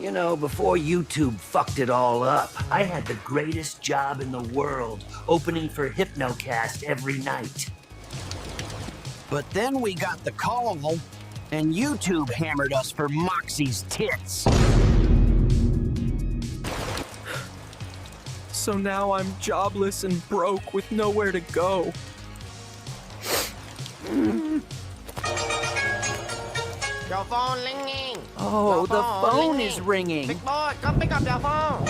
You know, before YouTube fucked it all up, I had the greatest job in the world, opening for Hypnocast every night. But then we got the call, and YouTube hammered us for Moxie's tits. So now I'm jobless and broke with nowhere to go. Your phone ringing. Oh, Your the phone is ringing. ringing. Big boy, come pick up your phone.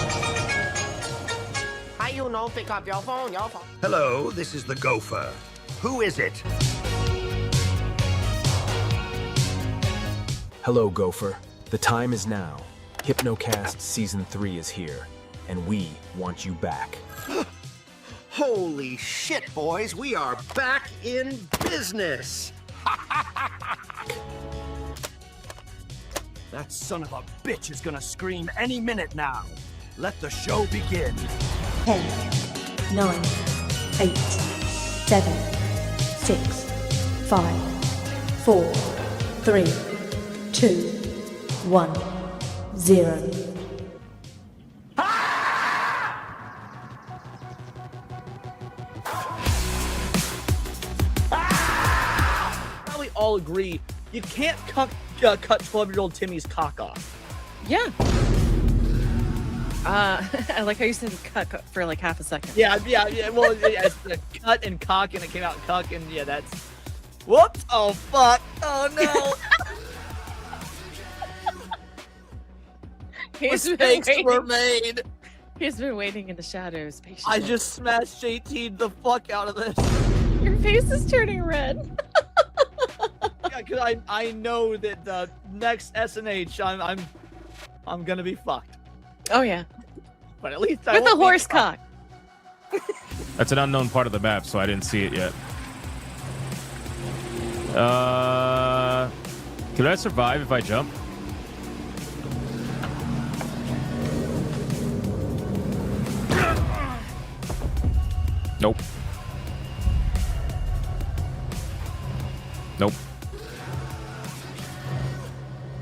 How you know pick up your phone? Your phone. Hello, this is the Gopher. Who is it? Hello, Gopher. The time is now. Hypnocast Season 3 is here, and we want you back. Holy shit, boys, we are back in business. That son of a bitch is gonna scream any minute now. Let the show begin. 10, 9, 8, 7, 6, 5, 4, 3, 2, 1, 0. Probably all agree you can't cut 12-year-old Timmy's cock off. Yeah. I like how you said cut for like half a second. Yeah. Well, yeah, it's the cut and cock, and it came out cuck, and yeah, that's. Whoops! Oh fuck! Oh no! Mistakes were made. He's been waiting in the shadows patiently. I just smashed JT the fuck out of this. Your face is turning red. Yeah, because I know that the next SNH I'm gonna be fucked. Oh yeah. But at least I with a won't be horse fucked. cock. That's an unknown part of the map, so I didn't see it yet. Could I survive if I jump? Nope. Nope.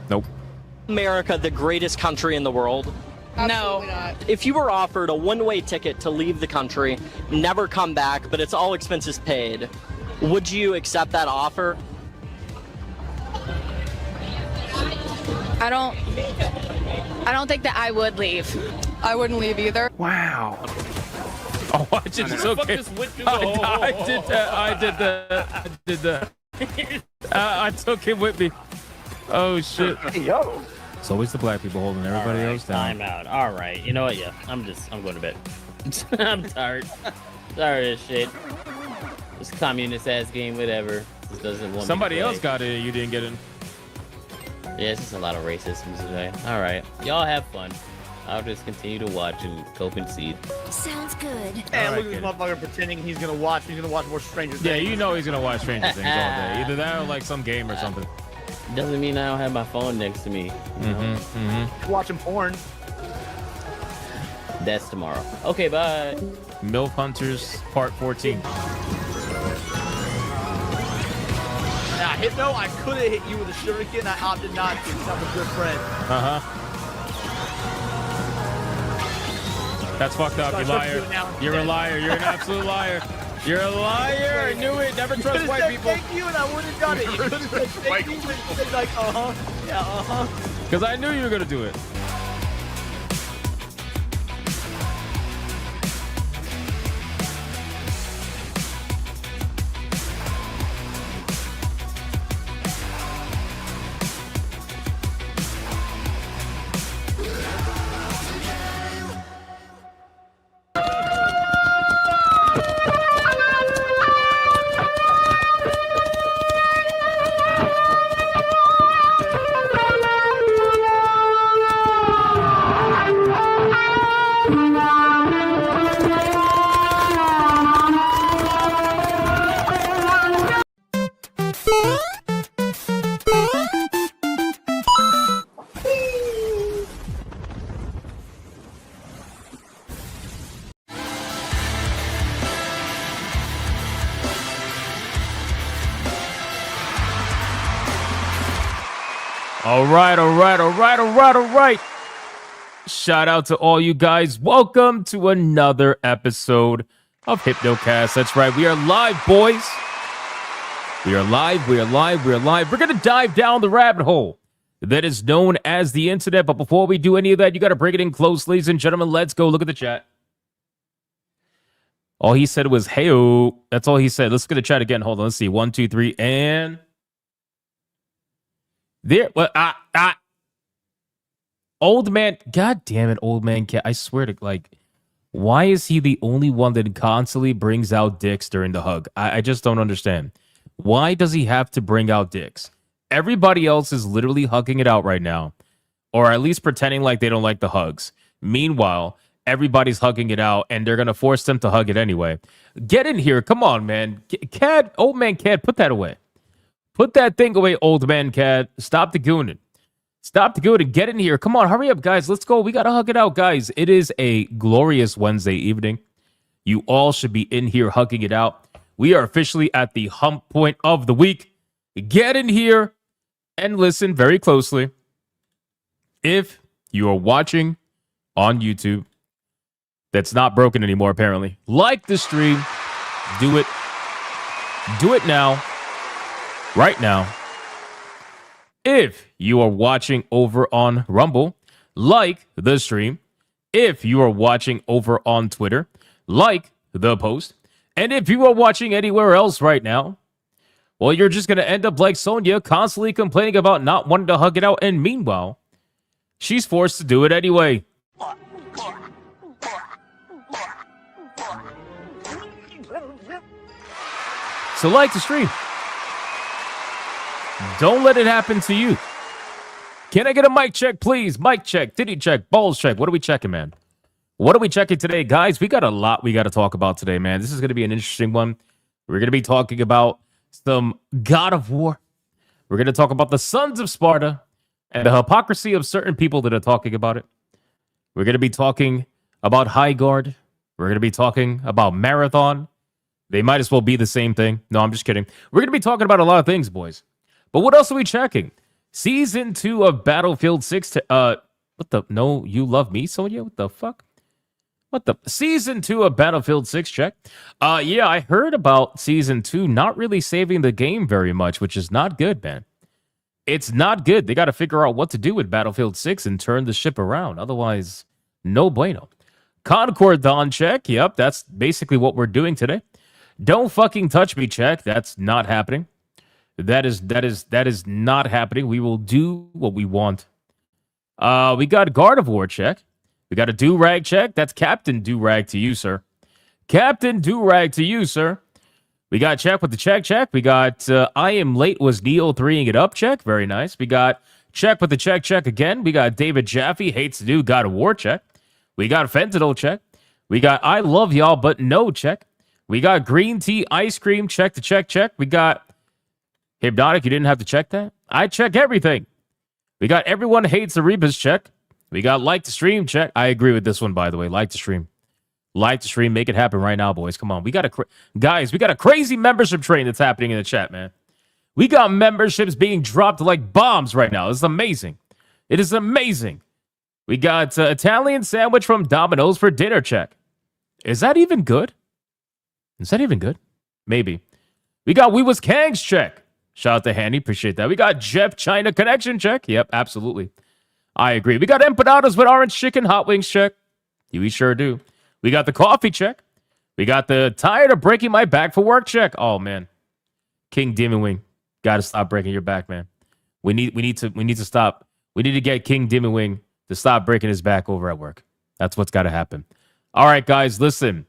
Nope. America the greatest country in the world? No. If you were offered a one-way ticket to leave the country, never come back, but it's all expenses paid, would you accept that offer? I don't think that I would leave. I wouldn't leave either. Wow. Oh, I just okay. I did that. I took him with me. Oh shit. Yo. It's always the black people holding everybody else down. Time out. All right. You know what? Yeah. I'm going to bed. I'm tired. Tired of this shit. This communist ass game, whatever. This doesn't want Somebody me to play. else got it. You didn't get in. Yeah, it's just a lot of racism today. All right, y'all have fun. I'll just continue to watch and cope and see. Sounds good. And look at this motherfucker pretending he's gonna watch more Stranger Things. Yeah, you know he's gonna watch Stranger Things all day. Either that or like some game or something. Doesn't mean I don't have my phone next to me. You know? Watching porn. That's tomorrow. Okay, bye. MILF Hunters Part 14. Now, Hypno, I could have hit you with a shuriken. I opted not to because I'm a good friend. That's fucked up, you liar. You're a liar. You're an absolute liar. You're a liar. I knew it. Never trust white people. Thank you, and I would have done it. You could have said thank you, and said like, yeah, Because I knew you were gonna do it. All right. Shout out to all you guys. Welcome to another episode of Hypnocast. That's right. We are live, boys. We are live. We're going to dive down the rabbit hole that is known as the internet. But before we do any of that, you got to bring it in close, ladies and gentlemen. Let's go look at the chat. All he said was, hey-o. That's all he said. Let's get the chat again. Hold on. Let's see. 1, 2, 3, and... There, well, old man, god damn it, old man cat. I swear to, like, why is he the only one that constantly brings out dicks during the hug? I just don't understand. Why does he have to bring out dicks? Everybody else is literally hugging it out right now, or at least pretending like they don't like the hugs. Meanwhile, everybody's hugging it out, and they're gonna force them to hug it anyway. Get in here, come on, man. Cat, old man cat, put that away. Put that thing away, old man cat. Stop the gooning. Get in here. Come on, hurry up, guys. Let's go. We got to hug it out, guys. It is a glorious Wednesday evening. You all should be in here hugging it out. We are officially at the hump point of the week. Get in here and listen very closely. If you are watching on YouTube, that's not broken anymore, apparently. Like the stream. Do it. Do it now. Right now. If you are watching over on Rumble, like the stream. If you are watching over on Twitter, like the post. And if you are watching anywhere else right now, well, you're just going to end up like Sonya, constantly complaining about not wanting to hug it out. And meanwhile, she's forced to do it anyway. So like the stream. Don't let it happen to you. Can I get a mic check, please? Mic check, titty check, balls check. What are we checking, man? What are we checking today, guys? We got a lot we got to talk about today, man. This is going to be an interesting one. We're going to be talking about some God of War. We're going to talk about the Sons of Sparta and the hypocrisy of certain people that are talking about it. We're going to be talking about Highguard. We're going to be talking about Marathon. They might as well be the same thing. No, I'm just kidding. We're going to be talking about a lot of things, boys. But what else are we checking? Season 2 of Battlefield 6. What the? No, you love me, Sonya? What the fuck? What the? Season 2 of Battlefield 6 check. Yeah, I heard about Season 2 not really saving the game very much, which is not good, man. It's not good. They got to figure out what to do with Battlefield 6 and turn the ship around. Otherwise, no bueno. Concord Dawn check. Yep, that's basically what we're doing today. Don't fucking touch me check. That's not happening. That is not happening. We will do what we want. We got Guard of War check. We got a do-rag check. That's Captain Do-rag to you, sir. Captain Do-rag to you, sir. We got check with the check. We got I am late was Neo 3ing it up check. Very nice. We got Check with the check again. We got David Jaffe, hates to do God of War, check. We got fentanyl, check. We got I love y'all, but no, check. We got green tea ice cream, check to check. We got Hypnotic, you didn't have to check that? I check everything. We got everyone hates Arepas, check. We got like to stream, check. I agree with this one, by the way. Like to stream. Like to stream. Make it happen right now, boys. Come on. We got a crazy membership train that's happening in the chat, man. We got memberships being dropped like bombs right now. It's amazing. It is amazing. We got Italian sandwich from Domino's for dinner, check. Is that even good? Is that even good? Maybe. We got We Was Kangs, check. Shout out to Handy. Appreciate that. We got Jeff China Connection, check. Yep, absolutely. I agree. We got empanadas with orange chicken, hot wings, check. We sure do. We got the coffee, check. We got the tired of breaking my back for work, check. Oh, man. King Demon Wing. Got to stop breaking your back, man. We need to stop. We need to get King Demon Wing to stop breaking his back over at work. That's what's got to happen. All right, guys, listen.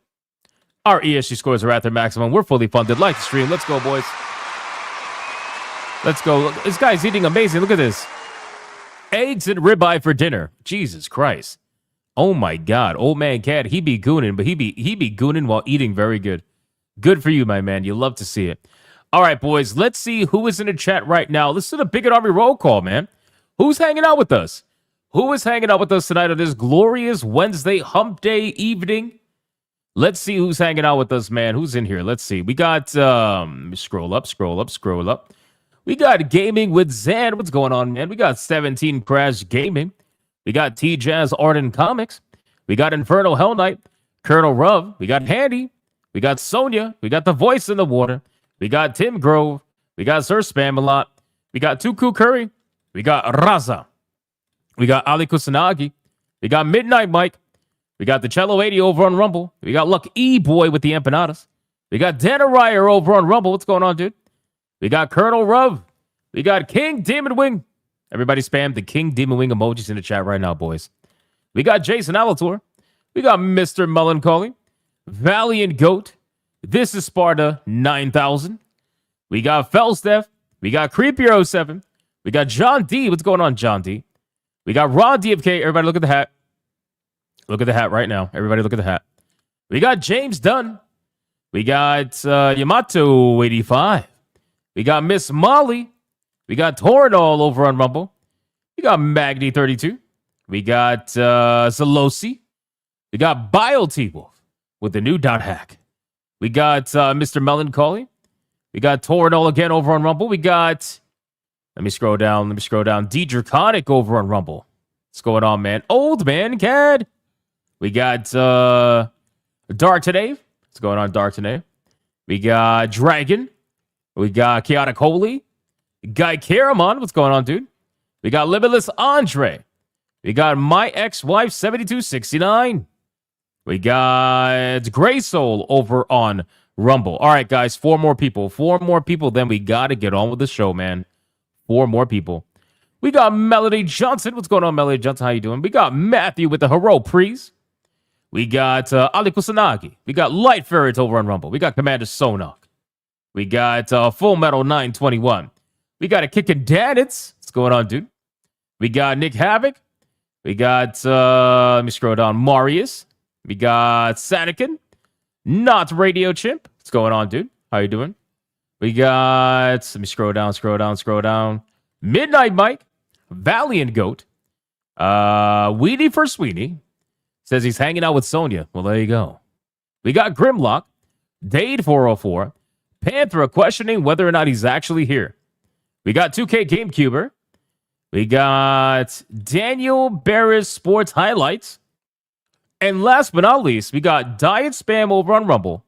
Our ESG scores are at their maximum. We're fully funded. Like the stream. Let's go, boys. Let's go. Look, this guy's eating amazing. Look at this. Eggs and ribeye for dinner. Jesus Christ. Oh, my God. Old man cat, he be gooning, but he be gooning while eating very good. Good for you, my man. You love to see it. All right, boys, let's see who is in the chat right now. Listen to Bigot Army roll call, man. Who's hanging out with us? Who is hanging out with us tonight on this glorious Wednesday hump day evening? Let's see who's hanging out with us, man. Who's in here? Let's see. We got, scroll up. We got Gaming with Zan. What's going on, man? We got 17 Crash Gaming. We got T-Jazz Art and Comics. We got Infernal Hell Knight. Colonel Ruv. We got Handy. We got Sonia. We got The Voice in the Water. We got Tim Grove. We got Sir Spamalot. We got Tuku Curry. We got Raza. We got Ali Kusanagi. We got Midnight Mike. We got the Cello 80 over on Rumble. We got Luck E-Boy with the empanadas. We got Dana Ryer over on Rumble. What's going on, dude? We got Colonel Ruv. We got King Demon Wing. Everybody spam the King Demon Wing emojis in the chat right now, boys. We got Jason Alator. We got Mr. Melancholy. Valiant Goat. This is Sparta 9000. We got Felsteph. We got Creepier07. We got John D. What's going on, John D? We got Ron DFK. Everybody look at the hat. Look at the hat right now. Everybody look at the hat. We got James Dunn. We got Yamato 85. We got Miss Molly. We got Toradol over on Rumble. We got Magni 32. We got Zalosi. We got Bio T-Wolf with the new dot hack. We got Mr. Melancholy. We got Toradol again over on Rumble. We got, let me scroll down. D Draconic over on Rumble. What's going on, man? Old Man Cad. We got Dark Today. What's going on, Dark Today? We got Dragon. We got Chaotic Holy. Guy Caramon. What's going on, dude? We got Limitless Andre. We got My Ex-Wife 7269. We got Gray Soul over on Rumble. All right, guys, 4 more people. 4 more people, then we got to get on with the show, man. 4 more people. We got Melody Johnson. What's going on, Melody Johnson? How you doing? We got Matthew with the Hero Priest. We got Ali Kusanagi. We got Light Ferret over on Rumble. We got Commander Sonok. We got Full Metal 921. We got a Kickin' Danitz. What's going on, dude? We got Nick Havoc. We got, let me scroll down, Marius. We got Sanikin. Not Radio Chimp. What's going on, dude? How you doing? We got, let me scroll down. Midnight Mike. Valiant Goat. Weedy for Sweeney. Says he's hanging out with Sonya. Well, there you go. We got Grimlock. Dade 404. Panthera questioning whether or not he's actually here. We got 2K GameCuber. We got Daniel Barris Sports Highlights. And last but not least, we got Diet Spam over on Rumble.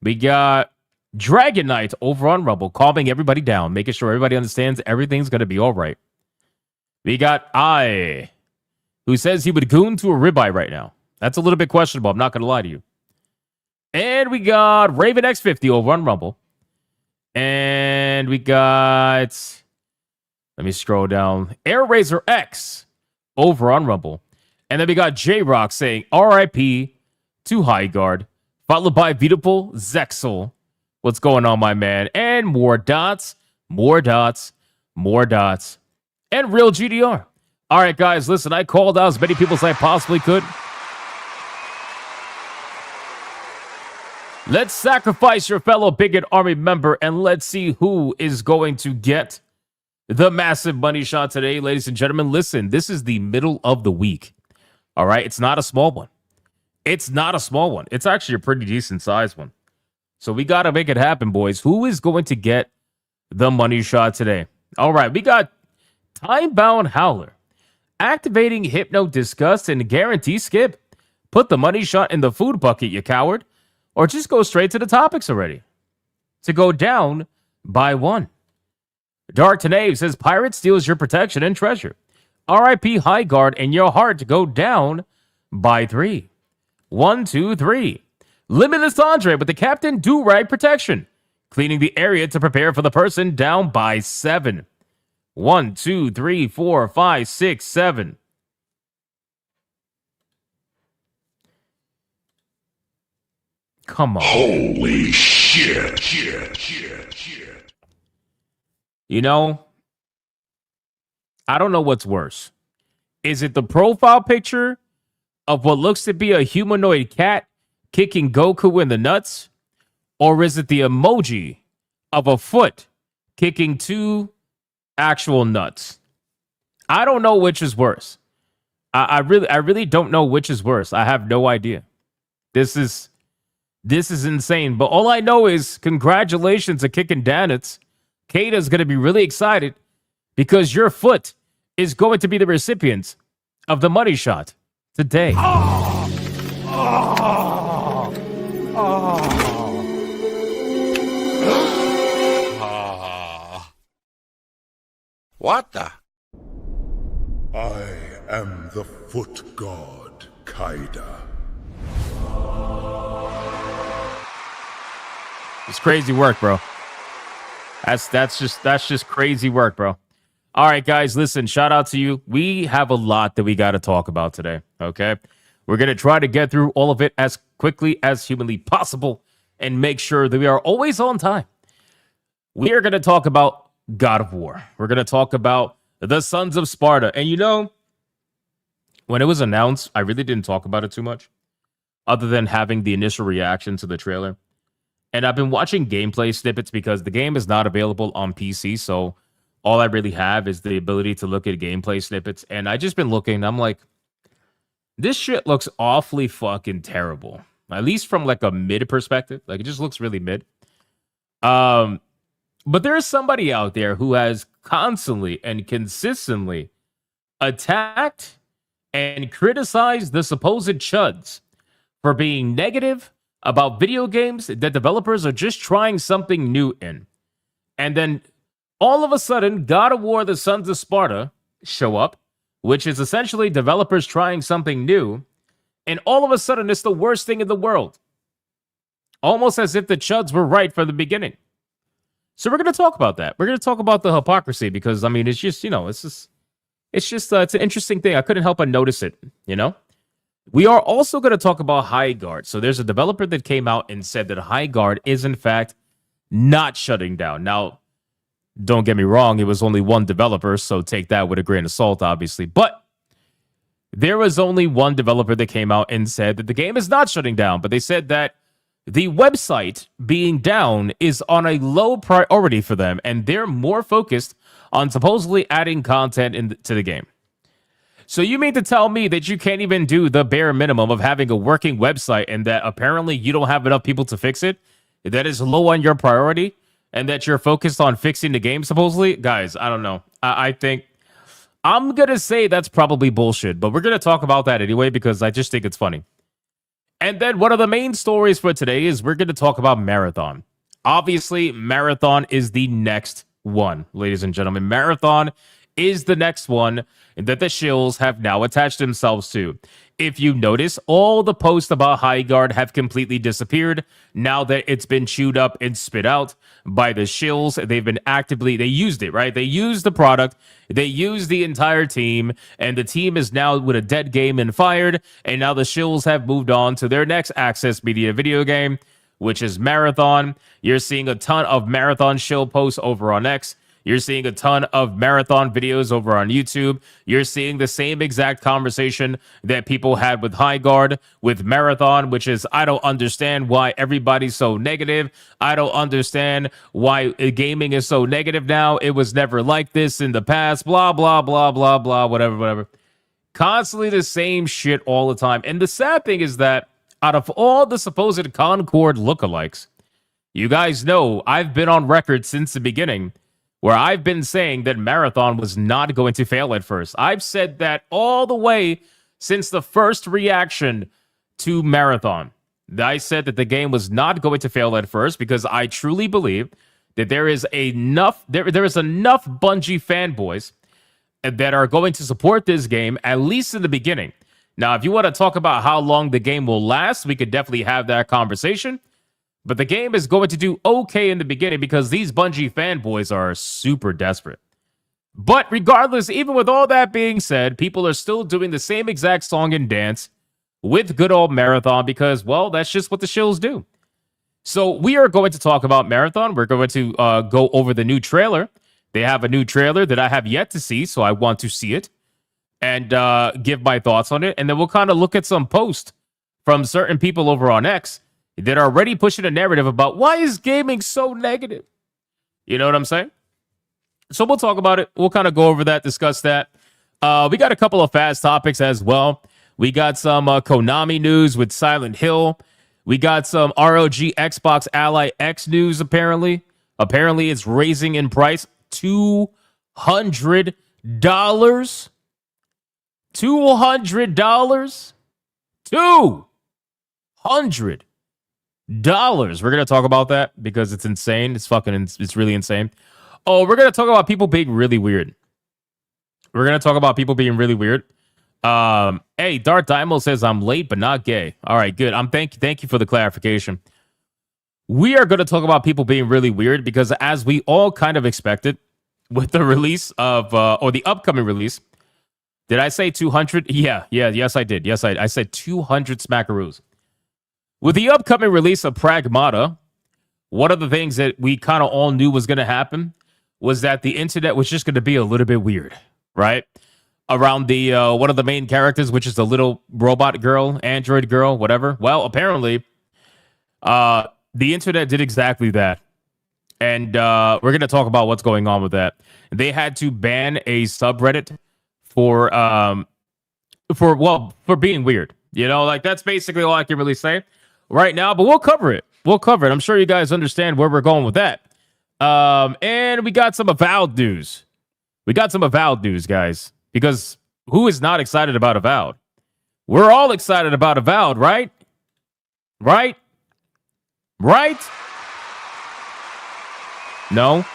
We got Dragon Knight over on Rumble, calming everybody down, making sure everybody understands everything's going to be all right. We got I, who says he would goon to a ribeye right now. That's a little bit questionable. I'm not going to lie to you. And we got Raven X50 over on Rumble. And we got, let me scroll down, Air Razor X over on Rumble. And then we got J-Rock saying RIP to Highguard, followed by beautiful Zexel. What's going on, my man? And more dots. and Real GDR. All right, guys, listen, I called out as many people as I possibly could. Let's sacrifice your fellow Bigot Army member, and let's see who is going to get the massive money shot today, ladies and gentlemen. Listen, this is the middle of the week. All right, it's not a small one. It's not a small one. It's actually a pretty decent sized one. So we got to make it happen, boys. Who is going to get the money shot today? All right, we got Time-Bound Howler. Activating Hypno Disgust and Guarantee Skip. Put the money shot in the food bucket, you coward. Or just go straight to the topics already. To go down by 1. Dark Tenave says Pirate steals your protection and treasure. RIP Highguard and your heart to go down by 3. 1, 2, 3. Limitless Andre with the Captain Do-Rag protection. Cleaning the area to prepare for the person down by 7. 1, 2, 3, 4, 5, 6, 7. Come on. Holy shit. You know, I don't know what's worse. Is it the profile picture of what looks to be a humanoid cat kicking Goku in the nuts? Or is it the emoji of a foot kicking 2 actual nuts? I don't know which is worse. I really don't know which is worse. I have no idea. This is insane. But all I know is congratulations to Kickin' Danitz. Kata's going to be really excited because your foot is going to be the recipient of the money shot today. What the? I am the foot god, Kaida. It's crazy work, bro. That's just crazy work, bro. All right, guys, listen, shout out to you. We have a lot that we got to talk about today, okay? We're going to try to get through all of it as quickly as humanly possible and make sure that we are always on time. We are going to talk about God of War. We're going to talk about the Sons of Sparta. And you know, when it was announced, I really didn't talk about it too much other than having the initial reaction to the trailer. And I've been watching gameplay snippets because the game is not available on PC. So all I really have is the ability to look at gameplay snippets. And I just been looking. I'm like, this shit looks awfully fucking terrible. At least from like a mid perspective. Like it just looks really mid. But there is somebody out there who has constantly and consistently attacked and criticized the supposed chuds for being negative about video games that developers are just trying something new in. And then all of a sudden, God of War, the Sons of Sparta show up, which is essentially developers trying something new. And all of a sudden, it's the worst thing in the world. Almost as if the chuds were right from the beginning. So we're going to talk about that. We're going to talk about the hypocrisy because, I mean, it's just, you know, it's an interesting thing. I couldn't help but notice it, you know? We are also going to talk about Highguard. So there's a developer that came out and said that Highguard is, in fact, not shutting down. Now, don't get me wrong. It was only one developer, so take that with a grain of salt, obviously. But there was only one developer that came out and said that the game is not shutting down. But they said that the website being down is on a low priority for them, and they're more focused on supposedly adding content to the game. So you mean to tell me that you can't even do the bare minimum of having a working website and that apparently you don't have enough people to fix it? That is low on your priority and that you're focused on fixing the game supposedly? Guys, I don't know. I think I'm going to say that's probably bullshit, but we're going to talk about that anyway because I just think it's funny. And then one of the main stories for today is we're going to talk about Marathon. Obviously, Marathon is the next one, ladies and gentlemen. Marathon is the next one that the Shills have now attached themselves to. If you notice, all the posts about Highguard have completely disappeared now that it's been chewed up and spit out by the Shills. They've been they used it, right? They used the product, they used the entire team, and the team is now with a dead game and fired, and now the Shills have moved on to their next Access Media video game, which is Marathon. You're seeing a ton of Marathon Shill posts over on X. You're seeing a ton of marathon videos over on YouTube. You're seeing the same exact conversation that people had with Highguard, with Marathon, which is, I don't understand why everybody's so negative. I don't understand why gaming is so negative now. It was never like this in the past. Blah, blah, blah, blah, blah, whatever. Constantly the same shit all the time. And the sad thing is that out of all the supposed Concord lookalikes, you guys know I've been on record since the beginning where I've been saying that Marathon was not going to fail at first. I've said that all the way since the first reaction to Marathon. I said that the game was not going to fail at first because I truly believe that there is enough Bungie fanboys that are going to support this game, at least in the beginning. Now, if you want to talk about how long the game will last, we could definitely have that conversation. But the game is going to do okay in the beginning because these Bungie fanboys are super desperate. But regardless, even with all that being said, people are still doing the same exact song and dance with good old Marathon because, well, that's just what the Shills do. So we are going to talk about Marathon. We're going to go over the new trailer. They have a new trailer that I have yet to see, so I want to see it and give my thoughts on it. And then we'll kind of look at some posts from certain people over on X that are already pushing a narrative about why is gaming so negative? You know what I'm saying? So we'll talk about it. We'll kind of go over that, discuss that. We got a couple of fast topics as well. We got some Konami news with Silent Hill. We got some ROG Xbox Ally X news, apparently. Apparently, it's raising in price $200. $200. $200. We're going to talk about that because it's insane. It's really insane. Oh, we're going to talk about people being really weird. Hey, Dart Dymo says I'm late but not gay. All right, good. Thank you for the clarification. We are going to talk about people being really weird because as we all kind of expected with the release of or the upcoming release, did I say 200? Yes, I did. Yes, I said 200 smackaroos. With the upcoming release of Pragmata, one of the things that we kind of all knew was going to happen was that the internet was just going to be a little bit weird, right? Around the one of the main characters, which is the little robot girl, android girl, whatever. Well, apparently, the internet did exactly that. And we're going to talk about what's going on with that. They had to ban a subreddit for being weird. You know, like that's basically all I can really say right now, but we'll cover it. I'm sure you guys understand where we're going with that. And we got some Avowed news. Guys, because who is not excited about Avowed? We're all excited about Avowed, right? No?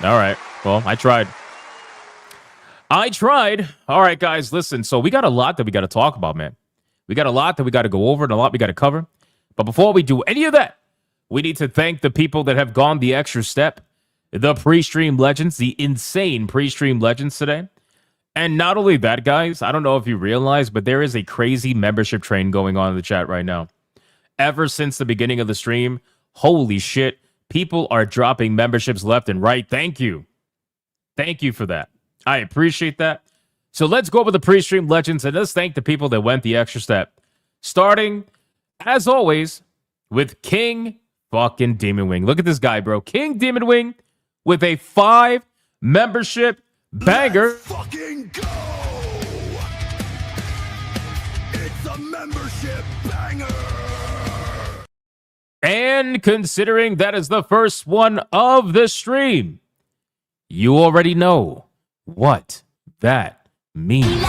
All right. Well, I tried. All right, guys, listen. So we got a lot that we got to talk about, man. We got a lot that we got to go over and a lot we got to cover. But before we do any of that, we need to thank the people that have gone the extra step. The pre-stream legends, the insane pre-stream legends today. And not only that, guys, I don't know if you realize, but there is a crazy membership train going on in the chat right now. Ever since the beginning of the stream, holy shit, people are dropping memberships left and right. Thank you. Thank you for that. I appreciate that. So let's go over the pre-stream legends and let's thank the people that went the extra step. Starting, as always, with King fucking Demon Wing. Look at this guy, bro. King Demon Wing with a 5 membership banger. Let's fucking go! It's a membership banger! And considering that is the first one of the stream, you already know what that means.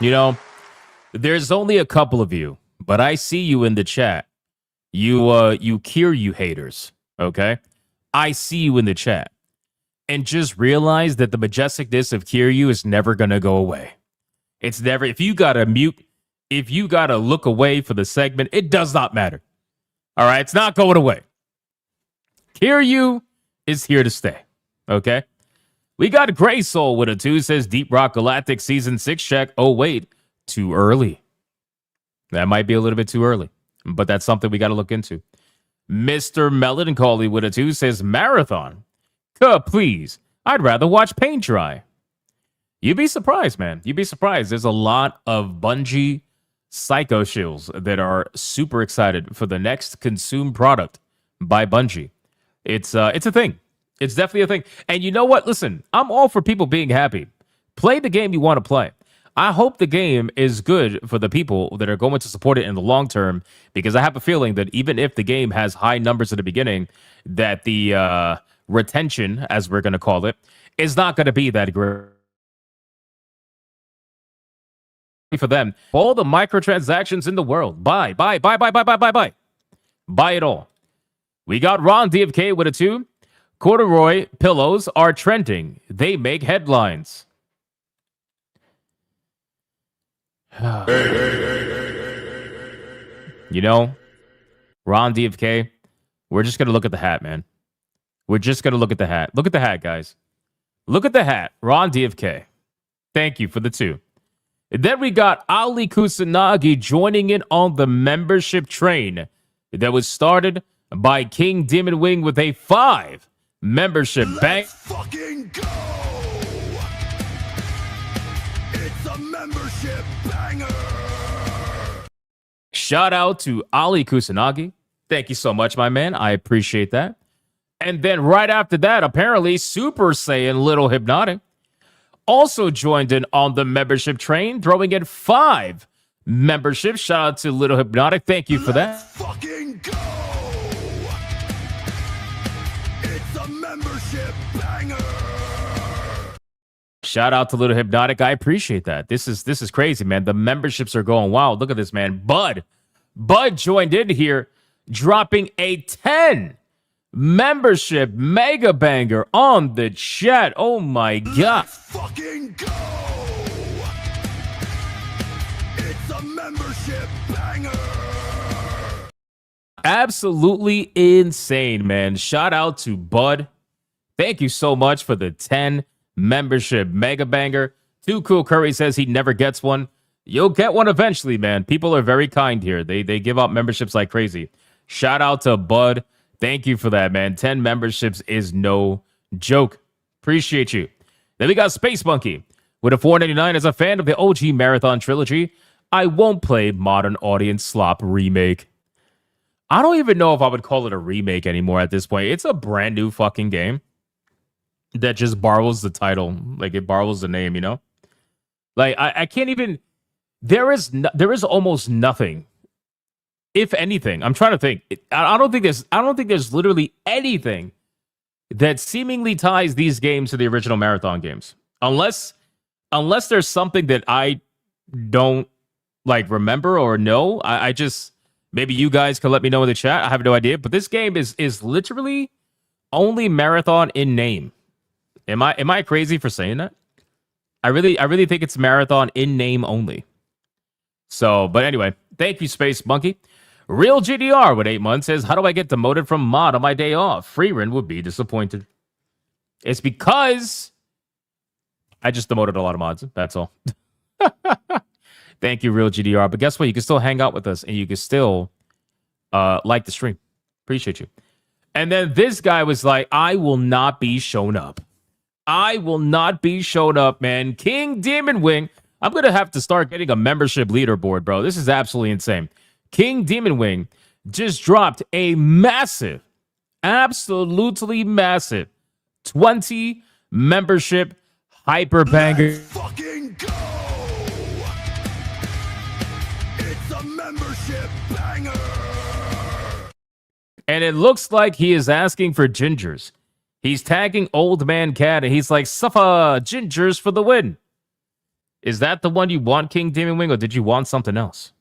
You know, there's only a couple of you, but I see you in the chat. you Kiryu haters, okay? I see you in the chat. And just realize that the majesticness of Kiryu is never gonna go away. It's never, if you gotta mute, if you gotta look away for the segment, it does not matter. All right, it's not going away. Kiryu is here to stay, okay? We got Gray Soul with a 2, says Deep Rock Galactic Season 6 check. Oh, wait, too early. That might be a little bit too early, but that's something we got to look into. Mr. Melancholy with a 2 says Marathon. Please, I'd rather watch paint dry. You'd be surprised, man. You'd be surprised. There's a lot of Bungie Psycho Shills that are super excited for the next consumed product by Bungie. It's a thing. It's definitely a thing. And you know what? Listen, I'm all for people being happy. Play the game you want to play. I hope the game is good for the people that are going to support it in the long term, because I have a feeling that even if the game has high numbers at the beginning, that the retention, as we're going to call it, is not going to be that great for them. All the microtransactions in the world. Buy. Buy it all. We got Ron DFK with a 2. Corduroy pillows are trending. They make headlines. You know, Ron DFK, we're just going to look at the hat, man. We're just going to look at the hat. Look at the hat, guys. Look at the hat. Ron DFK. Thank you for the 2. And then we got Ali Kusanagi joining in on the membership train that was started by King Demon Wing with a 5 membership bank. Fucking go! It's a membership banger! Shout out to Ali Kusanagi. Thank you so much, my man. I appreciate that. And then right after that, apparently Super Saiyan Little Hypnotic also joined in on the membership train, throwing in 5 memberships. Shout out to Little Hypnotic. Thank you for that. Fucking go! It's a membership banger! Shout out to Little Hypnotic. I appreciate that. This is crazy, man. The memberships are going wild. Look at this, man. Bud joined in here, dropping a 10 membership mega banger on the chat. Oh my god. Let's fucking go! It's a membership banger! Absolutely insane, man. Shout out to Bud. Thank you so much for the 10 membership mega banger. Too Cool Curry says he never gets one. You'll get one eventually, man. People are very kind here. They give out memberships like crazy. Shout out to Bud. Thank you for that, man. 10 memberships is no joke. Appreciate you. Then we got Space Monkey with a $4.99 as a fan of the OG Marathon trilogy. I won't play Modern Audience Slop Remake. I don't even know if I would call it a remake anymore at this point. It's a brand new fucking game that just borrows the title. Like, it borrows the name, you know? Like, I can't even... There is almost nothing. If anything, I'm trying to think. I don't think there's literally anything that seemingly ties these games to the original Marathon games. Unless there's something that I don't like remember or know. I just, maybe you guys can let me know in the chat. I have no idea. But this game is literally only Marathon in name. Am I crazy for saying that? I really think it's Marathon in name only. So, but anyway, thank you, Space Monkey. Real GDR with 8 months says, how do I get demoted from mod on my day off? Freerin would be disappointed. It's because I just demoted a lot of mods. That's all. Thank you, Real GDR. But guess what? You can still hang out with us and you can still like the stream. Appreciate you. And then this guy was like, I will not be shown up. I will not be shown up, man. King Demon Wing. I'm going to have to start getting a membership leaderboard, bro. This is absolutely insane. King Demon Wing just dropped a massive, absolutely massive 20 membership hyper banger. Let's fucking go! It's a membership banger! And it looks like he is asking for gingers. He's tagging Old Man Cat, and he's like, Suffer gingers for the win. Is that the one you want, King Demon Wing, or did you want something else?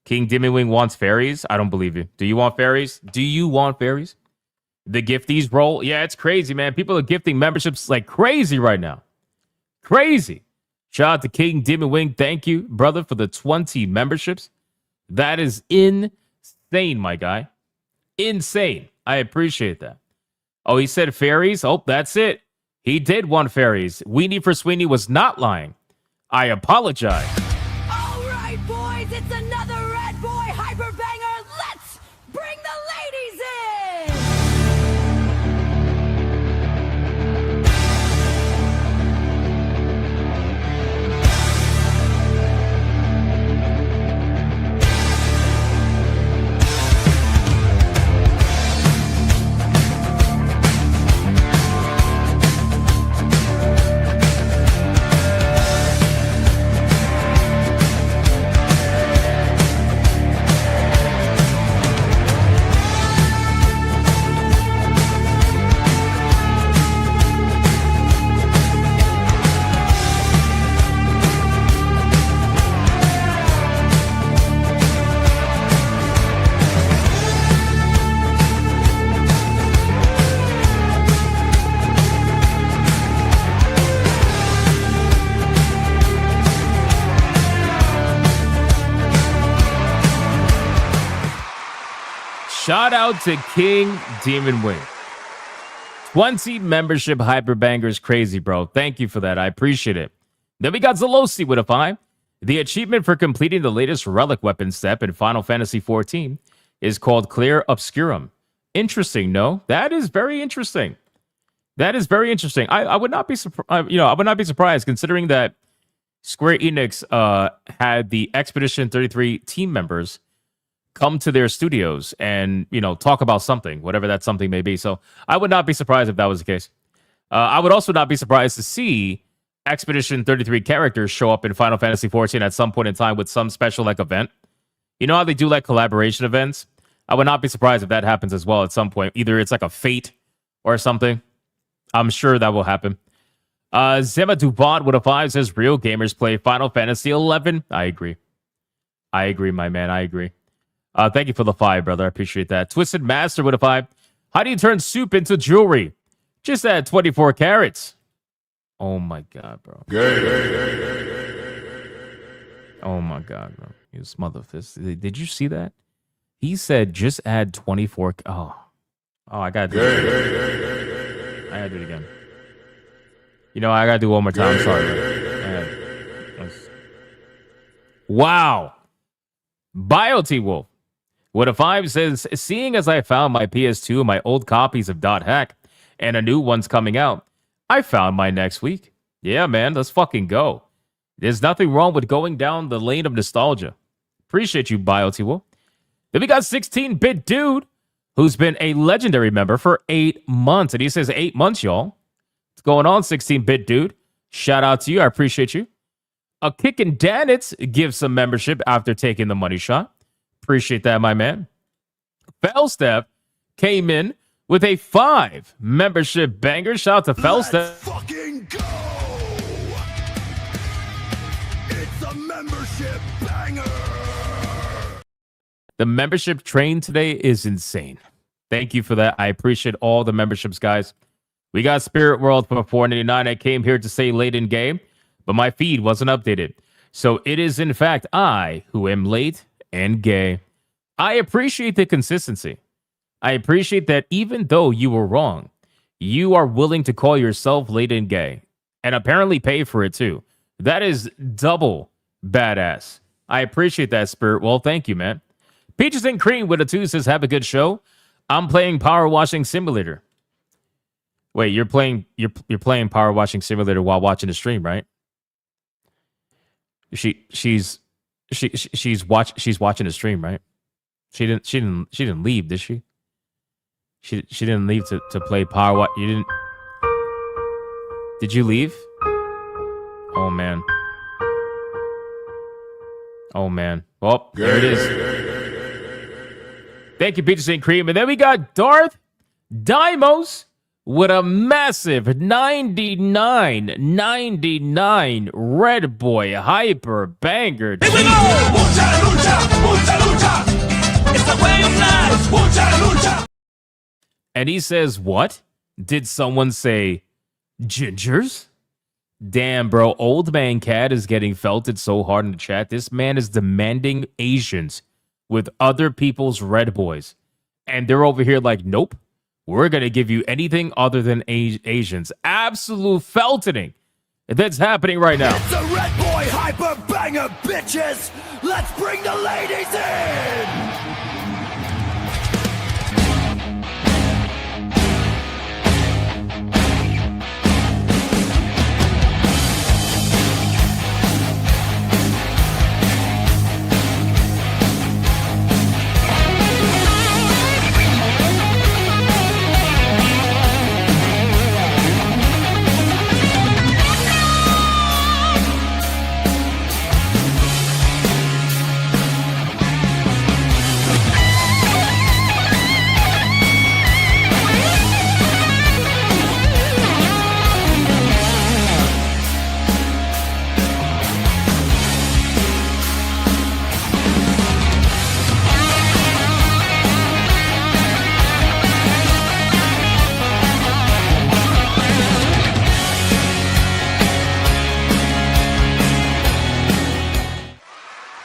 King Demon Wing wants fairies. I don't believe you. Do you want fairies? Do you want fairies? The gifties roll. Yeah, it's crazy, man. People are gifting memberships like crazy right now. Crazy. Shout out to King Demon Wing. Thank you, brother, for the 20 memberships. That is insane, my guy. Insane. I appreciate that. Oh, he said fairies. Oh, that's it. He did want fairies. Weenie for Sweeney was not lying. I apologize. All right, boys, it's another Red Boy Hyper Banger. Let's bring the ladies in. Shout out to King Demon Wing. 20 membership hyper bangers, crazy, bro. Thank you for that. I appreciate it. Then we got Zelosi with a 5. The achievement for completing the latest relic weapon step in Final Fantasy XIV is called Clear Obscurum. Interesting, no? That is very interesting. That is very interesting. I would not be surprised. I would not be surprised considering that Square Enix had the Expedition 33 team members come to their studios and, talk about something, whatever that something may be. So I would not be surprised if that was the case. I would also not be surprised to see Expedition 33 characters show up in Final Fantasy XIV at some point in time with some special event. You know how they do collaboration events? I would not be surprised if that happens as well at some point. Either it's a fate or something. I'm sure that will happen. Zema Dubont with a 5 says real gamers play Final Fantasy 11. I agree. I agree, my man. I agree. Thank you for the 5, brother. I appreciate that. Twisted Master with a 5. How do you turn soup into jewelry? Just add 24 carats. Oh my god, bro. Oh my god, bro. You mother fist. Did you see that? He said just add 24. Oh, I gotta do it. I gotta do it again. I gotta do it one more time. I'm sorry. Wow. BioT Wolf with a 5 says, seeing as I found my PS2 and my old copies of Dot Hack and a new one's coming out, I found mine next week. Yeah, man, let's fucking go. There's nothing wrong with going down the lane of nostalgia. Appreciate you, BioT Wolf. Then we got 16-Bit Dude, who's been a legendary member for 8 months. And he says 8 months, y'all. What's going on, 16-Bit Dude? Shout out to you. I appreciate you. A Kickin' Danitz gives some membership after taking the money shot. Appreciate that, my man. Felstep came in with a 5 membership banger. Shout out to Felstep. Let's fucking go! It's a membership banger! The membership train today is insane. Thank you for that. I appreciate all the memberships, guys. We got Spirit World for $4.99. I came here to say late in game, but my feed wasn't updated. So it is, in fact, I who am late and gay. I appreciate the consistency. I appreciate that even though you were wrong, you are willing to call yourself late and gay and apparently pay for it too. That is double badass. I appreciate that, Spirit. Well, thank you, man. Peaches and Cream with a 2 says, have a good show. I'm playing Power Washing Simulator. Wait, you're playing Power Washing Simulator while watching the stream, right? She's watching the stream, right? She didn't leave, did she? She didn't leave to play Power Wash. You didn't. Did you leave? Oh man. Oh man. Well, there it is. Thank you, Peaches and Cream. And then we got Darth Dimos with a massive 99.99 Red Boy Hyper Banger. Here we go! Mucha lucha, mucha lucha. It's the way of life. Mucha lucha. And he says, what? Did someone say gingers? Damn, bro. Old Man Cat is getting felted so hard in the chat. This man is demanding Asians with other people's Red Boys. And they're over here like, nope. We're going to give you anything other than Asians. Absolute feltoning. That's happening right now. It's a Red Boy Hyper Banger, bitches. Let's bring the ladies in.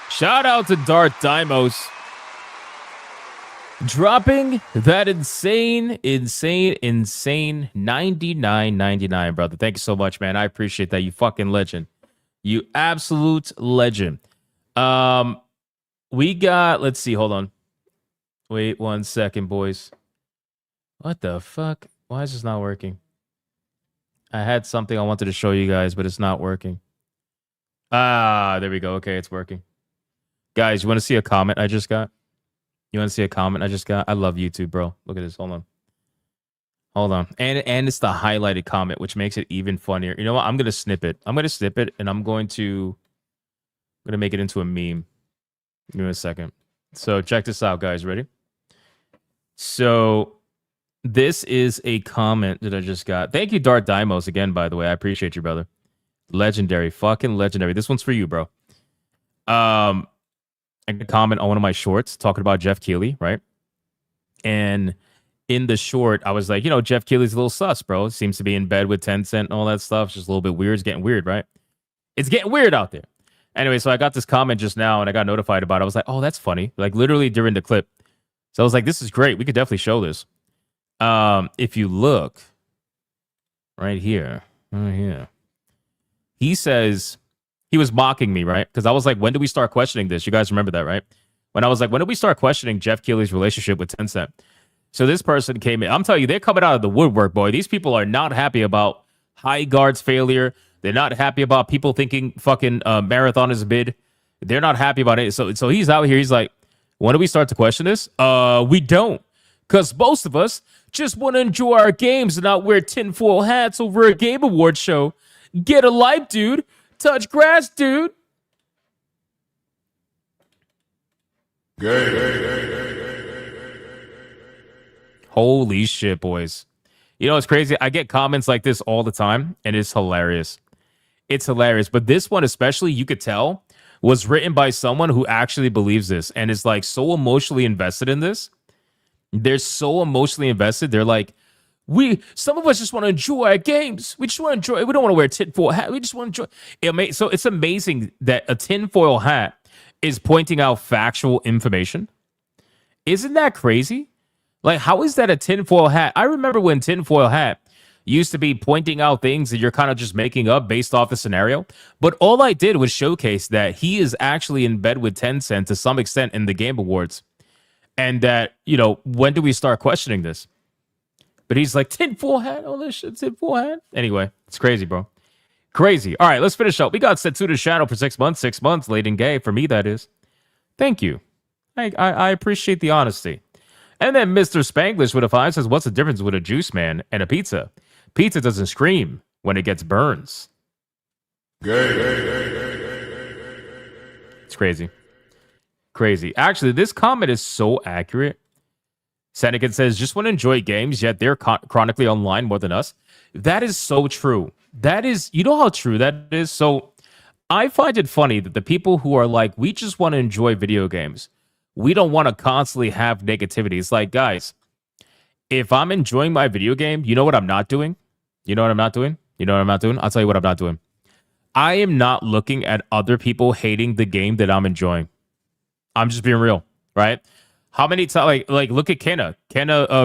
Shout out to Darth Dimos. Dropping that insane 99.99, brother. Thank you so much, man. I appreciate that. You fucking legend. You absolute legend. We got, let's see, hold on. Wait 1 second, boys. What the fuck? Why is this not working? I had something I wanted to show you guys, but it's not working. Ah, there we go. Okay, it's working. Guys, you want to see a comment I just got? You want to see a comment I just got? I love YouTube, bro. Look at this. Hold on. And it's the highlighted comment, which makes it even funnier. You know what? I'm going to snip it. And I'm going to make it into a meme. Give me a second. So check this out, guys. Ready? So this is a comment that I just got. Thank you, Darth Dimos, again, by the way. I appreciate you, brother. Legendary. Fucking legendary. This one's for you, bro. I got a comment on one of my shorts talking about Jeff Keighley, right? And in the short, I was like, Jeff Keighley's a little sus, bro. Seems to be in bed with Tencent and all that stuff. It's just a little bit weird. It's getting weird, right? It's getting weird out there. Anyway, so I got this comment just now and I got notified about it. I was like, oh, that's funny. Like literally during the clip. So I was like, this is great. We could definitely show this. If you look right here, he says... He was mocking me, right? Because I was like, when do we start questioning this? You guys remember that, right? When I was like, when do we start questioning Jeff Keighley's relationship with Tencent? So this person came in. I'm telling you, they're coming out of the woodwork, boy. These people are not happy about Highguard's failure. They're not happy about people thinking fucking Marathon is a bid. They're not happy about it. So he's out here. He's like, when do we start to question this? We don't. Because most of us just want to enjoy our games and not wear tinfoil hats over a Game Awards show. Get a life, dude. Touch grass, dude. Holy shit, boys. It's crazy. I get comments like this all the time, and it's hilarious. It's hilarious. But this one especially, you could tell, was written by someone who actually believes this and is like so emotionally invested in this. They're so emotionally invested. They're like, some of us just want to enjoy our games. We just want to enjoy. We don't want to wear a tinfoil hat. We just want to enjoy. So it's amazing that a tinfoil hat is pointing out factual information. Isn't that crazy? Like, how is that a tinfoil hat? I remember when tinfoil hat used to be pointing out things that you're kind of just making up based off the scenario. But all I did was showcase that he is actually in bed with Tencent to some extent in the Game Awards. And that, when do we start questioning this? But he's like, tinfoil hat, all this shit, tinfoil hat. Anyway, it's crazy, bro. Crazy. All right, let's finish up. We got Setsuda's Shadow for 6 months. 6 months, late and gay. For me, that is. Thank you. I appreciate the honesty. And then Mr. Spanglish with a 5 says, what's the difference with a juice man and a pizza? Pizza doesn't scream when it gets burns. It's crazy. Crazy. Actually, this comment is so accurate. Seneca says, just want to enjoy games, yet they're chronically online more than us. That is so true. That is, you know how true that is? So I find it funny that the people who are like, we just want to enjoy video games. We don't want to constantly have negativity. It's like, guys, if I'm enjoying my video game, you know what I'm not doing? You know what I'm not doing? You know what I'm not doing? I'll tell you what I'm not doing. I am not looking at other people hating the game that I'm enjoying. I'm just being real, right? How many times, like look at Kenna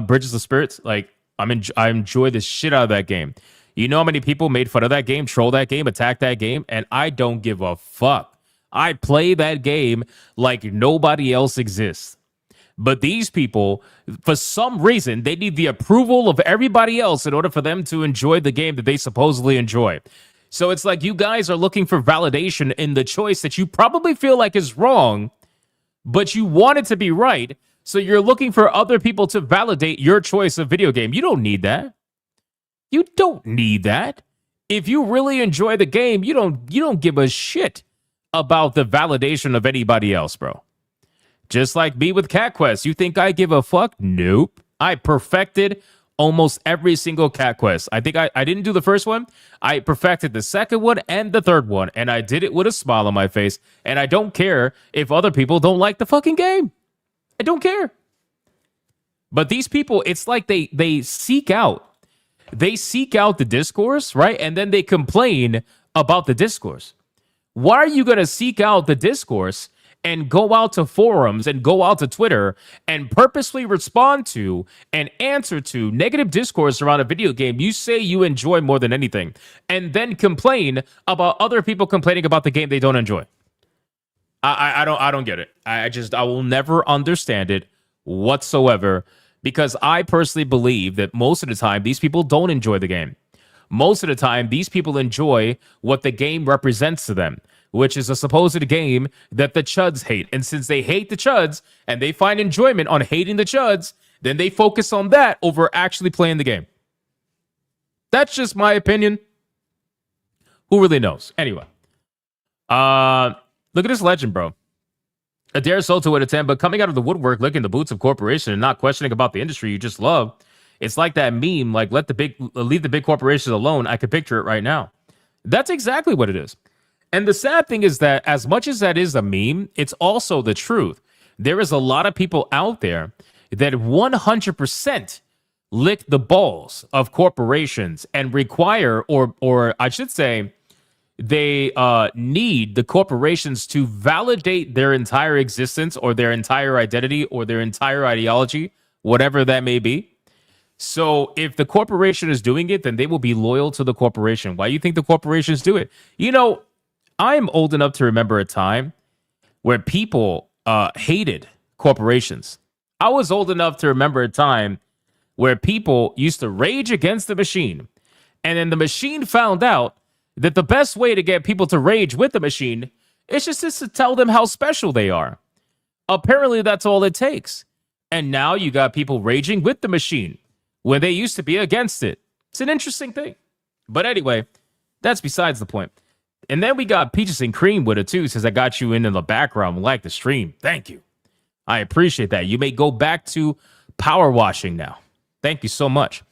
Bridges of Spirits. Like I enjoy the shit out of that game. You know how many people made fun of that game, troll that game, attack that game, and I don't give a fuck. I play that game like nobody else exists. But these people, for some reason, they need the approval of everybody else in order for them to enjoy the game that they supposedly enjoy. So it's like you guys are looking for validation in the choice that you probably feel like is wrong, but you want it to be right. So you're looking for other people to validate your choice of video game. You don't need that. You don't need that. If you really enjoy the game, you don't give a shit about the validation of anybody else, bro. Just like me with Cat Quest. You think I give a fuck? Nope. I perfected almost every single Cat Quest. I think I didn't do the first one. I perfected the second one and the third one, and I did it with a smile on my face, and I don't care if other people don't like the fucking game. I don't care. But these people, it's like they seek out the discourse, right? And then they complain about the discourse. Why are you going to seek out the discourse and go out to forums and go out to Twitter and purposely respond to and answer to negative discourse around a video game you say you enjoy more than anything, and then complain about other people complaining about the game they don't enjoy? I don't get it. I will never understand it whatsoever, because I personally believe that most of the time these people don't enjoy the game. Most of the time these people enjoy what the game represents to them, which is a supposed game that the chuds hate. And since they hate the chuds and they find enjoyment on hating the chuds, then they focus on that over actually playing the game. That's just my opinion. Who really knows? Anyway. Look at this legend, bro. Adair Soto at a 10, but coming out of the woodwork, licking the boots of corporation and not questioning about the industry you just love. It's like that meme, like leave the big corporations alone. I could picture it right now. That's exactly what it is. And the sad thing is that as much as that is a meme, it's also the truth. There is a lot of people out there that 100% lick the balls of corporations and require, or I should say, they need the corporations to validate their entire existence or their entire identity or their entire ideology, whatever that may be. So if the corporation is doing it, then they will be loyal to the corporation. Why do you think the corporations do it? You know, I'm old enough to remember a time where people hated corporations. I was old enough to remember a time where people used to rage against the machine. And then the machine found out that the best way to get people to rage with the machine is just to tell them how special they are. Apparently, that's all it takes. And now you got people raging with the machine when they used to be against it. It's an interesting thing. But anyway, that's besides the point. And then we got Peaches and Cream with it too. Says, I got you in the background. Like the stream. Thank you. I appreciate that. You may go back to power washing now. Thank you so much.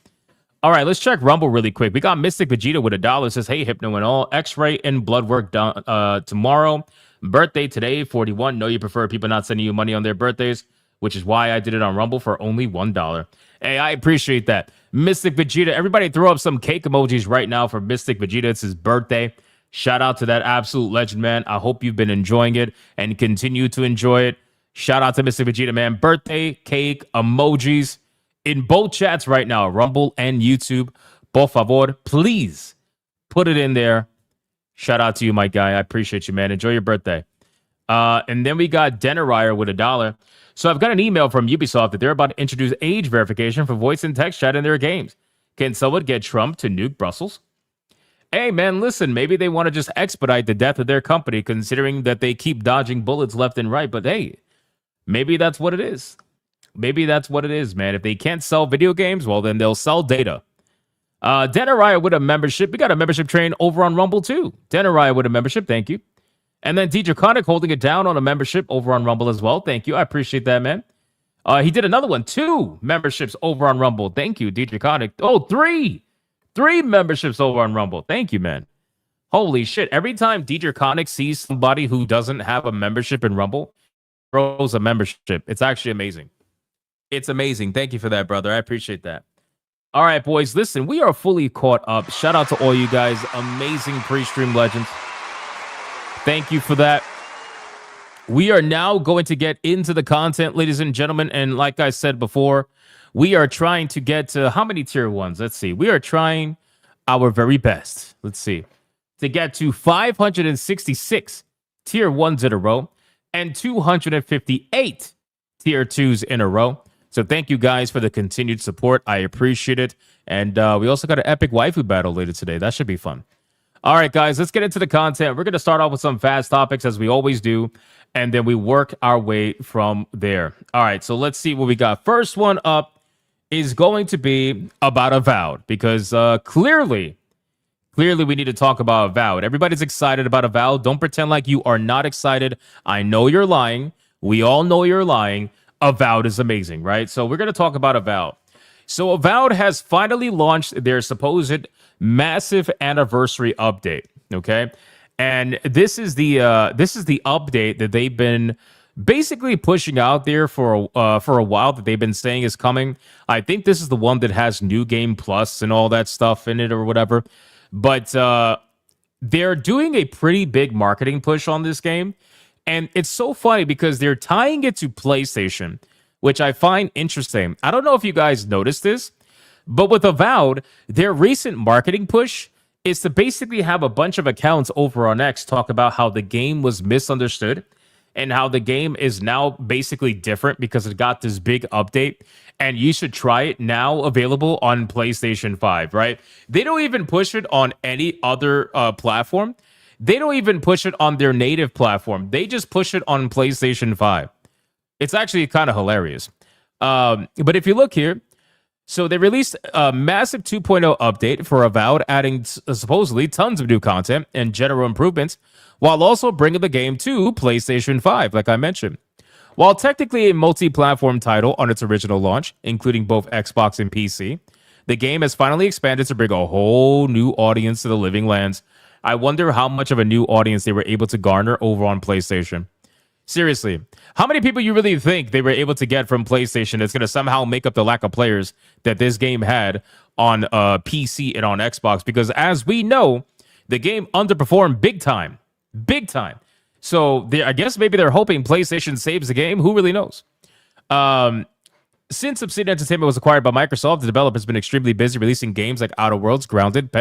All right, let's check Rumble really quick. We got Mystic Vegeta with $1. Says, hey, Hypno and all. X-ray and blood work done tomorrow. Birthday today, 41. Know you prefer people not sending you money on their birthdays, which is why I did it on Rumble for only $1. Hey, I appreciate that. Mystic Vegeta. Everybody throw up some cake emojis right now for Mystic Vegeta. It's his birthday. Shout out to that absolute legend, man. I hope you've been enjoying it and continue to enjoy it. Shout out to Mystic Vegeta, man. Birthday, cake, emojis in both chats right now, Rumble and YouTube. Por favor, please put it in there. Shout out to you, my guy. I appreciate you, man. Enjoy your birthday. And then we got Denarier with $1. So I've got an email from Ubisoft that they're about to introduce age verification for voice and text chat in their games. Can someone get Trump to nuke Brussels? Hey, man, listen, maybe they want to just expedite the death of their company, considering that they keep dodging bullets left and right. But hey, maybe that's what it is. Maybe that's what it is, man. If they can't sell video games, well, then they'll sell data. Denariah with a membership. We got a membership train over on Rumble, too. Denariah with a membership. Thank you. And then DJ Conic holding it down on a membership over on Rumble as well. Thank you. I appreciate that, man. He did another one, 2 memberships over on Rumble. Thank you, DJ Conic. Oh, 3 memberships over on Rumble. Thank you, man. Holy shit. Every time DJ Conic sees somebody who doesn't have a membership in Rumble, throws a membership. It's actually amazing. It's amazing. Thank you for that, brother. I appreciate that. All right, boys, listen, we are fully caught up. Shout out to all you guys. Amazing pre-stream legends. Thank you for that. We are now going to get into the content, ladies and gentlemen. And like I said before, we are trying to get to how many tier 1s? Let's see. We are trying our very best. Let's see. To get to 566 tier 1s in a row and 258 tier 2s in a row. So thank you guys for the continued support. I appreciate it. And we also got an epic waifu battle later today. That should be fun. All right, guys, let's get into the content. We're going to start off with some fast topics as we always do. And then we work our way from there. All right, so let's see what we got. First one up is going to be about Avowed. Because clearly we need to talk about Avowed. Everybody's excited about Avowed. Don't pretend like you are not excited. I know you're lying. We all know you're lying. Avowed is amazing, right? So we're going to talk about Avowed. So Avowed has finally launched their supposed massive anniversary update, okay? And this is the update that they've been basically pushing out there for a while, that they've been saying is coming. I think this is the one that has New Game Plus and all that stuff in it or whatever. But they're doing a pretty big marketing push on this game. And it's so funny because they're tying it to PlayStation, which I find interesting. I don't know if you guys noticed this, but with Avowed, their recent marketing push is to basically have a bunch of accounts over on X talk about how the game was misunderstood and how the game is now basically different because it got this big update and you should try it now, available on PlayStation 5, right? They don't even push it on any other platform. They don't even push it on their native platform. They just push it on PlayStation 5. It's actually kind of hilarious. But if you look here, so they released a massive 2.0 update for Avowed, adding supposedly tons of new content and general improvements, while also bringing the game to PlayStation 5, like I mentioned. While technically a multi-platform title on its original launch, including both Xbox and PC, the game has finally expanded to bring a whole new audience to the living lands. I wonder how much of a new audience they were able to garner over on PlayStation. Seriously, how many people you really think they were able to get from PlayStation that's going to somehow make up the lack of players that this game had on PC and on Xbox? Because as we know, the game underperformed big time. Big time. So I guess maybe they're hoping PlayStation saves the game. Who really knows? Since Obsidian Entertainment was acquired by Microsoft, the developer's been extremely busy releasing games like Outer Worlds, Grounded,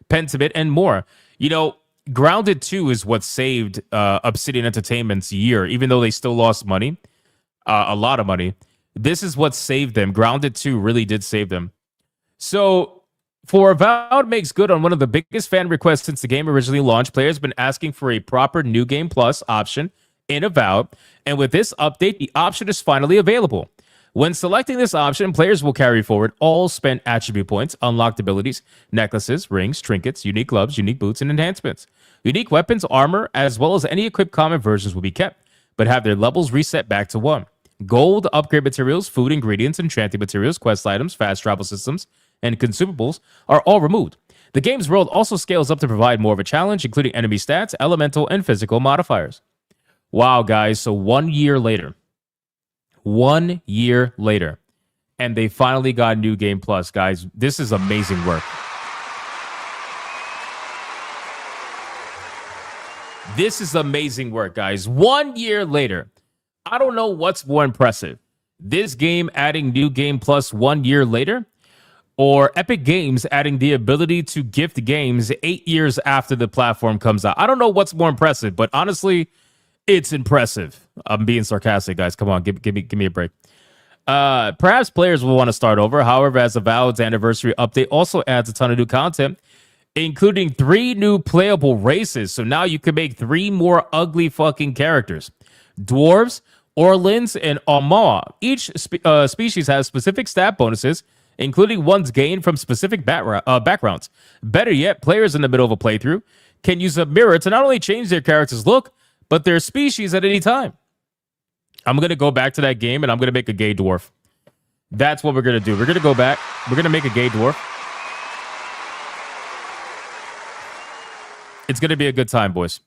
Pentiment, and more. You know, Grounded 2 is what saved Obsidian Entertainment's year, even though they still lost money, a lot of money. This is what saved them. Grounded 2 really did save them. So, for Avowed makes good on one of the biggest fan requests since the game originally launched. Players have been asking for a proper New Game Plus option in Avowed, and with this update, the option is finally available. When selecting this option, players will carry forward all spent attribute points, unlocked abilities, necklaces, rings, trinkets, unique gloves, unique boots, and enhancements. Unique weapons, armor, as well as any equipped common versions will be kept, but have their levels reset back to 1. Gold, upgrade materials, food ingredients, enchanting materials, quest items, fast travel systems, and consumables are all removed. The game's world also scales up to provide more of a challenge, including enemy stats, elemental, and physical modifiers. Wow, guys, so 1 year later. 1 year later, and they finally got New Game Plus, guys. This is amazing work. This is amazing work, guys. 1 year later. I don't know what's more impressive. This game adding New Game Plus 1 year later, or Epic Games adding the ability to gift games 8 years after the platform comes out. I don't know what's more impressive, but honestly, it's impressive. I'm being sarcastic, guys. Come on, give me a break. Perhaps players will want to start over. However, as Avowed's anniversary update also adds a ton of new content, including 3 new playable races. So now you can make 3 more ugly fucking characters. Dwarves, Orlins, and Omaw. Each species has specific stat bonuses, including ones gained from specific backgrounds. Better yet, players in the middle of a playthrough can use a mirror to not only change their character's look, but their species at any time. I'm going to go back to that game and I'm going to make a gay dwarf. That's what we're going to do. We're going to go back. We're going to make a gay dwarf. It's going to be a good time, boys.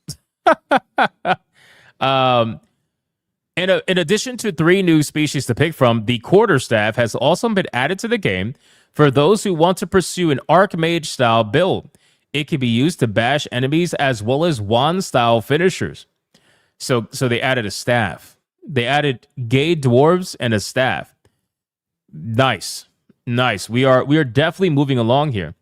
In addition to 3 new species to pick from, the quarterstaff has also been added to the game for those who want to pursue an Archmage style build. It can be used to bash enemies as well as wand style finishers. So they added a staff. They added gay dwarves and a staff. Nice. We are definitely moving along here.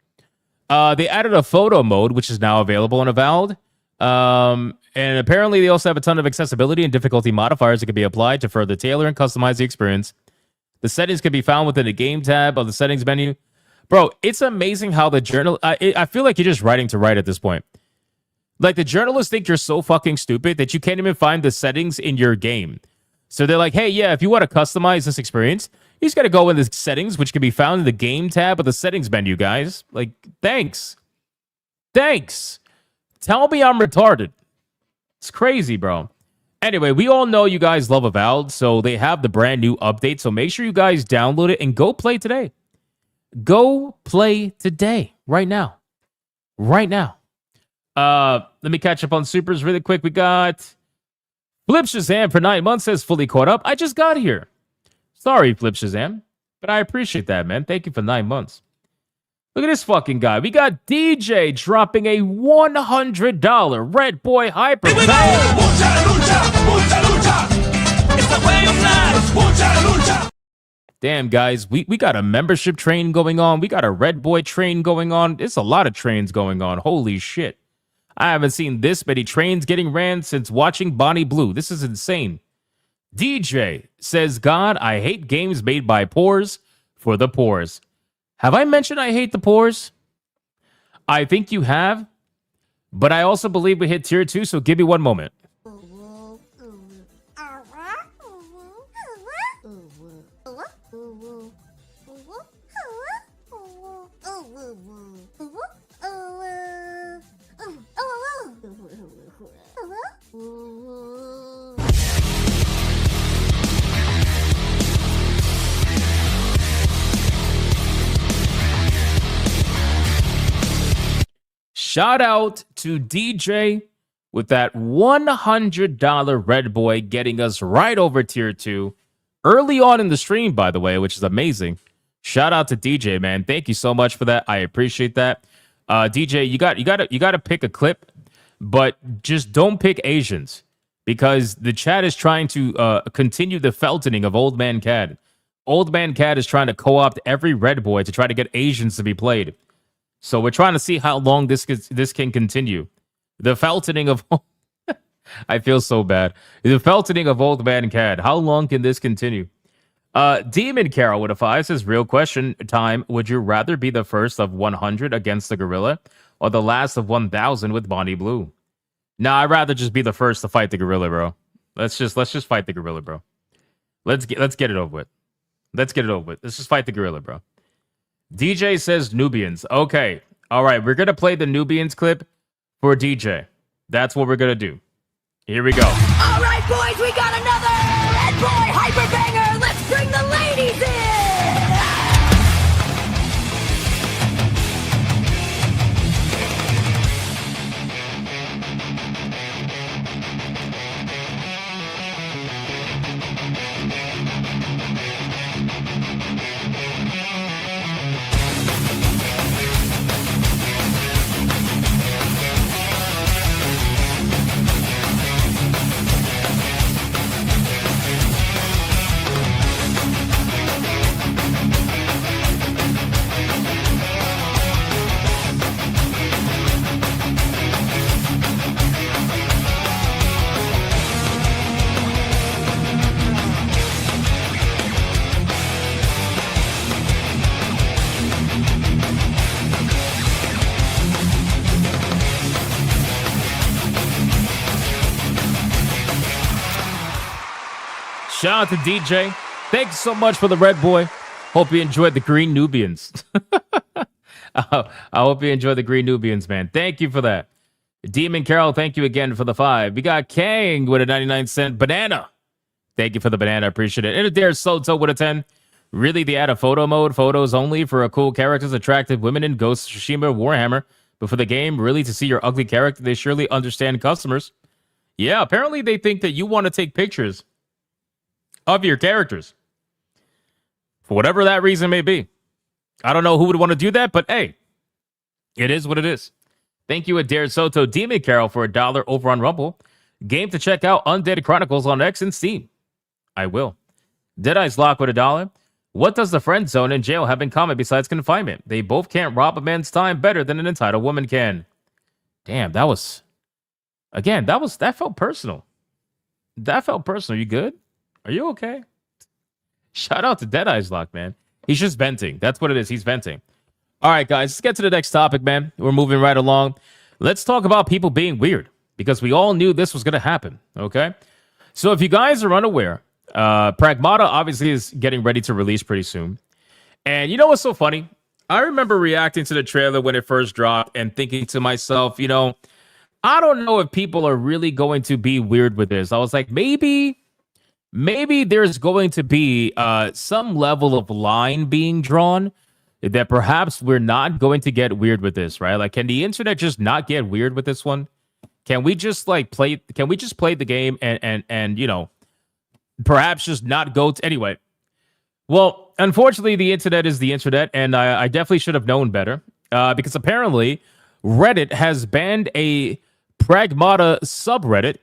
They added a photo mode, which is now available on Avowed. And apparently they also have a ton of accessibility and difficulty modifiers that can be applied to further tailor and customize the experience. The settings can be found within the game tab of the settings menu. Bro, it's amazing how the journal... I feel like you're just writing to write at this point. Like, the journalists think you're so fucking stupid that you can't even find the settings in your game. So they're like, hey, yeah, if you want to customize this experience, you just got to go in the settings, which can be found in the game tab of the settings menu, guys. Like, thanks. Tell me I'm retarded. It's crazy, bro. Anyway, we all know you guys love Avowed, so they have the brand new update. So make sure you guys download it and go play today. Go play today. Right now. Let me catch up on supers really quick. We got Flip Shazam for 9 months says fully caught up. I just got here. Sorry, Flip Shazam. But I appreciate that, man. Thank you for 9 months. Look at this fucking guy. We got DJ dropping a $100 Red Boy Hyper. Damn, guys, we got a membership train going on. We got a Red Boy train going on. It's a lot of trains going on. Holy shit. I haven't seen this many trains getting ran since watching Bonnie Blue. This is insane. DJ says, God, I hate games made by pores for the pores. Have I mentioned I hate the pores? I think you have, but I also believe we hit tier 2, so give me one moment. Shout out to DJ with that $100 Red Boy getting us right over tier 2 early on in the stream, by the way, which is amazing. Shout out to DJ, man. Thank you so much for that. I appreciate that. DJ, you got to pick a clip, but just don't pick Asians because the chat is trying to continue the feltoning of Old Man Cad. Old Man Cad is trying to co-opt every Red Boy to try to get Asians to be played. So we're trying to see how long this can continue. The feltoning of... I feel so bad. The feltoning of Old Man Cad. How long can this continue? Demon Carol with a 5 says, real question time. Would you rather be the first of 100 against the gorilla or the last of 1,000 with Bonnie Blue? Nah, I'd rather just be the first to fight the gorilla, bro. Let's just fight the gorilla, bro. Let's get it over with. Let's just fight the gorilla, bro. DJ says Nubians. Okay. All right. We're going to play the Nubians clip for DJ. That's what we're going to do. Here we go. All right, boys, we got another Red Boy Hyper Banger. Let's bring the ladies in. Shout out to DJ. Thanks so much for the Red Boy. Hope you enjoyed the Green Nubians. I hope you enjoyed the Green Nubians, man. Thank you for that. Demon Carol, thank you again for the 5. We got Kang with a 99-cent banana. Thank you for the banana. I appreciate it. And there's Soto with a 10. Really, they add a photo mode, photos only for a cool characters, attractive women in Ghost of Tsushima, Warhammer. But for the game, really, to see your ugly character, they surely understand customers. Yeah, apparently they think that you want to take pictures of your characters. For whatever that reason may be. I don't know who would want to do that, but hey, it is what it is. Thank you, Adair Soto Demon Carol, for $1 over on Rumble. Game to check out Undead Chronicles on X and Steam. I will. Deadeye's Lock with $1. What does the friend zone and jail have in common besides confinement? They both can't rob a man's time better than an entitled woman can. Damn, that was... Again, that felt personal. That felt personal. You good? Are you okay? Shout out to Deadeye's Lock, man. He's just venting. That's what it is. He's venting. All right, guys, let's get to the next topic, man. We're moving right along. Let's talk about people being weird, because we all knew this was going to happen, okay? So if you guys are unaware, Pragmata obviously is getting ready to release pretty soon. And you know what's so funny? I remember reacting to the trailer when it first dropped and thinking to myself, you know, I don't know if people are really going to be weird with this. I was like, maybe there's going to be some level of line being drawn that perhaps we're not going to get weird with this, right? Like, can the internet just not get weird with this one? Can we just play the game and you know, perhaps just not go to anyway? Well, unfortunately, the internet is the internet, and I definitely should have known better because apparently Reddit has banned a Pragmata subreddit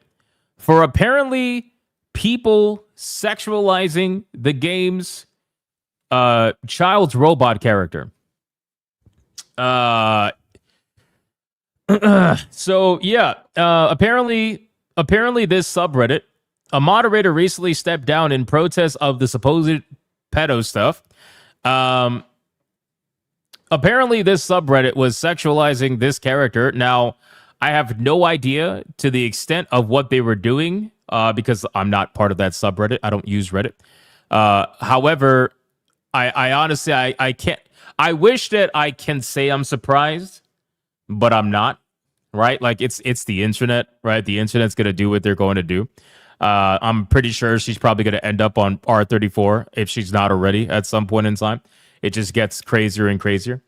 for apparently people sexualizing the game's child's robot character. So yeah, apparently this subreddit, a moderator recently stepped down in protest of the supposed pedo stuff. Apparently this subreddit was sexualizing this character. Now, I have no idea to the extent of what they were doing because I'm not part of that subreddit. I don't use Reddit. However, I honestly, I can't. I wish that I can say I'm surprised, but I'm not. Right? Like it's the internet, right? The internet's gonna do what they're going to do. I'm pretty sure she's probably gonna end up on R34 if she's not already at some point in time. It just gets crazier and crazier.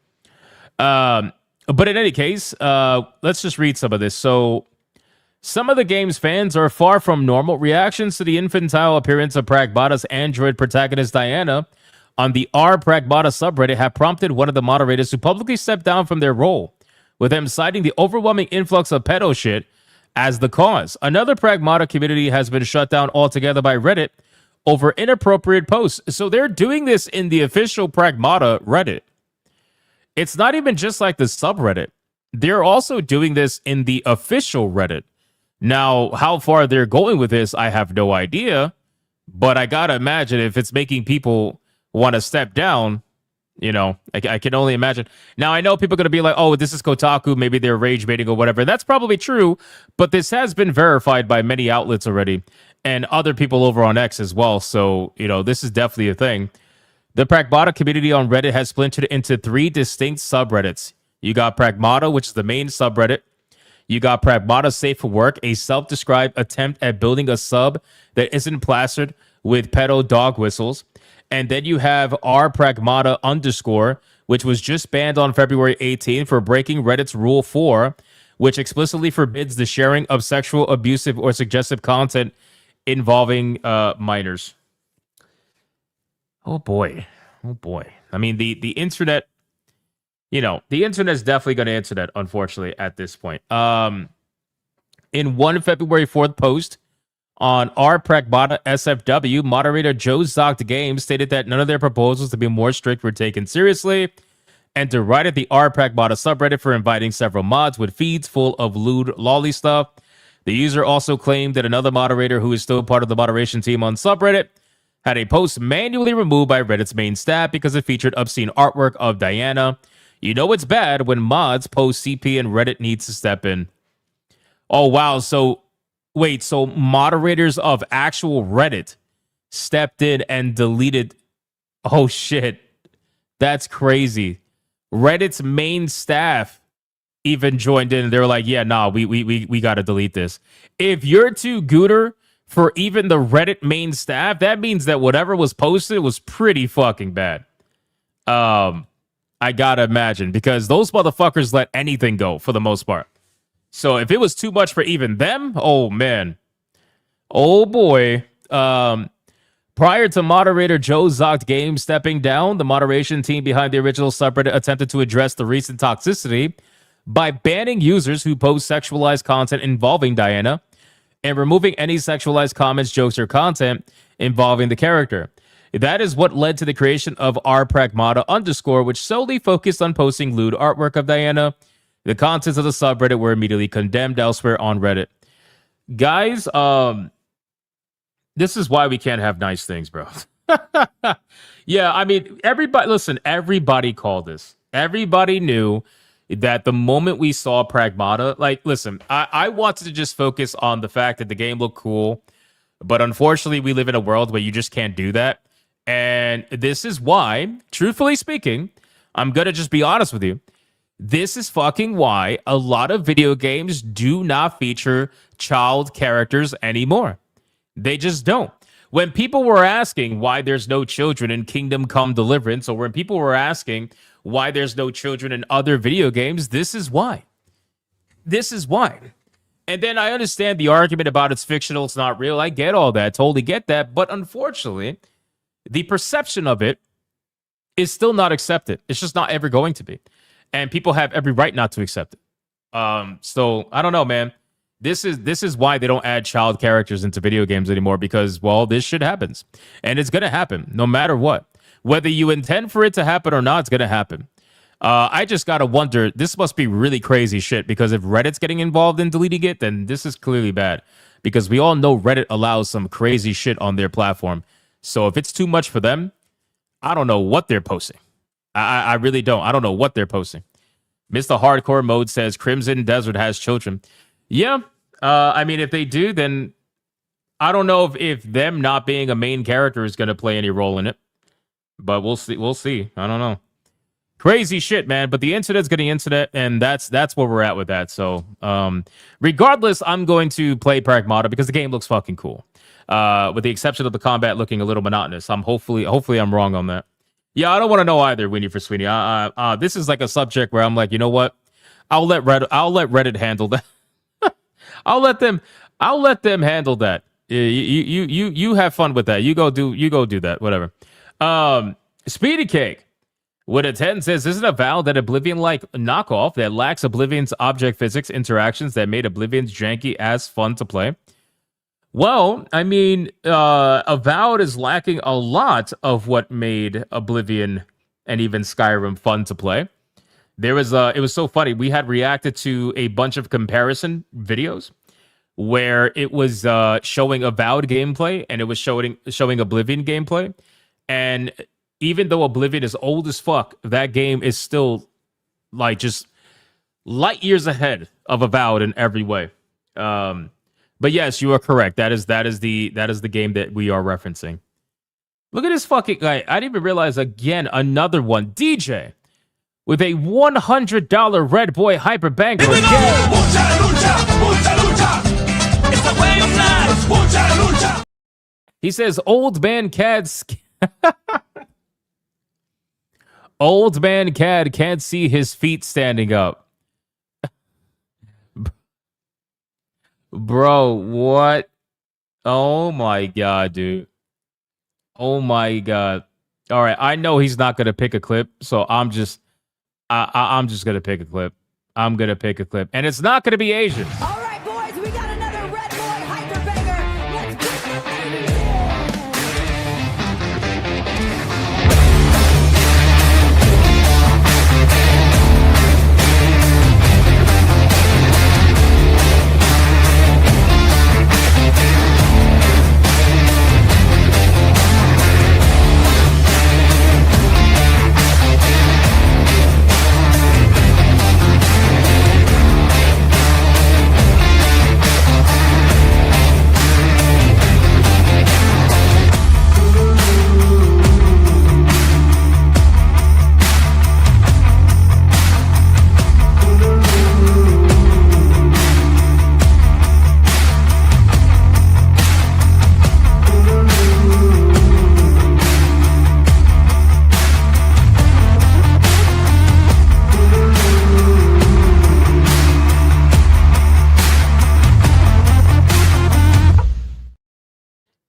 But in any case, let's just read some of this. So, some of the game's fans are far from normal. Reactions to the infantile appearance of Pragmata's android protagonist Diana on the r/Pragmata subreddit have prompted one of the moderators to publicly step down from their role, with them citing the overwhelming influx of pedo shit as the cause. Another Pragmata community has been shut down altogether by Reddit over inappropriate posts. So they're doing this in the official Pragmata Reddit. It's not even just like the subreddit. They're also doing this in the official Reddit. Now, how far they're going with this, I have no idea. But I gotta imagine if it's making people want to step down, you know, I can only imagine. Now, I know people are going to be like, oh, this is Kotaku. Maybe they're rage baiting or whatever. That's probably true. But this has been verified by many outlets already and other people over on X as well. So, you know, this is definitely a thing. The Pragmata community on Reddit has splintered into 3 distinct subreddits. You got Pragmata, which is the main subreddit. You got Pragmata Safe for Work, a self-described attempt at building a sub that isn't plastered with pedo dog whistles. And then you have r/Pragmata_, which was just banned on February 18 for breaking Reddit's Rule 4, which explicitly forbids the sharing of sexual, abusive, or suggestive content involving minors. Oh boy. I mean, the internet, you know, the internet's definitely going to internet, unfortunately, at this point. In one February 4th post on r/Pragmata SFW, moderator Joe Zocked Games stated that none of their proposals to be more strict were taken seriously and derided the r/Pragmata subreddit for inviting several mods with feeds full of lewd lolly stuff. The user also claimed that another moderator who is still part of the moderation team on subreddit had a post manually removed by Reddit's main staff because it featured obscene artwork of Diana. You know it's bad when mods post CP and Reddit needs to step in. Oh, wow. So, wait. So moderators of actual Reddit stepped in and deleted. Oh, shit. That's crazy. Reddit's main staff even joined in. They were like, yeah, nah, we got to delete this. If you're too gooder for even the Reddit main staff, that means that whatever was posted was pretty fucking bad. I gotta imagine, because those motherfuckers let anything go for the most part. So if it was too much for even them, oh man. Oh boy. Prior to moderator Joe Zocht Games stepping down, the moderation team behind the original subreddit attempted to address the recent toxicity by banning users who post sexualized content involving Diana and removing any sexualized comments, jokes, or content involving the character. That is what led to the creation of rpragmata_, which solely focused on posting lewd artwork of Diana. The contents of the subreddit were immediately condemned elsewhere on Reddit. Guys, this is why we can't have nice things, bro. Yeah, I mean, everybody called this. Everybody knew that the moment we saw Pragmata, like, listen, I wanted to just focus on the fact that the game looked cool, but unfortunately, we live in a world where you just can't do that. And this is why, truthfully speaking, I'm going to just be honest with you. This is fucking why a lot of video games do not feature child characters anymore. They just don't. When people were asking why there's no children in Kingdom Come Deliverance, or when people were asking why there's no children in other video games, this is why. This is why. And then I understand the argument about it's fictional, it's not real. I get all that, totally get that. But unfortunately, the perception of it is still not accepted. It's just not ever going to be. And people have every right not to accept it. So I don't know, man. This is why they don't add child characters into video games anymore, because, well, this shit happens. And it's going to happen no matter what. Whether you intend for it to happen or not, it's going to happen. I just got to wonder, this must be really crazy shit, because if Reddit's getting involved in deleting it, then this is clearly bad. Because we all know Reddit allows some crazy shit on their platform. So if it's too much for them, I don't know what they're posting. I really don't. I don't know what they're posting. Mr. Hardcore Mode says Crimson Desert has children. Yeah. I mean, if they do, then I don't know if them not being a main character is going to play any role in it. But we'll see. We'll see. I don't know. Crazy shit, man. But the internet's getting internet, and that's where we're at with that. So regardless, I'm going to play Pragmata because the game looks fucking cool. With the exception of the combat looking a little monotonous. Hopefully I'm wrong on that. Yeah, I don't want to know either, Winnie for Sweeney. This is like a subject where I'm like, you know what? I'll let Reddit handle that. I'll let them handle that. You have fun with that. You go do that. Whatever. Speedy Cake with a 10 says, isn't Avowed that Oblivion-like knockoff that lacks Oblivion's object physics interactions that made Oblivion's janky ass fun to play? Well, I mean, Avowed is lacking a lot of what made Oblivion and even Skyrim fun to play. It was so funny. We had reacted to a bunch of comparison videos where it was showing Avowed gameplay and it was showing Oblivion gameplay. And even though Oblivion is old as fuck, that game is still like just light years ahead of Avowed in every way. But yes, you are correct. That is the game that we are referencing. Look at this fucking guy. I didn't even realize, again, another one. DJ with a $100 Red Boy Hyper Banger again. He says, old man Cad can't see his feet standing up. Bro, what? Oh my god, dude. Oh my god. All right, I know he's not gonna pick a clip, so I'm just gonna pick a clip. I'm gonna pick a clip, and it's not gonna be Asian. All right, boys, we got another Red Boy Hyper Banger. Let's bring the ladies in.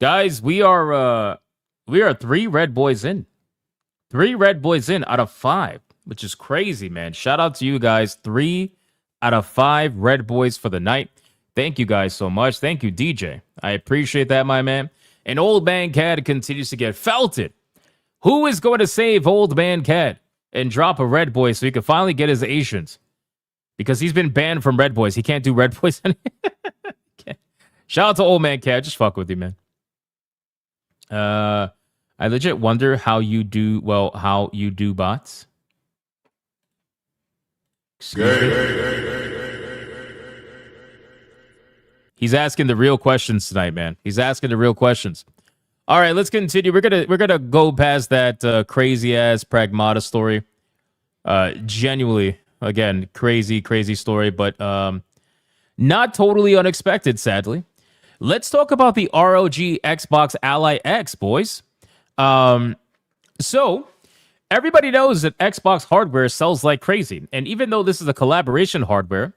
Guys, we are 3 red boys in. 3 red boys in out of 5, which is crazy, man. Shout out to you guys. 3 out of 5 red boys for the night. Thank you guys so much. Thank you, DJ. I appreciate that, my man. And Old Man Cad continues to get felted. Who is going to save Old Man Cad and drop a red boy so he can finally get his Asians? Because he's been banned from red boys. He can't do red boys anymore. Shout out to Old Man Cad. Just fuck with you, man. I legit wonder how you do bots. Excuse me. He's asking the real questions tonight, man. He's asking the real questions. All right, let's continue. We're gonna go past that crazy ass Pragmata story. Genuinely, again, crazy story, but not totally unexpected, sadly. Let's talk about the ROG Xbox Ally X, boys. So everybody knows that Xbox hardware sells like crazy, and even though this is a collaboration hardware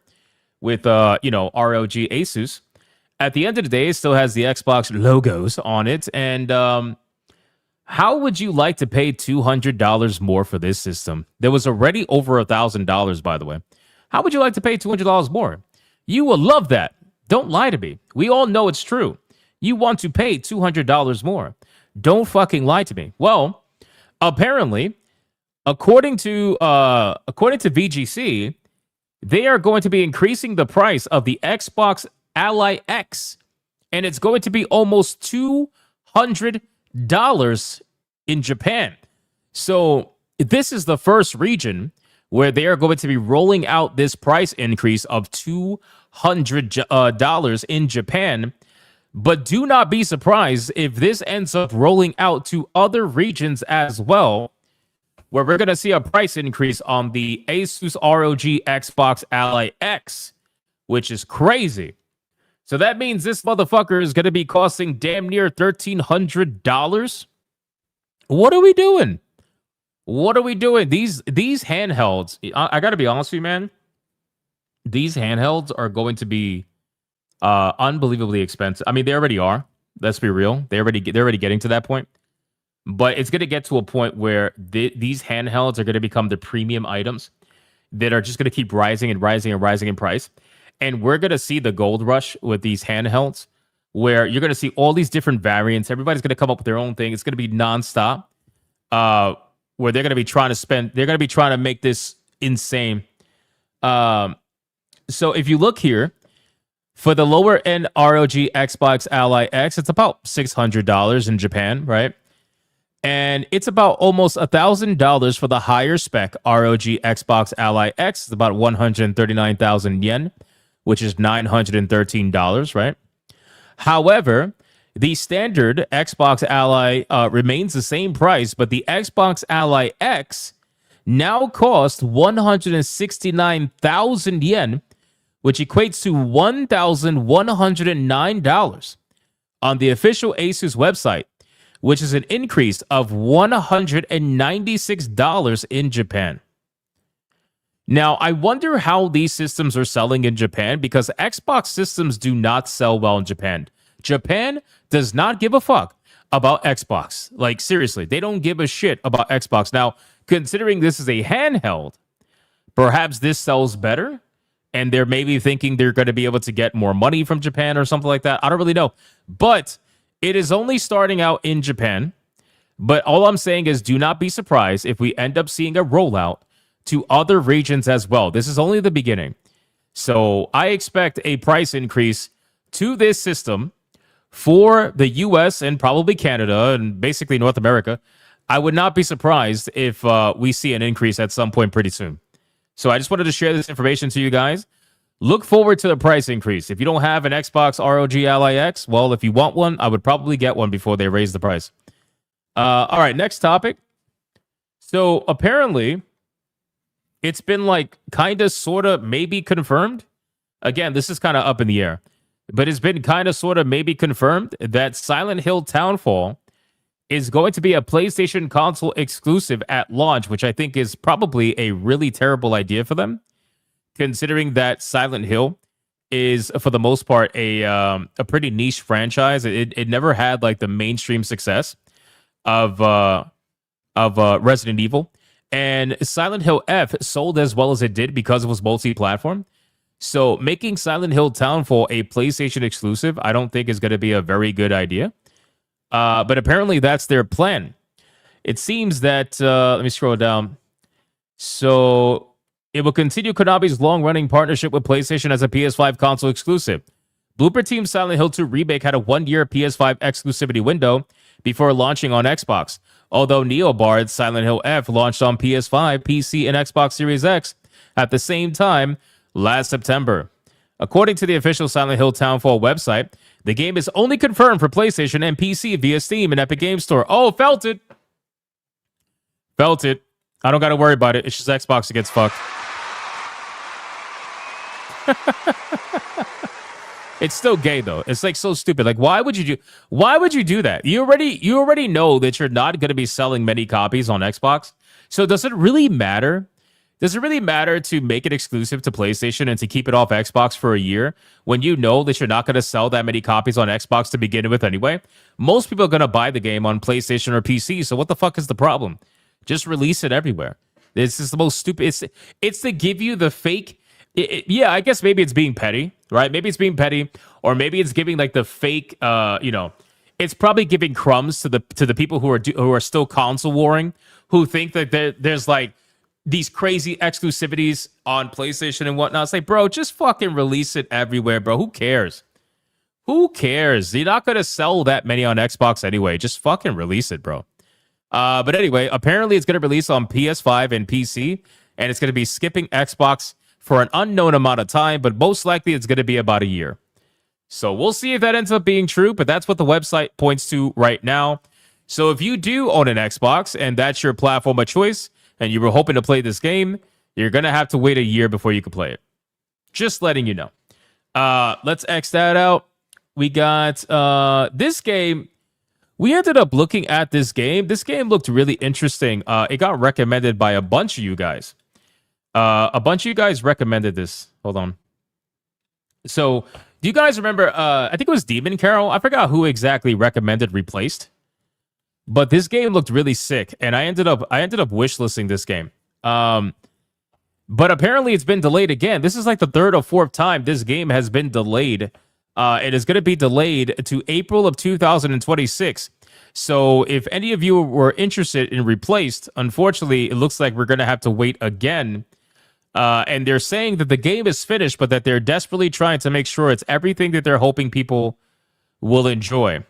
with ROG Asus, at the end of the day, it still has the Xbox logos on it. And how would you like to pay $200 more for this system? There was already over $1,000, by the way. How would you like to pay $200 more? You will love that. Don't lie to me. We all know it's true. You want to pay $200 more. Don't fucking lie to me. Well, apparently, according to VGC, they are going to be increasing the price of the Xbox Ally X, and it's going to be almost $200 in Japan. So this is the first region where they are going to be rolling out this price increase of $200 in Japan. But do not be surprised if this ends up rolling out to other regions as well, where we're going to see a price increase on the Asus ROG Xbox Ally X, which is crazy. So that means this motherfucker is going to be costing damn near $1,300. What are we doing? What are we doing? These handhelds, I got to be honest with you, man. These handhelds are going to be unbelievably expensive. I mean, they already are. Let's be real. They're already getting to that point. But it's going to get to a point where these handhelds are going to become the premium items that are just going to keep rising and rising and rising in price. And we're going to see the gold rush with these handhelds, where you're going to see all these different variants. Everybody's going to come up with their own thing. It's going to be nonstop, where they're going to be trying to make this insane. So if you look here, for the lower end ROG Xbox Ally X, it's about $600 in Japan, right? And it's about almost $1,000 for the higher spec ROG Xbox Ally X. It's about 139,000 yen, which is $913, right? However, the standard Xbox Ally remains the same price, but the Xbox Ally X now costs 169,000 yen, which equates to $1,109 on the official Asus website, which is an increase of $196 in Japan. Now, I wonder how these systems are selling in Japan, because Xbox systems do not sell well in Japan. Japan does not give a fuck about Xbox. Like, seriously, they don't give a shit about Xbox. Now, considering this is a handheld, perhaps this sells better, and they're maybe thinking they're going to be able to get more money from Japan or something like that. I don't really know. But it is only starting out in Japan. But all I'm saying is, do not be surprised if we end up seeing a rollout to other regions as well. This is only the beginning. So I expect a price increase to this system for the US and probably Canada and basically North America. I would not be surprised if we see an increase at some point pretty soon. So I just wanted to share this information to you guys. Look forward to the price increase. If you don't have an Xbox ROG Ally X, well, if you want one, I would probably get one before they raise the price. All right, next topic. So apparently, it's been like kind of, sort of, maybe confirmed. Again, this is kind of up in the air. But it's been kind of, sort of, maybe confirmed that Silent Hill Townfall is going to be a PlayStation console exclusive at launch, which I think is probably a really terrible idea for them, considering that Silent Hill is for the most part a pretty niche franchise. It never had like the mainstream success of Resident Evil, and Silent Hill F sold as well as it did because it was multi-platform. So making Silent Hill Townfall a PlayStation exclusive, I don't think is going to be a very good idea. But apparently that's their plan. It seems that let me scroll down. So it will continue Konami's long-running partnership with PlayStation as a PS5 console exclusive. Blooper Team Silent Hill 2 Remake had a one-year PS5 exclusivity window before launching on Xbox, although Neobard's Silent Hill F launched on PS5, PC, and Xbox Series X at the same time last September. According to the official Silent Hill Townfall website, the game is only confirmed for PlayStation and PC via Steam and Epic Games Store. Oh, felt it. Felt it. I don't got to worry about it. It's just Xbox that gets fucked. It's still gay though. It's like so stupid. Like, why would you do that? You already know that you're not going to be selling many copies on Xbox. So does it really matter? Does it really matter to make it exclusive to PlayStation and to keep it off Xbox for a year when you know that you're not going to sell that many copies on Xbox to begin with anyway? Most people are going to buy the game on PlayStation or PC. So what the fuck is the problem? Just release it everywhere. This is the most stupid. It's to give you the fake. Yeah, I guess maybe it's being petty, right? Maybe it's being petty, or maybe it's giving like the fake. It's probably giving crumbs to the people who are still console warring, who think that there's like these crazy exclusivities on PlayStation and whatnot. It's like, bro, just fucking release it everywhere, bro. Who cares? Who cares? You're not gonna sell that many on Xbox anyway. Just fucking release it, bro. But anyway, apparently it's gonna release on PS5 and PC, and it's gonna be skipping Xbox for an unknown amount of time, but most likely it's gonna be about a year. So we'll see if that ends up being true, but that's what the website points to right now. So if you do own an Xbox and that's your platform of choice, and you were hoping to play this game, you're going to have to wait a year before you can play it. Just letting you know. Let's X that out. We got this game. We ended up looking at this game. This game looked really interesting. It got recommended by a bunch of you guys. A bunch of you guys recommended this. Hold on. So, do you guys remember, I think it was Demon Carol? I forgot who exactly recommended Replaced. But this game looked really sick, and I ended up wishlisting this game. But apparently it's been delayed again. This is like the third or fourth time this game has been delayed. It is going to be delayed to April of 2026. So if any of you were interested in Replaced, unfortunately, it looks like we're going to have to wait again. And they're saying that the game is finished, but that they're desperately trying to make sure it's everything that they're hoping people will enjoy.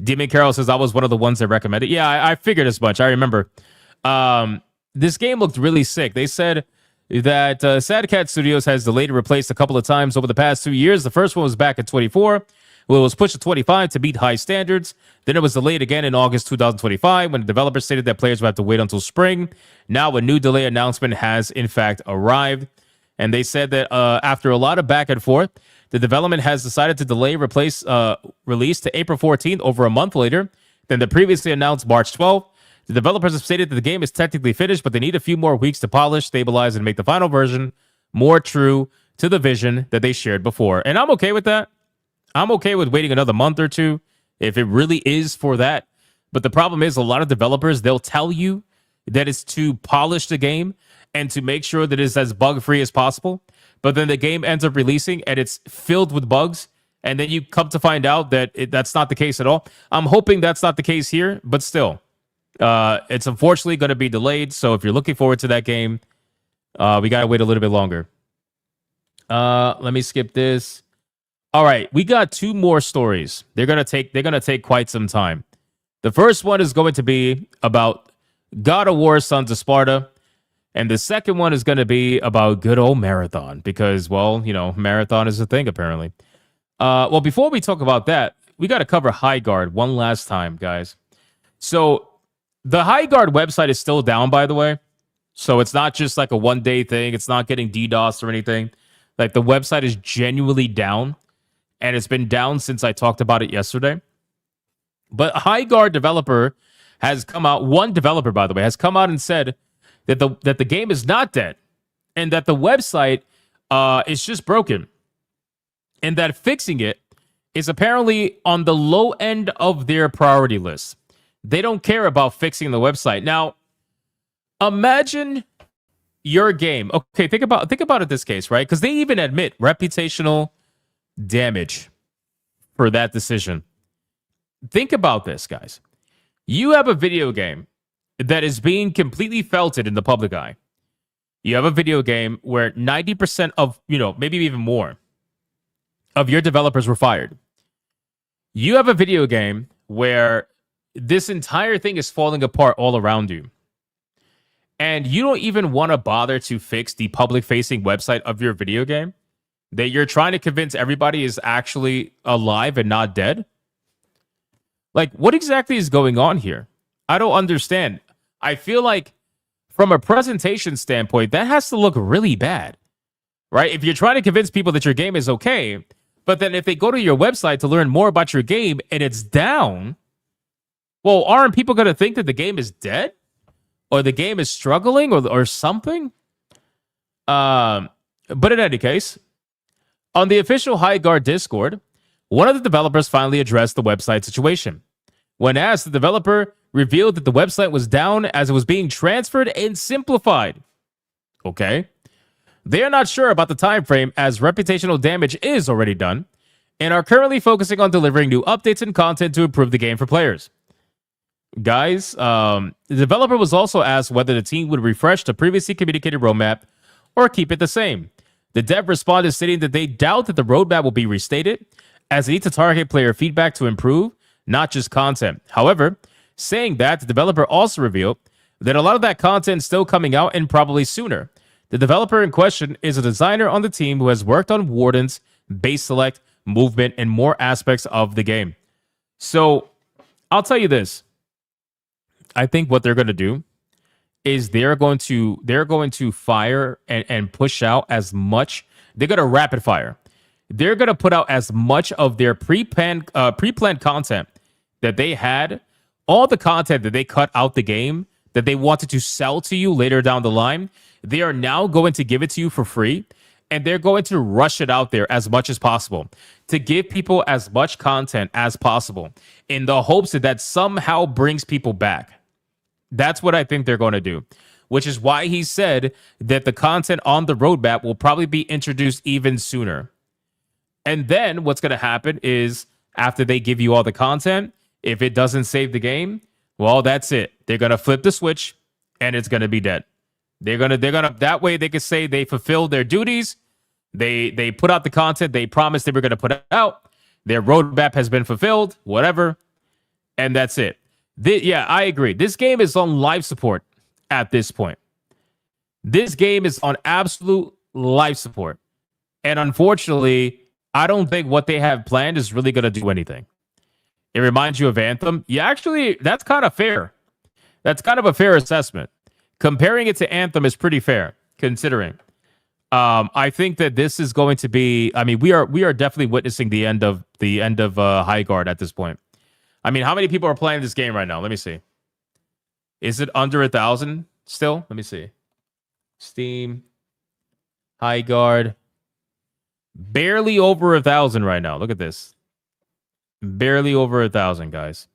Demon Carol says, I was one of the ones that recommended. Yeah, I figured as much. I remember. This game looked really sick. They said that Sad Cat Studios has delayed and replaced a couple of times over the past 2 years. The first one was back in 24. Well, it was pushed to 25 to meet high standards. Then it was delayed again in August 2025 when the developer stated that players would have to wait until spring. Now a new delay announcement has, in fact, arrived. And they said that after a lot of back and forth, the development has decided to delay release to April 14th, over a month later than the previously announced March 12th. The developers have stated that the game is technically finished, but they need a few more weeks to polish, stabilize, and make the final version more true to the vision that they shared before. And I'm okay with that. I'm okay with waiting another month or two if it really is for that. But the problem is a lot of developers, they'll tell you that it's to polish the game and to make sure that it's as bug-free as possible. But then the game ends up releasing and it's filled with bugs. And then you come to find out that that's not the case at all. I'm hoping that's not the case here, but still. It's unfortunately going to be delayed. So if you're looking forward to that game, we got to wait a little bit longer. Let me skip this. All right, we got two more stories. They're going to take quite some time. The first one is going to be about God of War Sons of Sparta. And the second one is going to be about good old Marathon because, well, you know, Marathon is a thing, apparently. Well, before we talk about that, we got to cover Highguard one last time, guys. So the Highguard website is still down, by the way. So it's not just like a one-day thing. It's not getting DDoS or anything. Like, the website is genuinely down, and it's been down since I talked about it yesterday. But a Highguard developer has come out, one developer, by the way, has come out and said that the game is not dead and that the website is just broken. and that fixing it is apparently on the low end of their priority list. They don't care about fixing the website. Now, imagine your game. Okay, think about it this case, right? Because they even admit reputational damage for that decision. Think about this, guys. You have a video game that is being completely felted in the public eye. You have a video game where 90% of, maybe even more of your developers were fired. You have a video game where this entire thing is falling apart all around you. And you don't even want to bother to fix the public-facing website of your video game that you're trying to convince everybody is actually alive and not dead? Like, what exactly is going on here? I don't understand. I feel like from a presentation standpoint, that has to look really bad, right? If you're trying to convince people that your game is okay, but then if they go to your website to learn more about your game and it's down, well, aren't people going to think that the game is dead? Or the game is struggling or something? But in any case, on the official Highguard Discord, one of the developers finally addressed the website situation. When asked, the developer revealed that the website was down as it was being transferred and simplified. Okay. They are not sure about the time frame as reputational damage is already done and are currently focusing on delivering new updates and content to improve the game for players. Guys, the developer was also asked whether the team would refresh the previously communicated roadmap or keep it the same. The dev responded stating that they doubt that the roadmap will be restated as they need to target player feedback to improve, not just content. However, saying that, the developer also revealed that a lot of that content is still coming out and probably sooner. The developer in question is a designer on the team who has worked on Wardens, base select, movement, and more aspects of the game. So, I'll tell you this. I think what they're going to do is they're going to fire and push out as much. They're going to rapid fire. They're going to put out as much of their pre-planned content that they had, all the content that they cut out the game that they wanted to sell to you later down the line. They are now going to give it to you for free, and they're going to rush it out there as much as possible to give people as much content as possible in the hopes that that somehow brings people back. That's what I think they're going to do, which is why he said that the content on the roadmap will probably be introduced even sooner. And then what's going to happen is after they give you all the content, if it doesn't save the game, well, that's it. They're going to flip the switch and it's going to be dead. They're going to that way they can say they fulfilled their duties. They put out the content they promised they were going to put out. Their roadmap has been fulfilled, whatever. And that's it. Yeah, I agree. This game is on life support at this point. This game is on absolute life support. And unfortunately, I don't think what they have planned is really going to do anything. It reminds you of Anthem. Yeah, actually, that's kind of fair. That's kind of a fair assessment. Comparing it to Anthem is pretty fair, considering. I think that this is going to be. I mean, we are definitely witnessing the end of Highguard at this point. I mean, how many people are playing this game right now? Let me see. Is it under 1,000 still? Let me see. Steam, Highguard, barely over 1,000 right now. Look at this. Barely over 1,000, guys.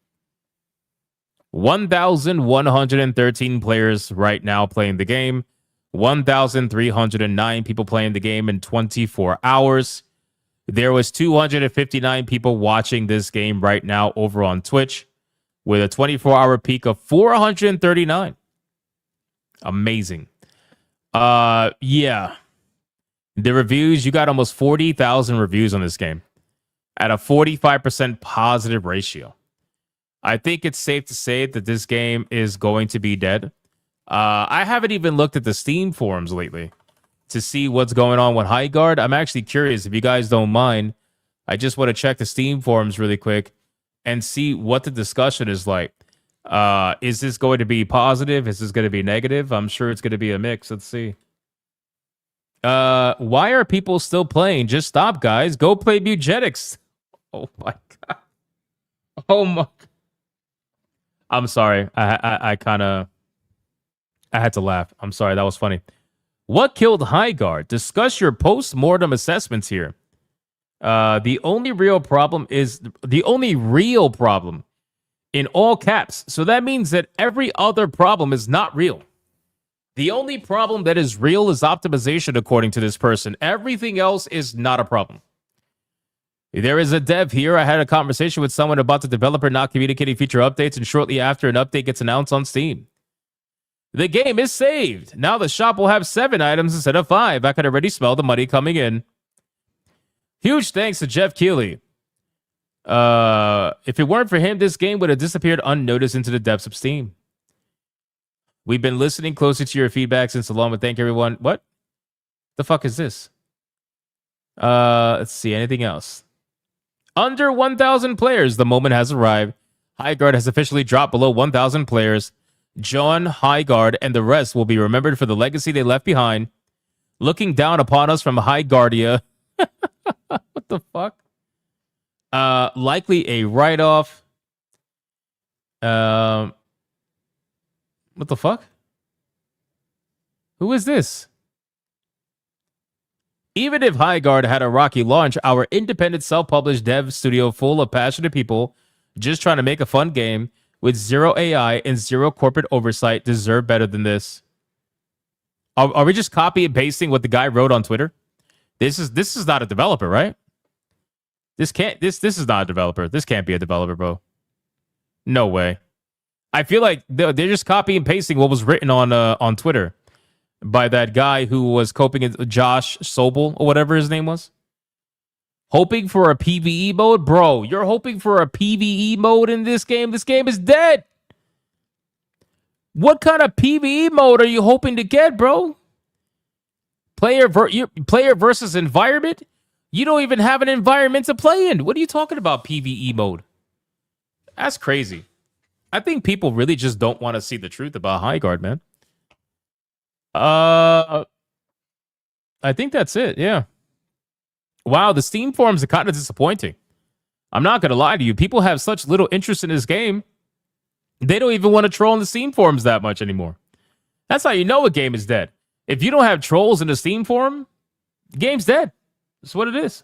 1,113 players right now playing the game. 1,309 people playing the game in 24 hours. There was 259 people watching this game right now over on Twitch with a 24-hour peak of 439. Amazing. Yeah. The reviews, you got almost 40,000 reviews on this game at a 45% positive ratio. I think it's safe to say that this game is going to be dead. I haven't even looked at the Steam forums lately to see what's going on with Highguard. I'm actually curious, if you guys don't mind. I just want to check the Steam forums really quick and see what the discussion is like. Is this going to be positive? Is this going to be negative? I'm sure it's going to be a mix. Let's see. Why are people still playing? Just stop, guys. Go play Mugetics. Oh my god. Oh my. I'm sorry. I had to laugh. I'm sorry. That was funny. What killed Highguard? Discuss your post-mortem assessments here. The only real problem in all caps. So that means that every other problem is not real. The only problem that is real is optimization, according to this person. Everything else is not a problem. There is a dev here. I had a conversation with someone about the developer not communicating feature updates, and shortly after, an update gets announced on Steam. The game is saved. Now the shop will have 7 items instead of 5. I could already smell the money coming in. Huge thanks to Jeff Keighley. If it weren't for him, this game would have disappeared unnoticed into the depths of Steam. We've been listening closely to your feedback since long, but thank everyone. What the fuck is this? Let's see. Anything else? Under 1,000 players, the moment has arrived. Highguard has officially dropped below 1,000 players. John, Highguard, and the rest will be remembered for the legacy they left behind. Looking down upon us from Highguardia. What the fuck? Likely a write-off. What the fuck? Who is this? Even if Highguard had a rocky launch, our independent self-published dev studio full of passionate people just trying to make a fun game with zero AI and zero corporate oversight deserve better than this. Are we just copy and pasting what the guy wrote on Twitter? This is not a developer, right? This is not a developer. This can't be a developer, bro. No way. I feel like they're just copy and pasting what was written on Twitter by that guy who was coping, Josh Sobel or whatever his name was. Hoping for a PvE mode? Bro, you're hoping for a PvE mode in this game? This game is dead. What kind of PvE mode are you hoping to get, bro? Player versus environment? You don't even have an environment to play in. What are you talking about, PvE mode? That's crazy. I think people really just don't want to see the truth about Highguard, man. I think that's it, yeah. Wow, the Steam forums are kind of disappointing. I'm not going to lie to you. People have such little interest in this game. They don't even want to troll in the Steam forums that much anymore. That's how you know a game is dead. If you don't have trolls in the Steam forum, the game's dead. That's what it is.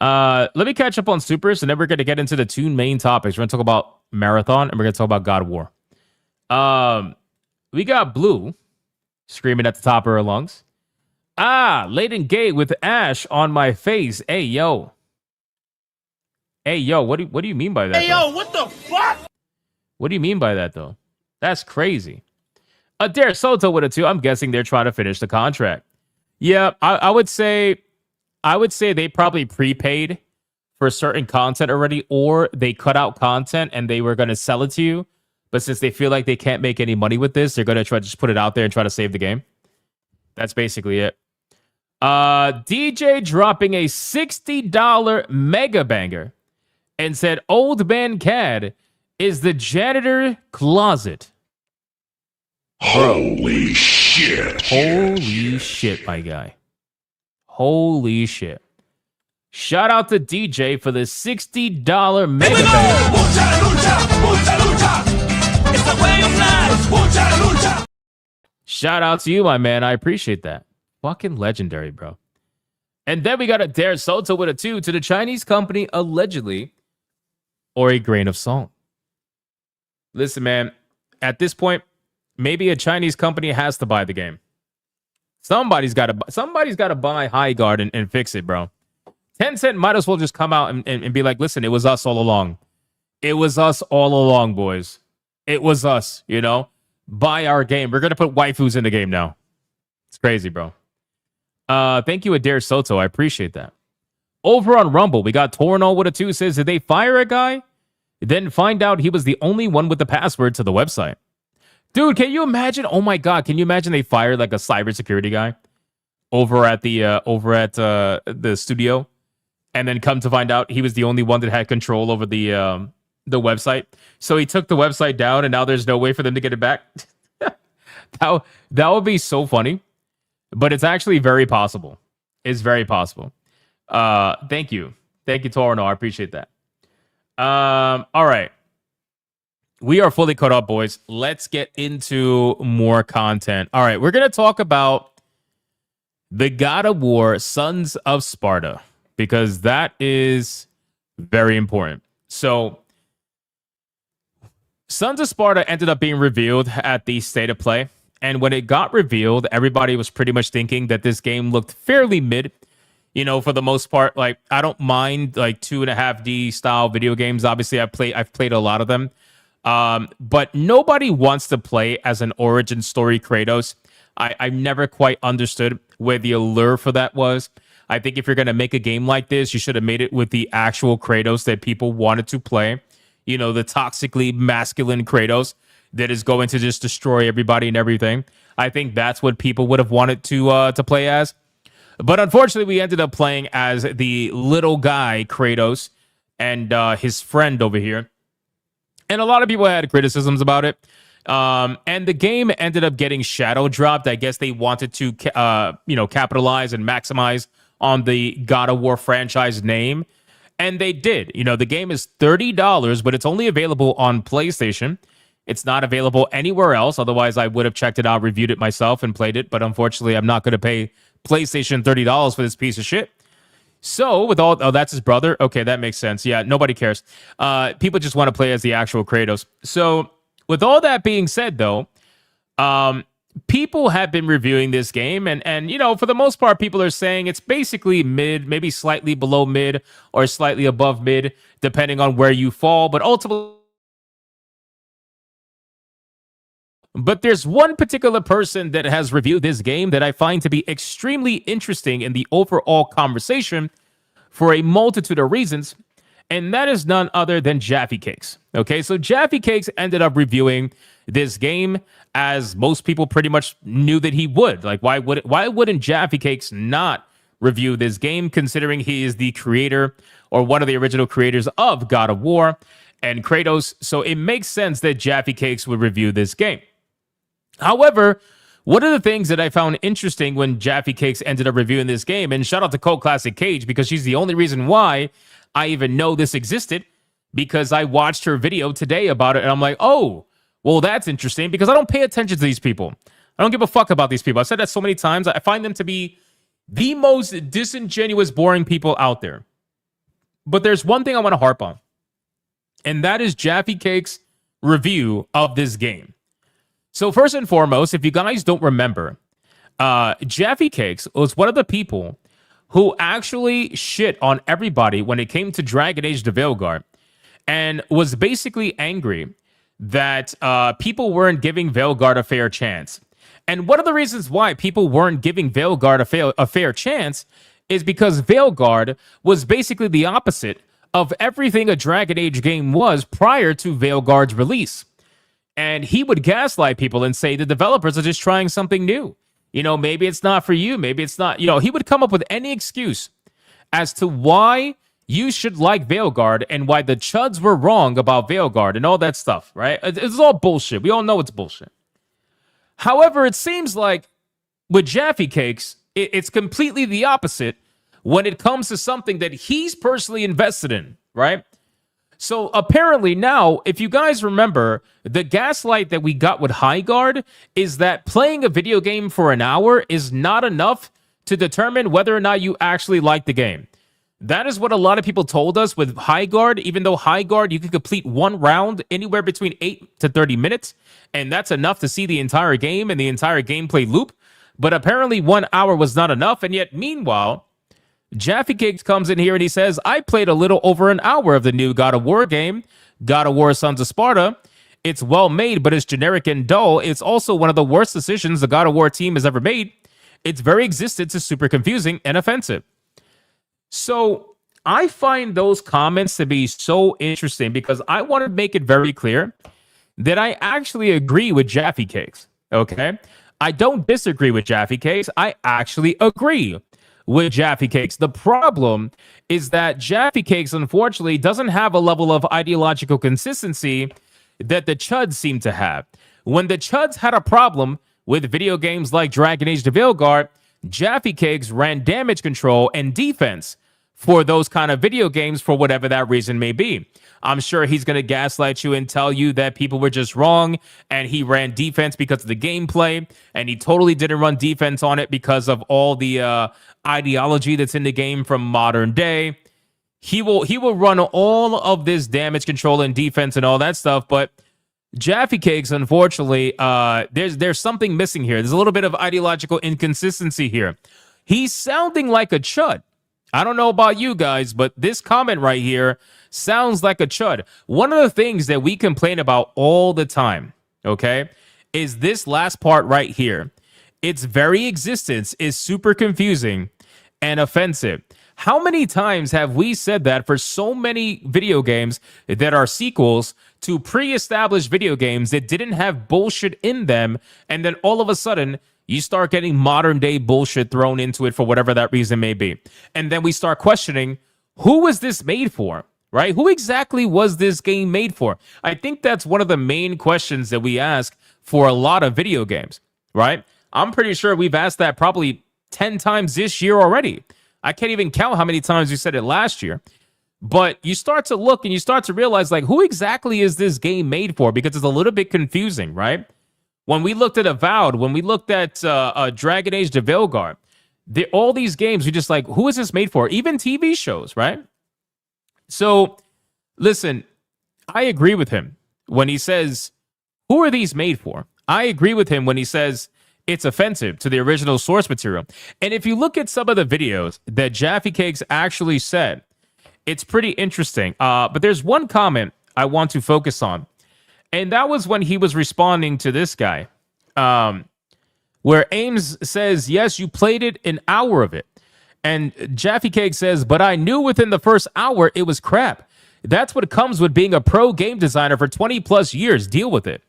Let me catch up on Supers, and then we're going to get into the 2 main topics. We're going to talk about Marathon, and we're going to talk about God of War. We got Blue screaming at the top of her lungs. Layden Gate with Ash on my face. Hey, yo. Hey, yo, what do you mean by that? Hey, yo, what the fuck? What do you mean by that, though? That's crazy. Adair Soto with a 2. I'm guessing they're trying to finish the contract. Yeah, I would say they probably prepaid for certain content already, or they cut out content and they were going to sell it to you. But since they feel like they can't make any money with this, they're going to try to just put it out there and try to save the game. That's basically it. DJ dropping a $60 mega banger and said Old Man Cad is the janitor closet. Bro. Holy shit. Holy shit, my guy. Holy shit. Shout out to DJ for the $60 mega banger. Mucha lucha, mucha lucha. It's the way of life. Mucha lucha. Shout out to you, my man. I appreciate that. Fucking legendary, bro. And then we got a Dare Soto with a 2 to the Chinese company, allegedly, or a grain of salt. Listen, man, at this point, maybe a Chinese company has to buy the game. Somebody's got to buy Highguard and fix it, bro. Tencent might as well just come out and be like, listen, it was us all along. It was us all along, boys. It was us, you know? Buy our game. We're going to put waifus in the game now. It's crazy, bro. Thank you, Adair Soto. I appreciate that. Over on Rumble, we got Tornall with a 2. Says, did they fire a guy? Then find out he was the only one with the password to the website. Dude, can you imagine? Oh my God, can you imagine they fired like a cybersecurity guy over at the studio, and then come to find out he was the only one that had control over the website. So he took the website down, and now there's no way for them to get it back. that would be so funny, but it's actually very possible. It's very possible. Thank you, Torno. I appreciate that. All right. We are fully caught up, boys. Let's get into more content. All right, we're going to talk about the God of War, Sons of Sparta. because that is very important. So, Sons of Sparta ended up being revealed at the State of Play. And when it got revealed, everybody was pretty much thinking that this game looked fairly mid. You know, for the most part, like, I don't mind like 2.5D style video games. Obviously, I've played a lot of them. But nobody wants to play as an origin story Kratos. I've never quite understood where the allure for that was. I think if you're going to make a game like this, you should have made it with the actual Kratos that people wanted to play. You know, the toxically masculine Kratos that is going to just destroy everybody and everything. I think that's what people would have wanted to play as. But unfortunately, we ended up playing as the little guy Kratos and his friend over here. And a lot of people had criticisms about it. And the game ended up getting shadow dropped. I guess they wanted to, capitalize and maximize on the God of War franchise name. And they did. You know, the game is $30, but it's only available on PlayStation. It's not available anywhere else. Otherwise, I would have checked it out, reviewed it myself, and played it. But unfortunately, I'm not going to pay PlayStation $30 for this piece of shit. So with all, that's his brother. Okay, that makes sense. Yeah, nobody cares. People just want to play as the actual Kratos. So with all that being said, though, people have been reviewing this game, and you know, for the most part, people are saying it's basically mid, maybe slightly below mid or slightly above mid, depending on where you fall. But ultimately, there's one particular person that has reviewed this game that I find to be extremely interesting in the overall conversation for a multitude of reasons, and that is none other than Jaffe Cakes. Okay, so Jaffe Cakes ended up reviewing this game as most people pretty much knew that he would. Like, why wouldn't Jaffe Cakes not review this game, considering he is the creator or one of the original creators of God of War and Kratos? So it makes sense that Jaffe Cakes would review this game. However, one of the things that I found interesting when Jaffe Cakes ended up reviewing this game, and shout out to Cult Classic Cage, because she's the only reason why I even know this existed, because I watched her video today about it, and I'm like, oh, well, that's interesting, because I don't pay attention to these people. I don't give a fuck about these people. I've said that so many times. I find them to be the most disingenuous, boring people out there. But there's one thing I want to harp on, and that is Jaffe Cakes' review of this game. So first and foremost, if you guys don't remember, Jaffe Cakes was one of the people who actually shit on everybody when it came to Dragon Age the Veilguard, and was basically angry that people weren't giving Veilguard a fair chance. And one of the reasons why people weren't giving Veilguard a fair chance is because Veilguard was basically the opposite of everything a Dragon Age game was prior to Veilguard's release. And he would gaslight people and say the developers are just trying something new. You know, maybe it's not for you. Maybe it's not. You know, he would come up with any excuse as to why you should like Veilguard and why the chuds were wrong about Veilguard and all that stuff, right? It's all bullshit. We all know it's bullshit. However, it seems like with Jaffe Cakes, it's completely the opposite when it comes to something that he's personally invested in, right? So apparently now, if you guys remember, the gaslight that we got with Highguard is that playing a video game for an hour is not enough to determine whether or not you actually like the game. That is what a lot of people told us with Highguard, even though Highguard, you can complete one round anywhere between 8 to 30 minutes, and that's enough to see the entire game and the entire gameplay loop. But apparently 1 hour was not enough, and yet meanwhile, Jaffe Cakes comes in here and he says, I played a little over an hour of the new God of War game, God of War Sons of Sparta. It's well made, but it's generic and dull. It's also one of the worst decisions the God of War team has ever made. Its very existence is super confusing and offensive. So I find those comments to be so interesting because I want to make it very clear that I actually agree with Jaffe Cakes, okay? I don't disagree with Jaffe Cakes. I actually agree with Jaffe Cakes. The problem is that Jaffe Cakes, unfortunately, doesn't have a level of ideological consistency that the Chuds seem to have. When the Chuds had a problem with video games like Dragon Age the Veilguard, Jaffe Cakes ran damage control and defense for those kind of video games for whatever that reason may be. I'm sure he's going to gaslight you and tell you that people were just wrong and he ran defense because of the gameplay and he totally didn't run defense on it because of all the ideology that's in the game from modern day. He will run all of this damage control and defense and all that stuff, but Jaffe Cakes, unfortunately, there's something missing here. There's a little bit of ideological inconsistency here. He's sounding like a chud. I don't know about you guys, but this comment right here sounds like a chud. One of the things that we complain about all the time, okay, is this last part right here. Its very existence is super confusing and offensive. How many times have we said that for so many video games that are sequels to pre-established video games that didn't have bullshit in them, and then all of a sudden you start getting modern day bullshit thrown into it for whatever that reason may be. And then we start questioning, who was this made for, right? Who exactly was this game made for? I think that's one of the main questions that we ask for a lot of video games, right? I'm pretty sure we've asked that probably 10 times this year already. I can't even count how many times we said it last year. But you start to look and you start to realize, like, who exactly is this game made for? Because it's a little bit confusing, right? When we looked at Avowed, when we looked at Dragon Age de Vilgar, all these games, we just like, who is this made for? Even TV shows, right? So, listen, I agree with him when he says, who are these made for? I agree with him when he says it's offensive to the original source material. And if you look at some of the videos that Jaffe Cakes actually said, it's pretty interesting. But there's one comment I want to focus on. And that was when he was responding to this guy, where Ames says, yes, you played it an hour of it. And Jaffe Cake says, but I knew within the first hour it was crap. That's what comes with being a pro game designer for 20 plus years. Deal with it.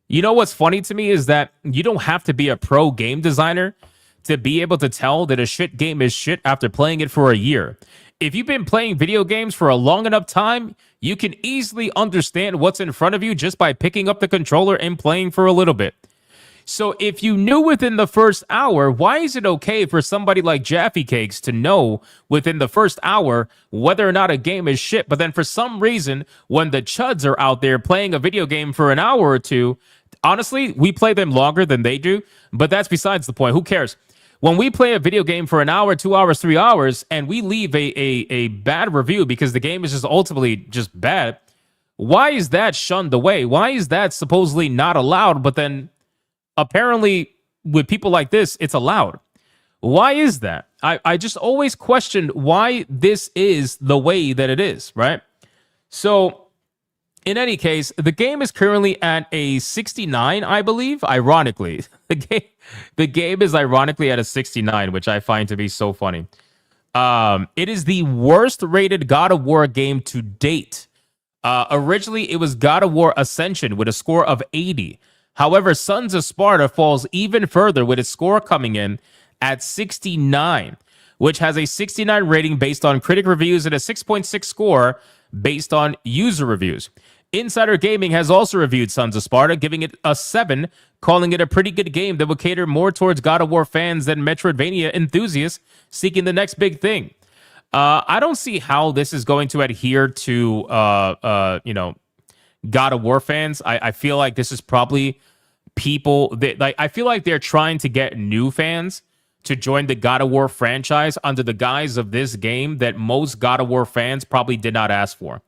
You know what's funny to me is that you don't have to be a pro game designer to be able to tell that a shit game is shit after playing it for a year. If you've been playing video games for a long enough time, you can easily understand what's in front of you just by picking up the controller and playing for a little bit. So if you knew within the first hour, why is it okay for somebody like Jaffe Cakes to know within the first hour whether or not a game is shit? But then for some reason, when the chuds are out there playing a video game for an hour or two, honestly, we play them longer than they do, but that's besides the point. Who cares? When we play a video game for an hour, 2 hours, 3 hours, and we leave a bad review because the game is just ultimately just bad, why is that shunned away? Why is that supposedly not allowed, but then apparently with people like this, it's allowed? Why is that? I just always questioned why this is the way that it is, right? So, in any case, the game is currently at a 69, I believe. Ironically, the game is ironically at a 69, which I find to be so funny. It is the worst rated God of War game to date. Originally, it was God of War Ascension with a score of 80. However, Sons of Sparta falls even further with its score coming in at 69, which has a 69 rating based on critic reviews and a 6.6 score based on user reviews. Insider Gaming has also reviewed Sons of Sparta, giving it a 7, calling it a pretty good game that will cater more towards God of War fans than Metroidvania enthusiasts seeking the next big thing. I don't see how this is going to adhere to, God of War fans. I feel like this is probably people that, like, I feel like they're trying to get new fans to join the God of War franchise under the guise of this game that most God of War fans probably did not ask for.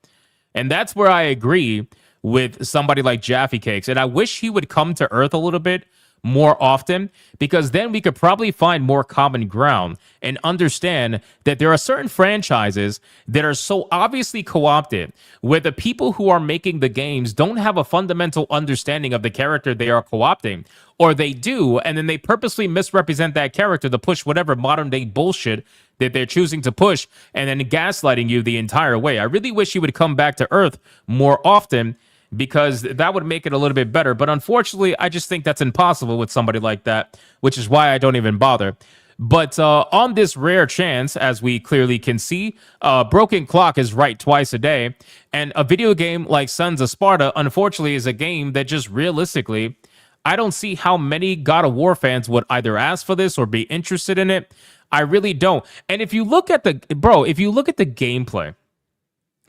And that's where I agree with somebody like Jaffe Cakes. And I wish he would come to Earth a little bit more often, because then we could probably find more common ground and understand that there are certain franchises that are so obviously co-opted where the people who are making the games don't have a fundamental understanding of the character they are co-opting, or they do, and then they purposely misrepresent that character to push whatever modern day bullshit that they're choosing to push, and then gaslighting you the entire way. I really wish he would come back to Earth more often, because that would make it a little bit better. But unfortunately, I just think that's impossible with somebody like that, which is why I don't even bother. But on this rare chance, as we clearly can see, Broken Clock is right twice a day. And a video game like Sons of Sparta, unfortunately, is a game that just realistically, I don't see how many God of War fans would either ask for this or be interested in it. I really don't. And if you look at the gameplay,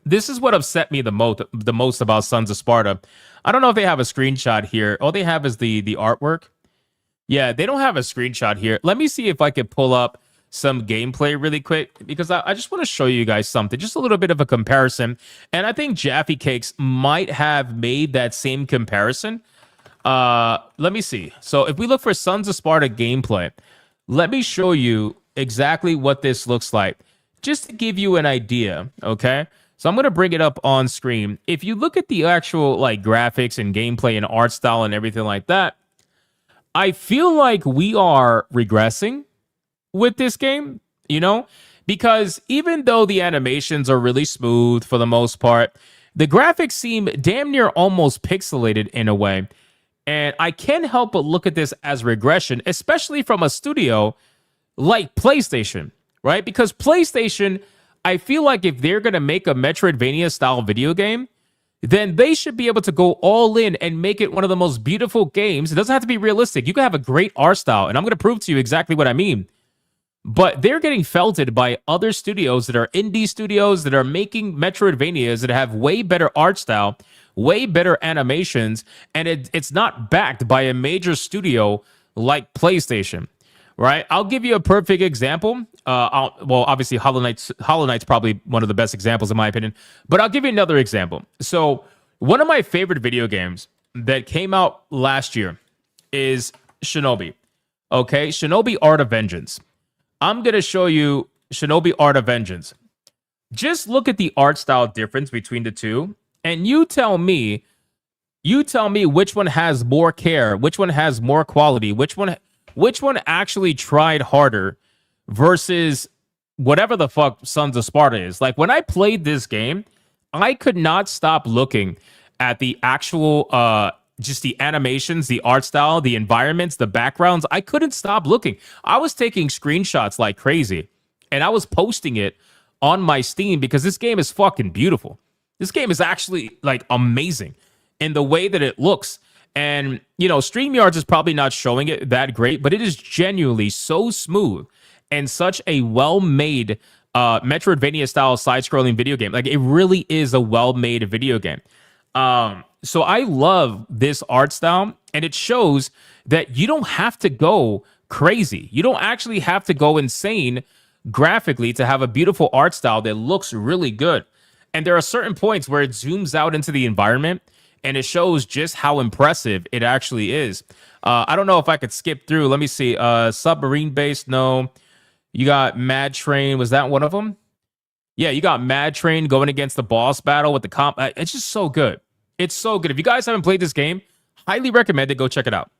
this is what upset me the most about Sons of Sparta. I don't know if they have a screenshot here. All they have is the artwork. Yeah, they don't have a screenshot here. Let me see if I could pull up some gameplay really quick, because I just want to show you guys something, just a little bit of a comparison. And I think Jaffe Cakes might have made that same comparison. Let me see. So if we look for Sons of Sparta gameplay, let me show you exactly what this looks like, just to give you an idea, okay? So I'm going to bring it up on screen. If you look at the actual like graphics and gameplay and art style and everything like that, I feel like we are regressing with this game, you know, because even though the animations are really smooth for the most part, the graphics seem damn near almost pixelated in a way. And I can't help but look at this as regression, especially from a studio like PlayStation, right? Because PlayStation, I feel like if they're going to make a Metroidvania style video game, then they should be able to go all in and make it one of the most beautiful games. It doesn't have to be realistic. You can have a great art style, and I'm going to prove to you exactly what I mean. But they're getting felted by other studios that are indie studios that are making Metroidvanias that have way better art style, way better animations, and it's not backed by a major studio like PlayStation, right? I'll give you a perfect example. Well, obviously, Hollow Knight's probably one of the best examples in my opinion, but I'll give you another example. So one of my favorite video games that came out last year is Shinobi. Okay, Shinobi Art of Vengeance. I'm going to show you Shinobi Art of Vengeance. Just look at the art style difference between the two, and you tell me which one has more care, which one has more quality, which one actually tried harder versus whatever the fuck Sons of Sparta is. Like, when I played this game, I could not stop looking at the actual just the animations, the art style, the environments, the backgrounds. I couldn't stop looking. I was taking screenshots like crazy, and I was posting it on my Steam because this game is fucking beautiful. This game is actually like amazing in the way that it looks. And, you know, StreamYards is probably not showing it that great, but it is genuinely so smooth and such a well-made Metroidvania style side-scrolling video game. Like, it really is a well-made video game. So I love this art style, and it shows that you don't have to go crazy. You don't actually have to go insane graphically to have a beautiful art style that looks really good. And there are certain points where it zooms out into the environment, and it shows just how impressive it actually is. I don't know if I could skip through. Let me see. Submarine base, no. You got Mad Train. Was that one of them? Yeah, you got Mad Train going against the boss battle with the comp. It's just so good. It's so good. If you guys haven't played this game, highly recommend it. Go check it out.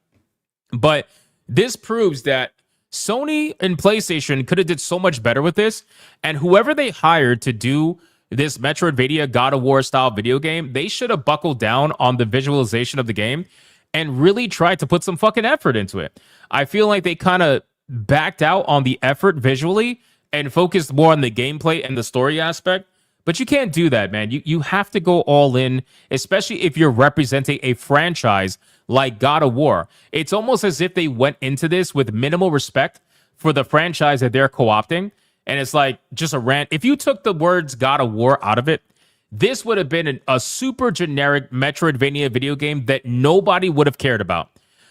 But this proves that Sony and PlayStation could have did so much better with this. And whoever they hired to do this Metroidvania God of War style video game, they should have buckled down on the visualization of the game and really tried to put some fucking effort into it. I feel like they kind of backed out on the effort visually and focused more on the gameplay and the story aspect. But you can't do that, man. You have to go all in, especially if you're representing a franchise like God of War. It's almost as if they went into this with minimal respect for the franchise that they're co-opting. And it's like just a rant. If you took the words God of War out of it, this would have been a super generic Metroidvania video game that nobody would have cared about.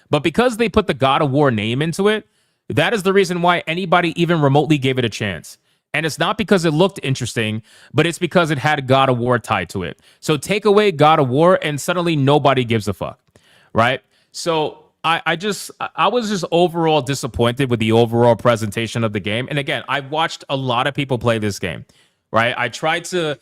But because they put the God of War name into it, that is the reason why anybody even remotely gave it a chance. And it's not because it looked interesting, but it's because it had God of War tied to it. So take away God of War and suddenly nobody gives a fuck, right? So I was just overall disappointed with the overall presentation of the game. And again, I watched a lot of people play this game, right? I tried to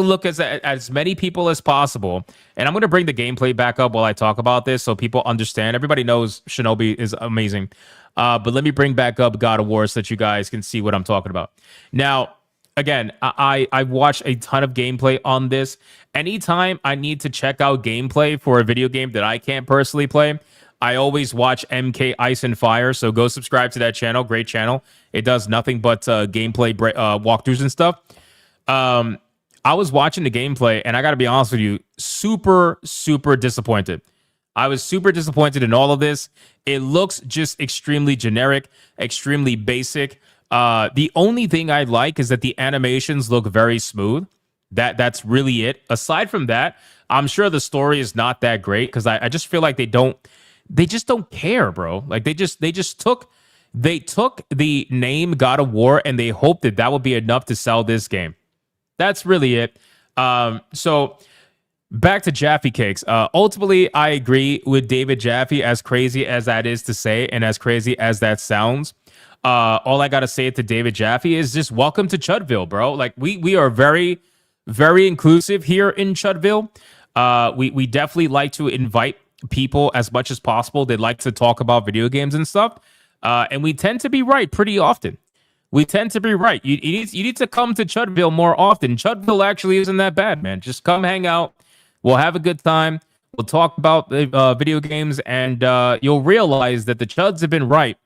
look as many people as possible. And I'm going to bring the gameplay back up while I talk about this so people understand. Everybody knows Shinobi is amazing. But let me bring back up God of War so that you guys can see what I'm talking about. Now, again, I've watched a ton of gameplay on this. Anytime I need to check out gameplay for a video game that I can't personally play, I always watch MK Ice and Fire. So go subscribe to that channel. Great channel. It does nothing but gameplay walkthroughs and stuff. I was watching the gameplay, and I got to be honest with you, super, super disappointed. I was super disappointed in all of this. It looks just extremely generic, extremely basic. The only thing I like is that the animations look very smooth. That's really it. Aside from that, I'm sure the story is not that great because I just feel like they just don't care, bro. Like they took the name God of War and they hoped that would be enough to sell this game. That's really it. So back to Jaffe Cakes. Ultimately, I agree with David Jaffe, as crazy as that is to say and as crazy as that sounds. All I gotta say to David Jaffe is just welcome to Chudville, bro. Like we are very, very inclusive here in Chudville. We definitely like to invite people as much as possible. They like to talk about video games and stuff. And we tend to be right pretty often. We tend to be right. You need to come to Chudville more often. Chudville actually isn't that bad, man. Just come hang out. We'll have a good time. We'll talk about video games, and you'll realize that the Chuds have been right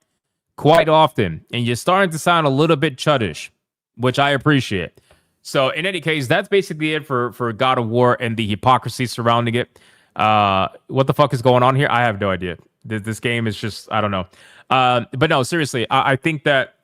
quite often, and you're starting to sound a little bit chuddish, which I appreciate. So in any case, that's basically it for God of War and the hypocrisy surrounding it. What the fuck is going on here? I have no idea. This game is just, I don't know. But no, seriously, I think that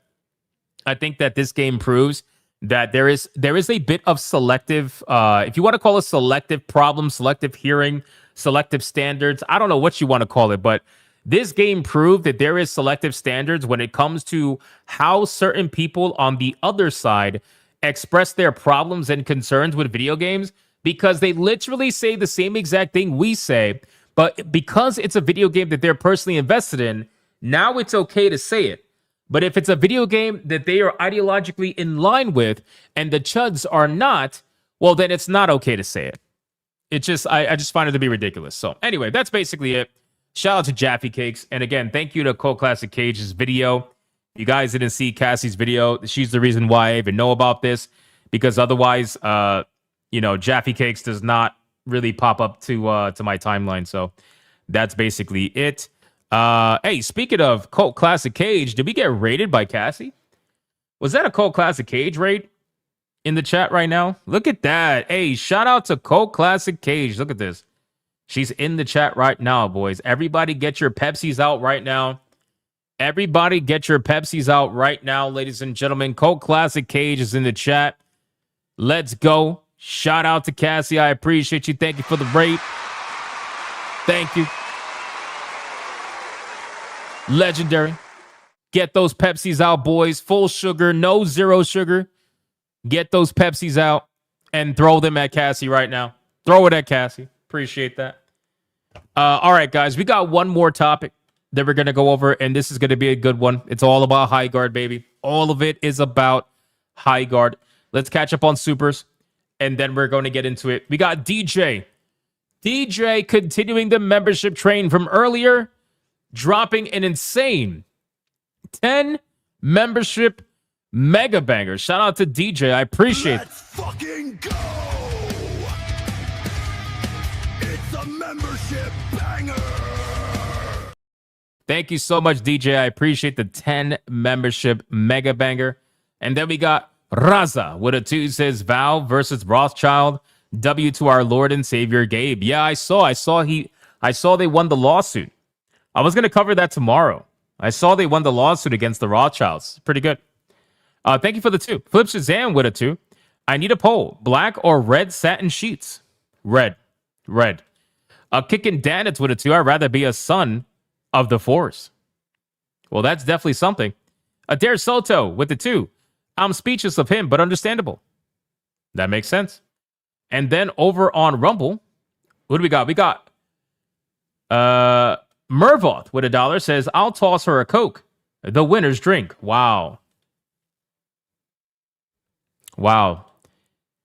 this game proves that there is a bit of selective, if you want to call it selective problem, selective hearing, selective standards. I don't know what you want to call it, but this game proved that there is selective standards when it comes to how certain people on the other side express their problems and concerns with video games, because they literally say the same exact thing we say, but because it's a video game that they're personally invested in, now it's okay to say it. But if it's a video game that they are ideologically in line with and the Chuds are not, well, then it's not okay to say it. It just, I just find it to be ridiculous. So anyway, that's basically it. Shout out to Jaffe Cakes. And again, thank you to Cult Classic Cage's video. You guys didn't see Cassie's video. She's the reason why I even know about this, because otherwise, Jaffe Cakes does not really pop up to my timeline. So that's basically it. Hey, speaking of Cult Classic Cage, did we get raided by Cassie? Was that a Cult Classic Cage raid in the chat right now? Look at that. Hey, shout out to Cult Classic Cage. Look at this. She's in the chat right now, boys. Everybody get your Pepsis out right now. Everybody get your Pepsis out right now, ladies and gentlemen. Cult Classic Cage is in the chat. Let's go. Shout out to Cassie. I appreciate you. Thank you for the raid. Thank you. Legendary. Get those Pepsis out, boys. Full sugar, no zero sugar. Get those Pepsis out and throw them at Cassie right now. Throw it at Cassie. Appreciate that. All right, guys. We got one more topic that we're going to go over, and this is going to be a good one. It's all about Highguard, baby. All of it is about Highguard. Let's catch up on supers, and then we're going to get into it. We got DJ. DJ continuing the membership train from earlier, dropping an insane 10 membership mega bangers. Shout out to DJ. I appreciate it. Let's fucking go! It's a membership banger! Thank you so much, DJ. I appreciate the 10 membership mega banger. And then we got Raza with a 2, says Valve versus Rothschild. W to our Lord and Savior Gabe. Yeah, I saw they won the lawsuit. I was going to cover that tomorrow. I saw they won the lawsuit against the Rothschilds. Pretty good. Thank you for the 2. Flip Shazam with a 2. I need a poll. Black or red satin sheets? Red. Kicking Danitz with a 2. I'd rather be a son of the Force. Well, that's definitely something. Adair Soto with the 2. I'm speechless of him, but understandable. That makes sense. And then over on Rumble, what do we got? We got Mervoth with $1 says, I'll toss her a Coke. The winner's drink. Wow.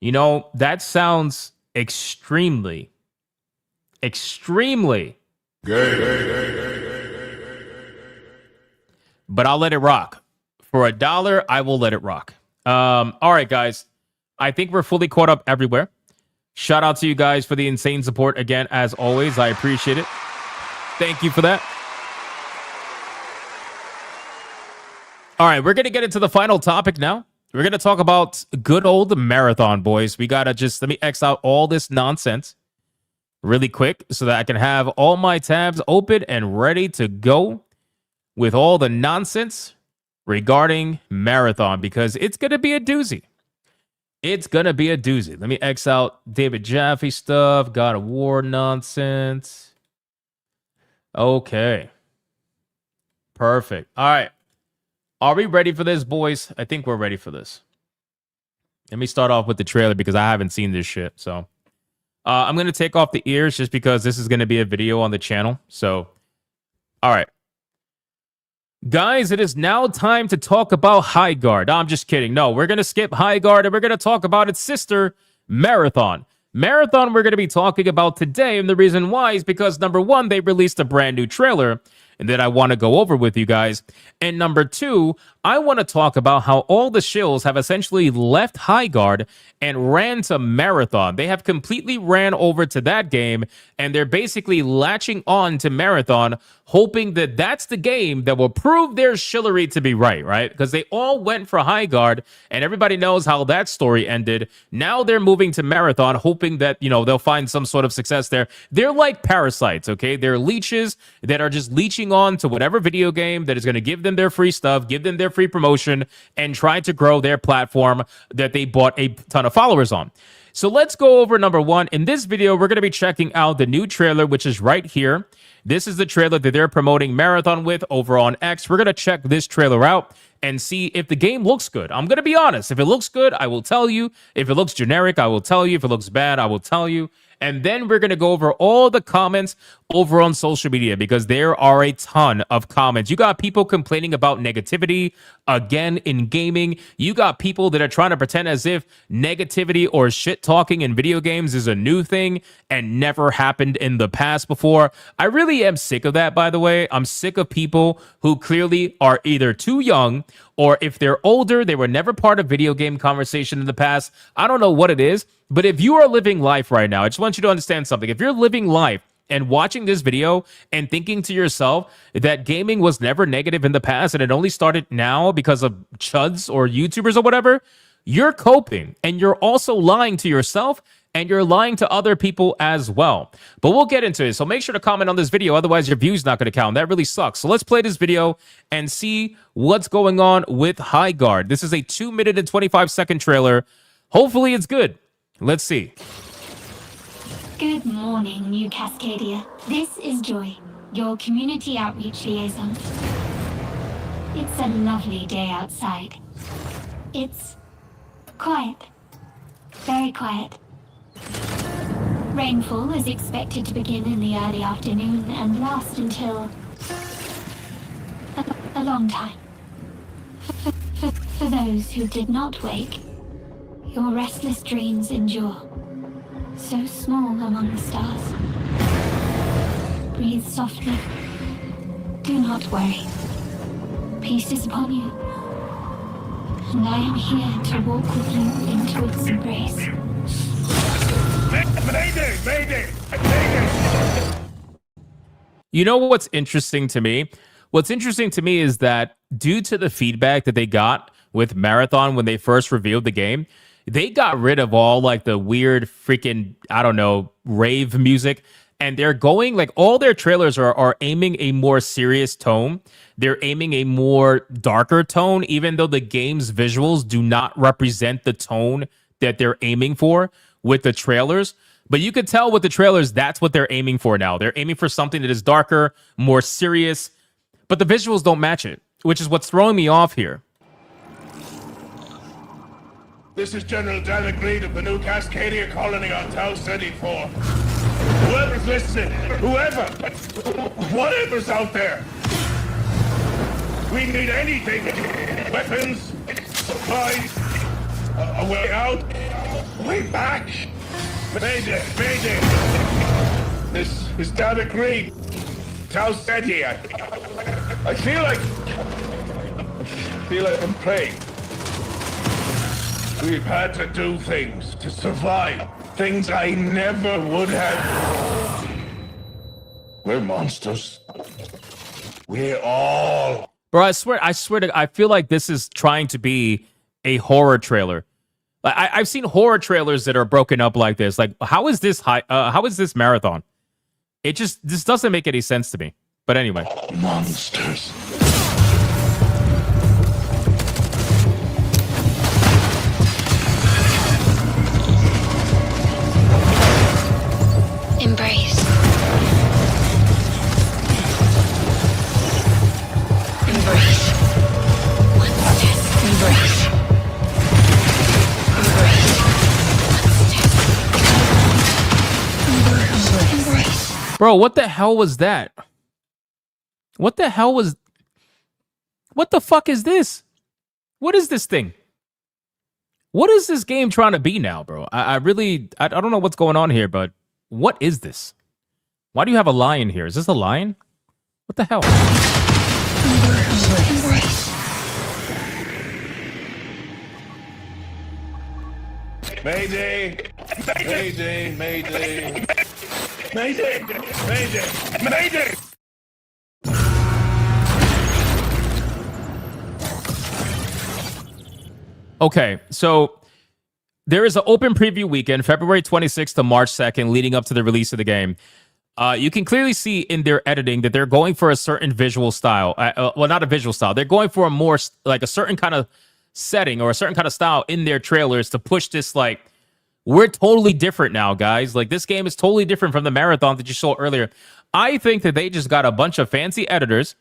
You know, that sounds extremely but I'll let it rock. For $1, I will let it rock. All right, guys. I think we're fully caught up everywhere. Shout out to you guys for the insane support again, as always. I appreciate it. Thank you for that. All right, we're going to get into the final topic now. We're going to talk about good old marathon, boys. We got to let me X out all this nonsense really quick so that I can have all my tabs open and ready to go with all the nonsense regarding Marathon, because it's going to be a doozy. It's going to be a doozy. Let me X out David Jaffe stuff, God of War nonsense. Okay. Perfect. All right. Are we ready for this, boys? I think we're ready for this. Let me start off with the trailer because I haven't seen this shit. So I'm going to take off the ears just because this is going to be a video on the channel. So, all right. Guys, it is now time to talk about Highguard. I'm just kidding. No, we're going to skip Highguard and we're going to talk about its sister, Marathon. Marathon we're going to be talking about today, and the reason why is because, number one, they released a brand new trailer and that I want to go over with you guys. And number two, I want to talk about how all the shills have essentially left Highguard and ran to Marathon. They have completely ran over to that game, and they're basically latching on to Marathon, hoping that that's the game that will prove their shillery to be right? Because they all went for Highguard, and everybody knows how that story ended. Now they're moving to Marathon, hoping that, you know, they'll find some sort of success there. They're like parasites, okay? They're leeches that are just leeching on to whatever video game that is going to give them their free stuff, give them their free promotion, and try to grow their platform that they bought a ton of followers on. So let's go over number one. In this video, we're going to be checking out the new trailer, which is right here. This is the trailer that they're promoting Marathon with over on X. We're going to check this trailer out and see if the game looks good. I'm going to be honest. If it looks good, I will tell you. If it looks generic, I will tell you. If it looks bad, I will tell you. And then we're going to go over all the comments over on social media, because there are a ton of comments. You got people complaining about negativity again in gaming. You got people that are trying to pretend as if negativity or shit talking in video games is a new thing and never happened in the past before. I really am sick of that, by the way. I'm sick of people who clearly are either too young, or if they're older, they were never part of video game conversation in the past. I don't know what it is, but if you are living life right now, I just want you to understand something. If you're living life and watching this video and thinking to yourself that gaming was never negative in the past and it only started now because of chuds or YouTubers or whatever, you're coping, and you're also lying to yourself, and you're lying to other people as well. But we'll get into it. So make sure to comment on this video. Otherwise, your view's not going to count. That really sucks. So let's play this video and see what's going on with Highguard. This is a 2-minute and 25-second trailer. Hopefully it's good. Let's see. Good morning, New Cascadia. This is Joy, your community outreach liaison. It's a lovely day outside. It's quiet. Very quiet. Rainfall is expected to begin in the early afternoon and last until a long time. For those who did not wake, your restless dreams endure. So small among the stars. Breathe softly. Do not worry. Peace is upon you. And I am here to walk with you into its embrace. Mayday! Mayday! Mayday! You know what's interesting to me? What's interesting to me is that due to the feedback that they got with Marathon when they first revealed the game, they got rid of all like the weird freaking, I don't know, rave music. And they're going, like, all their trailers are aiming a more serious tone. They're aiming a more darker tone, even though the game's visuals do not represent the tone that they're aiming for with the trailers. But you could tell with the trailers, that's what they're aiming for now. They're aiming for something that is darker, more serious, but the visuals don't match it, which is what's throwing me off here. This is General Dan Agreed of the New Cascadia Colony on Tau 34. Whoever's listening, whatever's out there, we need anything. Weapons, supplies, a way out, a way back. Mayday, mayday. This is Dan Agreed. Tau Ceti. I feel like I'm praying. We've had to do things to survive. Things I never would have. We're monsters. We're all. Bro, I swear I feel like this is trying to be a horror trailer. I've seen horror trailers that are broken up like this. Like, how is this how is this marathon? This doesn't make any sense to me. But anyway. Monsters. Embrace. Embrace. One step. Embrace. Embrace. One step. Embrace. Bro, what the hell was that? What the fuck is this? What is this thing? What is this game trying to be now, bro? I don't know what's going on here, but what is this? Why do you have a lion here? Is this a lion? What the hell? Mayday! Mayday! Mayday! Mayday! Mayday! Mayday! Okay, so there is an open preview weekend, February 26th to March 2nd, leading up to the release of the game. You can clearly see in their editing that they're going for a certain visual style. Well, not a visual style. They're going for a more like a certain kind of setting or a certain kind of style in their trailers to push this like, we're totally different now, guys. Like, this game is totally different from the marathon that you saw earlier. I think that they just got a bunch of fancy editors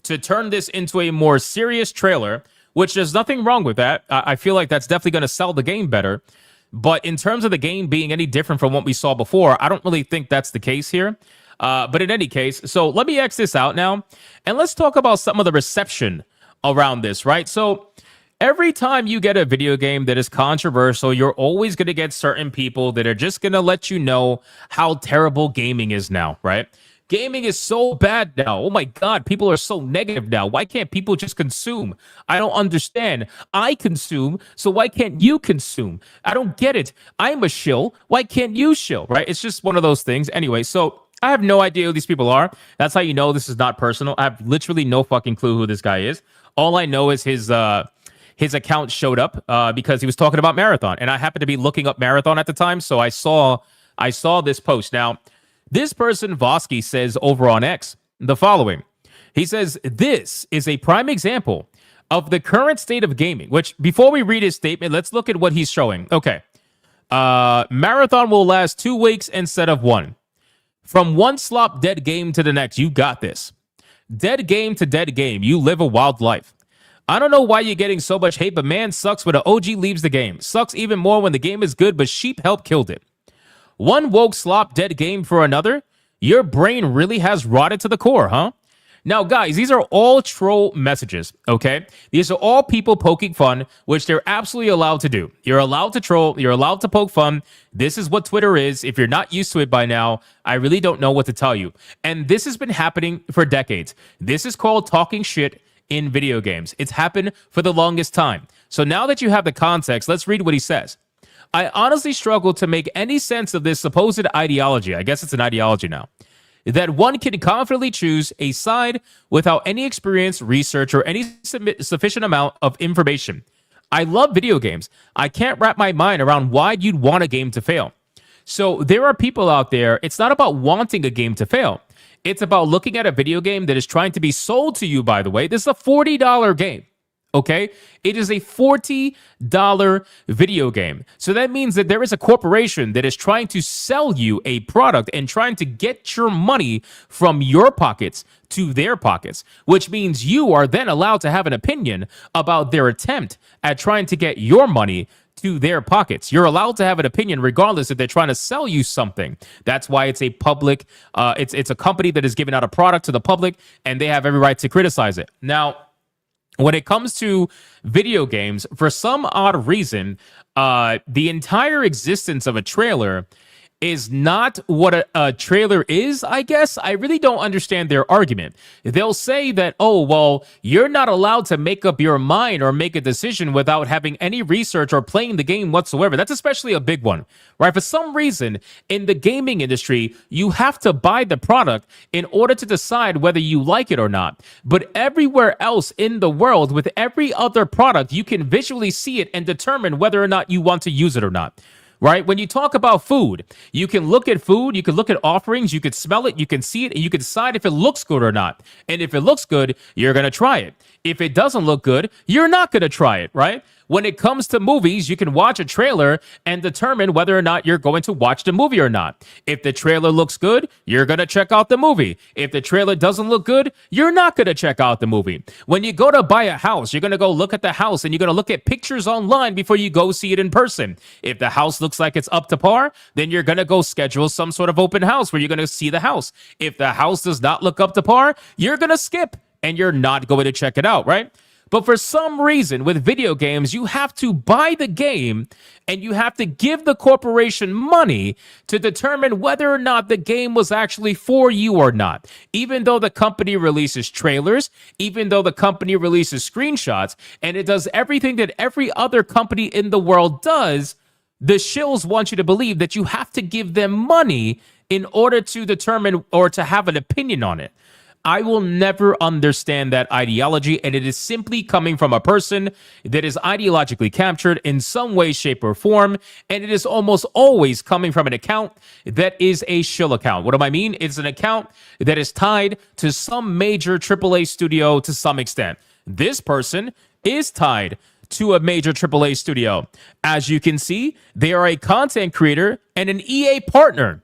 to turn this into a more serious trailer, which there's nothing wrong with that. I feel like that's definitely going to sell the game better. But in terms of the game being any different from what we saw before, I don't really think that's the case here. But in any case, so let me X this out now. And let's talk about some of the reception around this, right? So every time you get a video game that is controversial, you're always going to get certain people that are just going to let you know how terrible gaming is now, right? Gaming is so bad now. Oh my God, people are so negative now. Why can't people just consume? I don't understand. I consume, so why can't you consume? I don't get it. I'm a shill. Why can't you shill, right? It's just one of those things. Anyway, so I have no idea who these people are. That's how you know this is not personal. I have literally no fucking clue who this guy is. All I know is his account showed up because he was talking about Marathon, and I happened to be looking up Marathon at the time, so I saw this post. Now, this person, Vosky, says over on X the following. He says, this is a prime example of the current state of gaming, which before we read his statement, let's look at what he's showing. Okay. Marathon will last 2 weeks instead of 1. From one slop dead game to the next, you got this. Dead game to dead game, you live a wild life. I don't know why you're getting so much hate, but man, sucks when an OG leaves the game. Sucks even more when the game is good, but sheep help killed it. One woke slop dead game for another? Your brain really has rotted to the core, huh? Now, guys, these are all troll messages, okay? These are all people poking fun, which they're absolutely allowed to do. You're allowed to troll. You're allowed to poke fun. This is what Twitter is. If you're not used to it by now, I really don't know what to tell you. And this has been happening for decades. This is called talking shit in video games. It's happened for the longest time. So now that you have the context, let's read what he says. I honestly struggle to make any sense of this supposed ideology. I guess it's an ideology now. That one can confidently choose a side without any experience, research, or any sufficient amount of information. I love video games. I can't wrap my mind around why you'd want a game to fail. So there are people out there, it's not about wanting a game to fail. It's about looking at a video game that is trying to be sold to you, by the way. This is a $40 game. Okay, it is a $40 video game. So that means that there is a corporation that is trying to sell you a product and trying to get your money from your pockets to their pockets, which means you are then allowed to have an opinion about their attempt at trying to get your money to their pockets. You're allowed to have an opinion regardless if they're trying to sell you something. That's why it's a public, it's a company that is giving out a product to the public, and they have every right to criticize it. Now, when it comes to video games, for some odd reason, the entire existence of a trailer is not what a trailer is, I guess. I really don't understand their argument. They'll say that, oh, well, you're not allowed to make up your mind or make a decision without having any research or playing the game whatsoever. That's especially a big one, right? For some reason, in the gaming industry, you have to buy the product in order to decide whether you like it or not. But everywhere else in the world, with every other product, you can visually see it and determine whether or not you want to use it or not. Right? When you talk about food, you can look at food, you can look at offerings, you can smell it, you can see it, and you can decide if it looks good or not. And if it looks good, you're going to try it. If it doesn't look good, you're not going to try it, right? When it comes to movies, you can watch a trailer and determine whether or not you're going to watch the movie or not. If the trailer looks good, you're going to check out the movie. If the trailer doesn't look good, you're not going to check out the movie. When you go to buy a house, you're going to go look at the house and you're going to look at pictures online before you go see it in person. If the house looks like it's up to par, then you're going to go schedule some sort of open house where you're going to see the house. If the house does not look up to par, you're going to skip and you're not going to check it out, right? But for some reason, with video games, you have to buy the game and you have to give the corporation money to determine whether or not the game was actually for you or not. Even though the company releases trailers, even though the company releases screenshots, and it does everything that every other company in the world does, the shills want you to believe that you have to give them money in order to determine or to have an opinion on it. I will never understand that ideology, and it is simply coming from a person that is ideologically captured in some way, shape, or form, and it is almost always coming from an account that is a shill account. What do I mean? It's an account that is tied to some major AAA studio to some extent. This person is tied to a major AAA studio. As you can see, they are a content creator and an EA partner.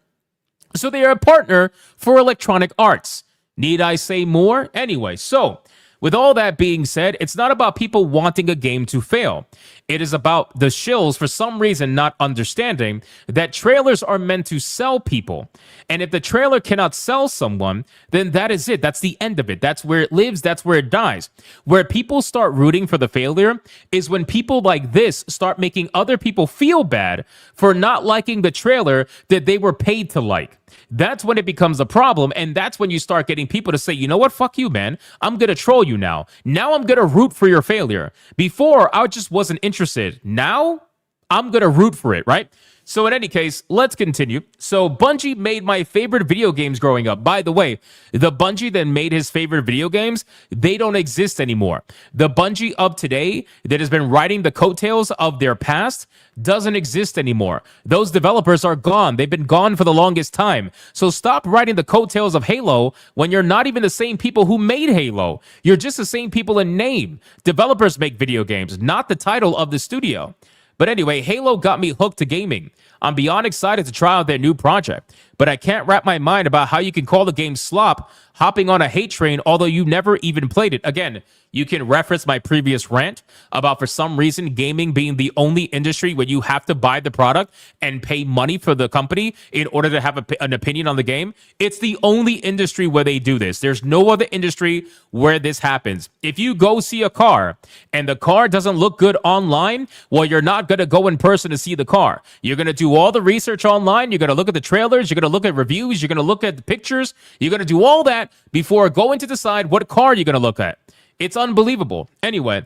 So they are a partner for Electronic Arts. Need I say more? Anyway, so with all that being said, it's not about people wanting a game to fail. It is about the shills, for some reason, not understanding that trailers are meant to sell people. And if the trailer cannot sell someone, then that is it. That's the end of it. That's where it lives. That's where it dies. Where people start rooting for the failure is when people like this start making other people feel bad for not liking the trailer that they were paid to like. That's when it becomes a problem, and that's when you start getting people to say, you know what, fuck you, man. I'm going to troll you now. Now I'm going to root for your failure. Before, I just wasn't interested. Now, I'm going to root for it, right? So in any case, let's continue. So Bungie made my favorite video games growing up. By the way, the Bungie that made his favorite video games, they don't exist anymore. The Bungie of today that has been riding the coattails of their past doesn't exist anymore. Those developers are gone. They've been gone for the longest time. So stop riding the coattails of Halo when you're not even the same people who made Halo. You're just the same people in name. Developers make video games, not the title of the studio. But anyway, Halo got me hooked to gaming. I'm beyond excited to try out their new project, but I can't wrap my mind about how you can call the game slop, hopping on a hate train, although you never even played it. Again, you can reference my previous rant about, for some reason, gaming being the only industry where you have to buy the product and pay money for the company in order to have an opinion on the game. It's the only industry where they do this. There's no other industry where this happens. If you go see a car and the car doesn't look good online, well, you're not going to go in person to see the car. You're going to do all the research online. You're going to look at the trailers. You're going to look at reviews. You're going to look at the pictures. You're going to do all that before going to decide what car you're going to look at. It's unbelievable. Anyway,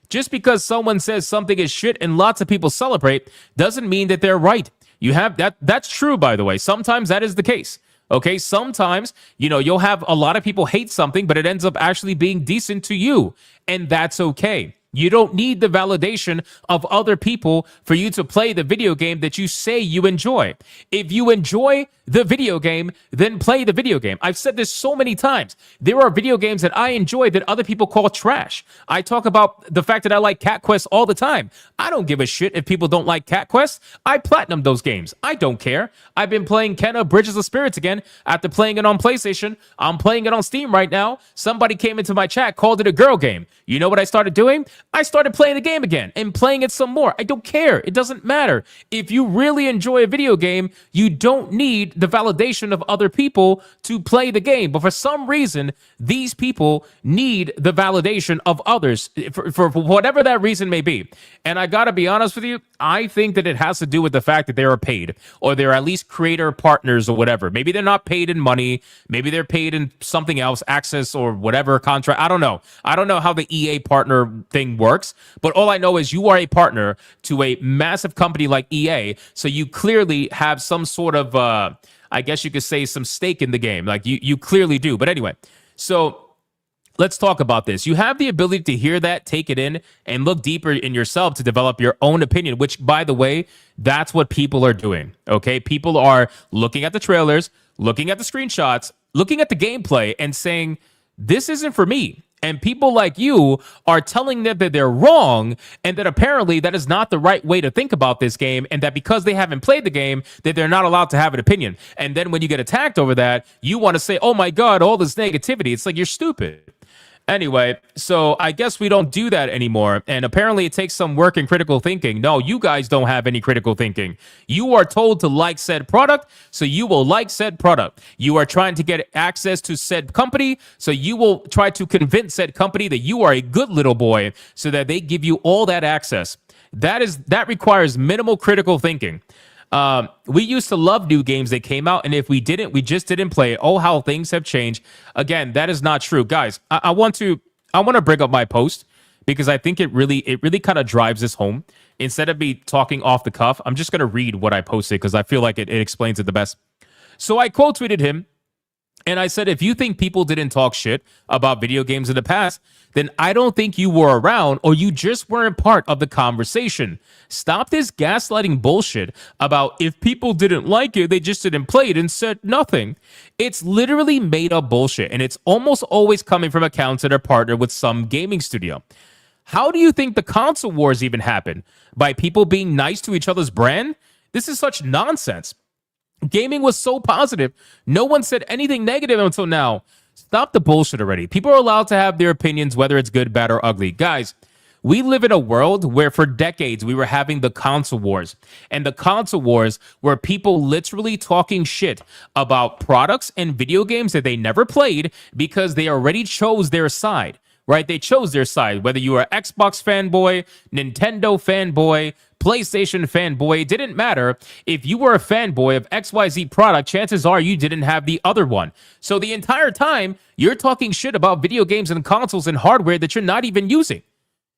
just because someone says something is shit and lots of people celebrate doesn't mean that they're right. You have that. That's true, by the way. Sometimes that is the case. Okay, sometimes, you'll have a lot of people hate something, but it ends up actually being decent to you, and that's okay. You don't need the validation of other people for you to play the video game that you say you enjoy. If you enjoy the video game, then play the video game. I've said this so many times. There are video games that I enjoy that other people call trash. I talk about the fact that I like Cat Quest all the time. I don't give a shit if people don't like Cat Quest. I platinum those games. I don't care. I've been playing Kenna Bridges of Spirits again after playing it on PlayStation. I'm playing it on Steam right now. Somebody came into my chat, called it a girl game. You know what I started doing? I started playing the game again and playing it some more. I don't care. It doesn't matter. If you really enjoy a video game, you don't need the validation of other people to play the game. But for some reason, these people need the validation of others for whatever that reason may be. And I got to be honest with you, I think that it has to do with the fact that they are paid, or they're at least creator partners or whatever. Maybe they're not paid in money. Maybe they're paid in something else, access or whatever contract. I don't know. I don't know how the EA partner thing works, but all I know is you are a partner to a massive company like EA, so you clearly have some sort of, I guess you could say, some stake in the game. Like you clearly do. But anyway, so let's talk about this. You have the ability to hear that, take it in, and look deeper in yourself to develop your own opinion, which, by the way, that's what people are doing, okay? People are looking at the trailers, looking at the screenshots, looking at the gameplay, and saying, this isn't for me. And people like you are telling them that they're wrong, and that apparently that is not the right way to think about this game, and that because they haven't played the game, that they're not allowed to have an opinion. And then when you get attacked over that, you want to say, oh my God, all this negativity. It's like, you're stupid. Anyway, so I guess we don't do that anymore. And apparently it takes some work and critical thinking. No, you guys don't have any critical thinking. You are told to like said product, so you will like said product. You are trying to get access to said company, so you will try to convince said company that you are a good little boy, so that they give you all that access. That requires minimal critical thinking. We used to love new games that came out, and if we didn't, we just didn't play it. Oh, how things have changed. Again, that is not true. Guys, I want to bring up my post, because I think it really kind of drives this home. Instead of me talking off the cuff, I'm just going to read what I posted, because I feel like it explains it the best. So I quote tweeted him, and I said, if you think people didn't talk shit about video games in the past, then I don't think you were around, or you just weren't part of the conversation. Stop this gaslighting bullshit about if people didn't like it, they just didn't play it and said nothing. It's literally made up bullshit, and it's almost always coming from accounts that are partnered with some gaming studio. How do you think the console wars even happen? By people being nice to each other's brand? This is such nonsense. Gaming was so positive. No one said anything negative until now. Stop the bullshit already. People are allowed to have their opinions, whether it's good, bad, or ugly. Guys, we live in a world where for decades we were having the console wars. And the console wars were people literally talking shit about products and video games that they never played because they already chose their side. Right? They chose their side. Whether you were an Xbox fanboy, Nintendo fanboy, PlayStation fanboy, it didn't matter. If you were a fanboy of XYZ product, chances are you didn't have the other one. So the entire time, you're talking shit about video games and consoles and hardware that you're not even using.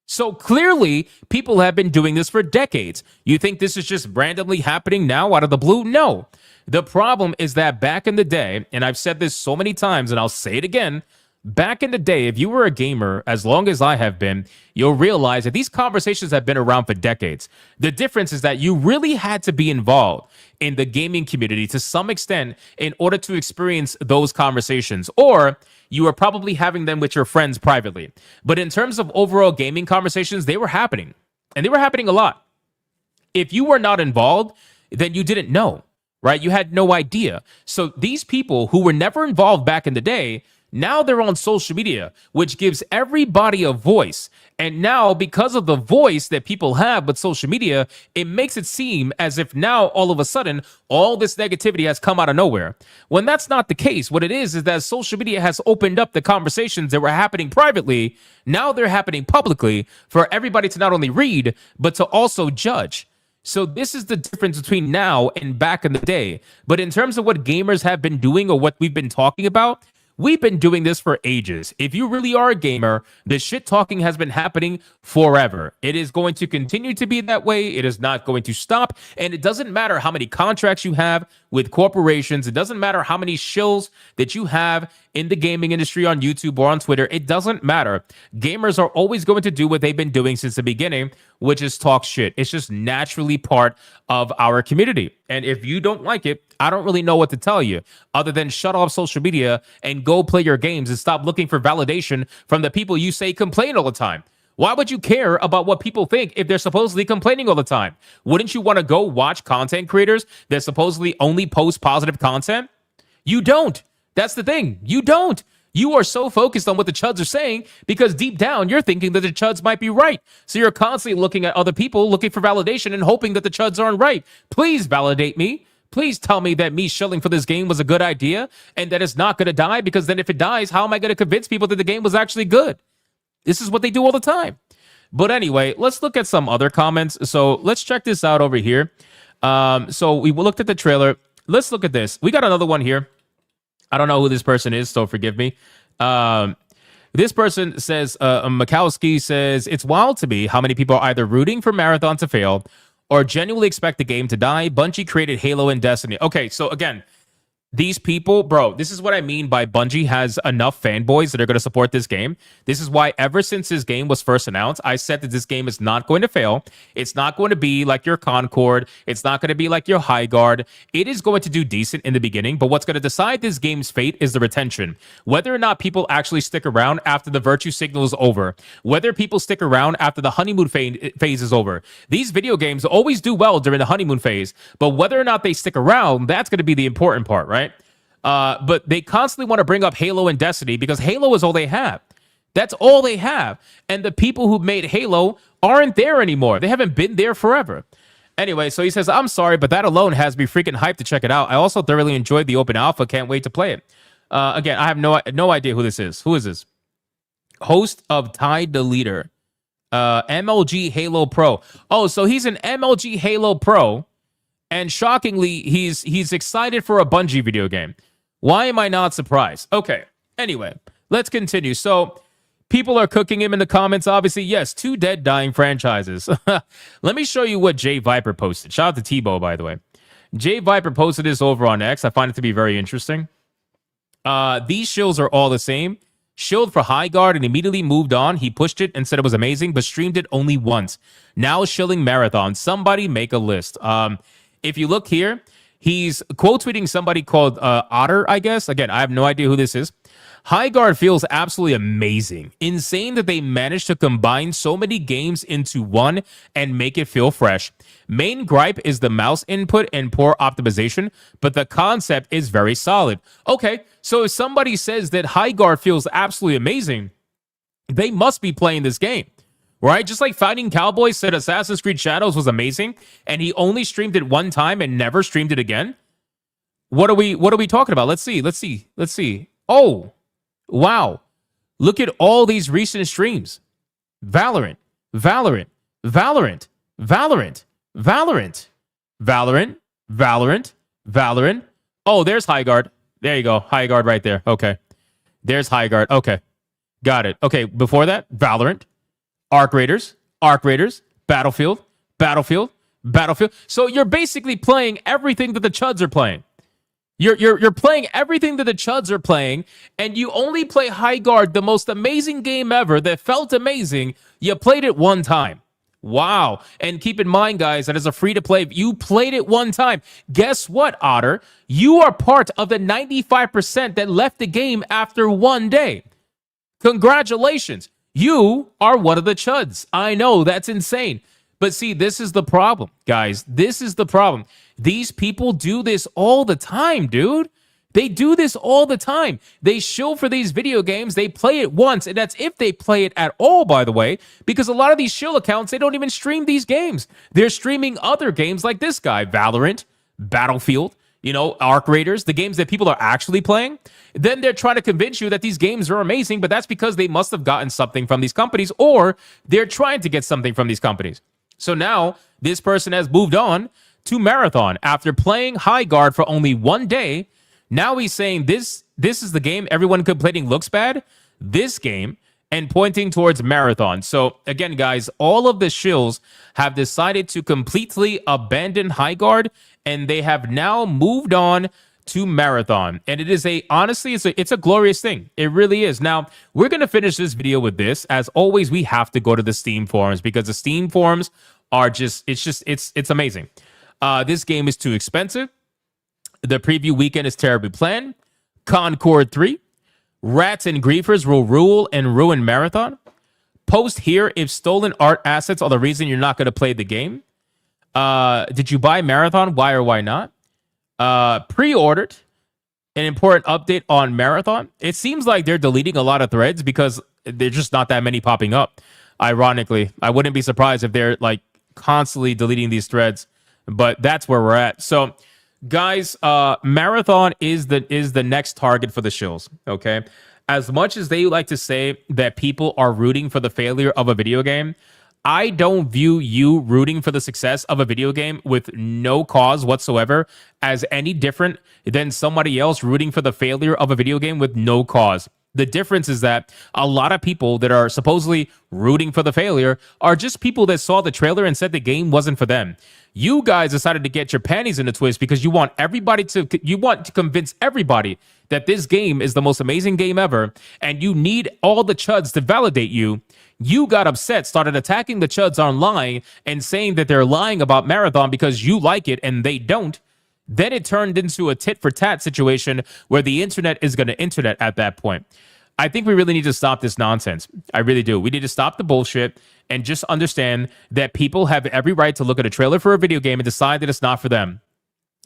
So clearly, people have been doing this for decades. You think this is just randomly happening now out of the blue? No. The problem is that back in the day, and I've said this so many times and I'll say it again, back in the day, if you were a gamer, as long as I have been, you'll realize that these conversations have been around for decades. The difference is that you really had to be involved in the gaming community to some extent in order to experience those conversations, or you were probably having them with your friends privately. But in terms of overall gaming conversations, they were happening, and they were happening a lot. If you were not involved, then you didn't know, right? You had no idea. So these people who were never involved back in the day, now they're on social media, which gives everybody a voice. And now, because of the voice that people have with social media, it makes it seem as if now, all of a sudden, all this negativity has come out of nowhere. When that's not the case, what it is that social media has opened up the conversations that were happening privately. Now they're happening publicly for everybody to not only read, but to also judge. So this is the difference between now and back in the day. But in terms of what gamers have been doing or what we've been talking about, we've been doing this for ages. If you really are a gamer, the shit talking has been happening forever. It is going to continue to be that way. It is not going to stop. And it doesn't matter how many contracts you have with corporations. It doesn't matter how many shills that you have in the gaming industry on YouTube or on Twitter. It doesn't matter. Gamers are always going to do what they've been doing since the beginning, which is talk shit. It's just naturally part of our community. And if you don't like it, I don't really know what to tell you other than shut off social media and go play your games and stop looking for validation from the people you say complain all the time. Why would you care about what people think if they're supposedly complaining all the time? Wouldn't you want to go watch content creators that supposedly only post positive content? You don't. That's the thing. You don't. You are so focused on what the chuds are saying because deep down you're thinking that the chuds might be right. So you're constantly looking at other people, looking for validation and hoping that the chuds aren't right. Please validate me. Please tell me that me shilling for this game was a good idea and that it's not going to die, because then if it dies, how am I going to convince people that the game was actually good? This is what they do all the time. But anyway, let's look at some other comments. So let's check this out over here. So we looked at the trailer. Let's look at this. We got another one here. I don't know who this person is, so forgive me. This person says, Mikowski says, it's wild to me how many people are either rooting for Marathon to fail or genuinely expect the game to die. Bungie created Halo and Destiny. Okay, so again, these people, bro, this is what I mean by Bungie has enough fanboys that are going to support this game. This is why ever since this game was first announced, I said that this game is not going to fail. It's not going to be like your Concord. It's not going to be like your Highguard. It is going to do decent in the beginning, but what's going to decide this game's fate is the retention. Whether or not people actually stick around after the virtue signal is over. Whether people stick around after the honeymoon phase is over. These video games always do well during the honeymoon phase, but whether or not they stick around, that's going to be the important part, right? But they constantly want to bring up Halo and Destiny because Halo is all they have. That's all they have. And the people who made Halo aren't there anymore. They haven't been there forever. Anyway, so he says, I'm sorry, but that alone has me freaking hyped to check it out. I also thoroughly enjoyed the open alpha. Can't wait to play it. Again, I have no idea who this is. Who is this? Host of Tide the Leader. MLG Halo Pro. Oh, so he's an MLG Halo Pro. And shockingly, he's excited for a Bungie video game. Why am I not surprised? Okay, anyway, let's continue. So people are cooking him in the comments. Obviously, yes, 2 dead dying franchises. Let me show you what Jay Viper posted. Shout out to Tebow, by the way. Jay Viper posted this over on X. I find it to be very interesting. These shills are all the same. Shilled for Highguard and immediately moved on. He pushed it and said it was amazing, but streamed it only once. Now shilling Marathon. Somebody make a list. If you look here, he's quote tweeting somebody called Otter, I guess. Again, I have no idea who this is. Highguard feels absolutely amazing. Insane that they managed to combine so many games into one and make it feel fresh. Main gripe is the mouse input and poor optimization, but the concept is very solid. Okay, so if somebody says that Highguard feels absolutely amazing, they must be playing this game. Right? Just like Fighting Cowboy said Assassin's Creed Shadows was amazing, and he only streamed it one time and never streamed it again. What are we talking about? Let's see. Oh, wow. Look at all these recent streams. Valorant. Oh, there's Highguard. There you go. Highguard right there. Okay. There's Highguard. Okay. Got it. Okay, before that, Valorant. Arc Raiders, Battlefield. So you're basically playing everything that the chuds are playing. You're playing everything that the chuds are playing, and you only play Highguard, the most amazing game ever that felt amazing. You played it one time. Wow. And keep in mind, guys, that as a free-to-play, you played it one time. Guess what, Otter? You are part of the 95% that left the game after one day. Congratulations. You are one of the chuds. I know, that's insane. But see, this is the problem, guys. This is the problem. These people do this all the time, dude. They do this all the time. They shill for these video games. They play it once, and that's if they play it at all, by the way, because a lot of these shill accounts, they don't even stream these games. They're streaming other games like this guy, Valorant, Battlefield, Arc Raiders, the games that people are actually playing. Then they're trying to convince you that these games are amazing, but that's because they must have gotten something from these companies, or they're trying to get something from these companies. So now this person has moved on to Marathon after playing Highguard for only one day. Now he's saying this is the game everyone complaining looks bad. This game, and pointing towards Marathon. So again, guys, all of the shills have decided to completely abandon Highguard, and they have now moved on to Marathon. And it is honestly, it's a glorious thing. It really is. Now, we're going to finish this video with this. As always, we have to go to the Steam forums because the Steam forums are it's amazing. This game is too expensive. The preview weekend is terribly planned. Concord 3. Rats and griefers will rule and ruin Marathon. Post here if stolen art assets are the reason you're not going to play the game. Did you buy Marathon? Why or why not? Pre-ordered. an important update on Marathon. It seems like they're deleting a lot of threads because there's just not that many popping up. Ironically, I wouldn't be surprised if they're like constantly deleting these threads, but that's where we're at. So, guys, Marathon is the next target for the Shills. Okay, as much as they like to say that people are rooting for the failure of a video game, I don't view you rooting for the success of a video game with no cause whatsoever as any different than somebody else rooting for the failure of a video game with no cause. The difference is that a lot of people that are supposedly rooting for the failure are just people that saw the trailer and said the game wasn't for them. You guys decided to get your panties in a twist because you want to convince everybody that this game is the most amazing game ever, and you need all the chuds to validate you. You got upset, started attacking the chuds online and saying that they're lying about Marathon because you like it and they don't. Then it turned into a tit for tat situation where the internet is going to internet at that point. I think we really need to stop this nonsense. I really do. We need to stop the bullshit and just understand that people have every right to look at a trailer for a video game and decide that it's not for them.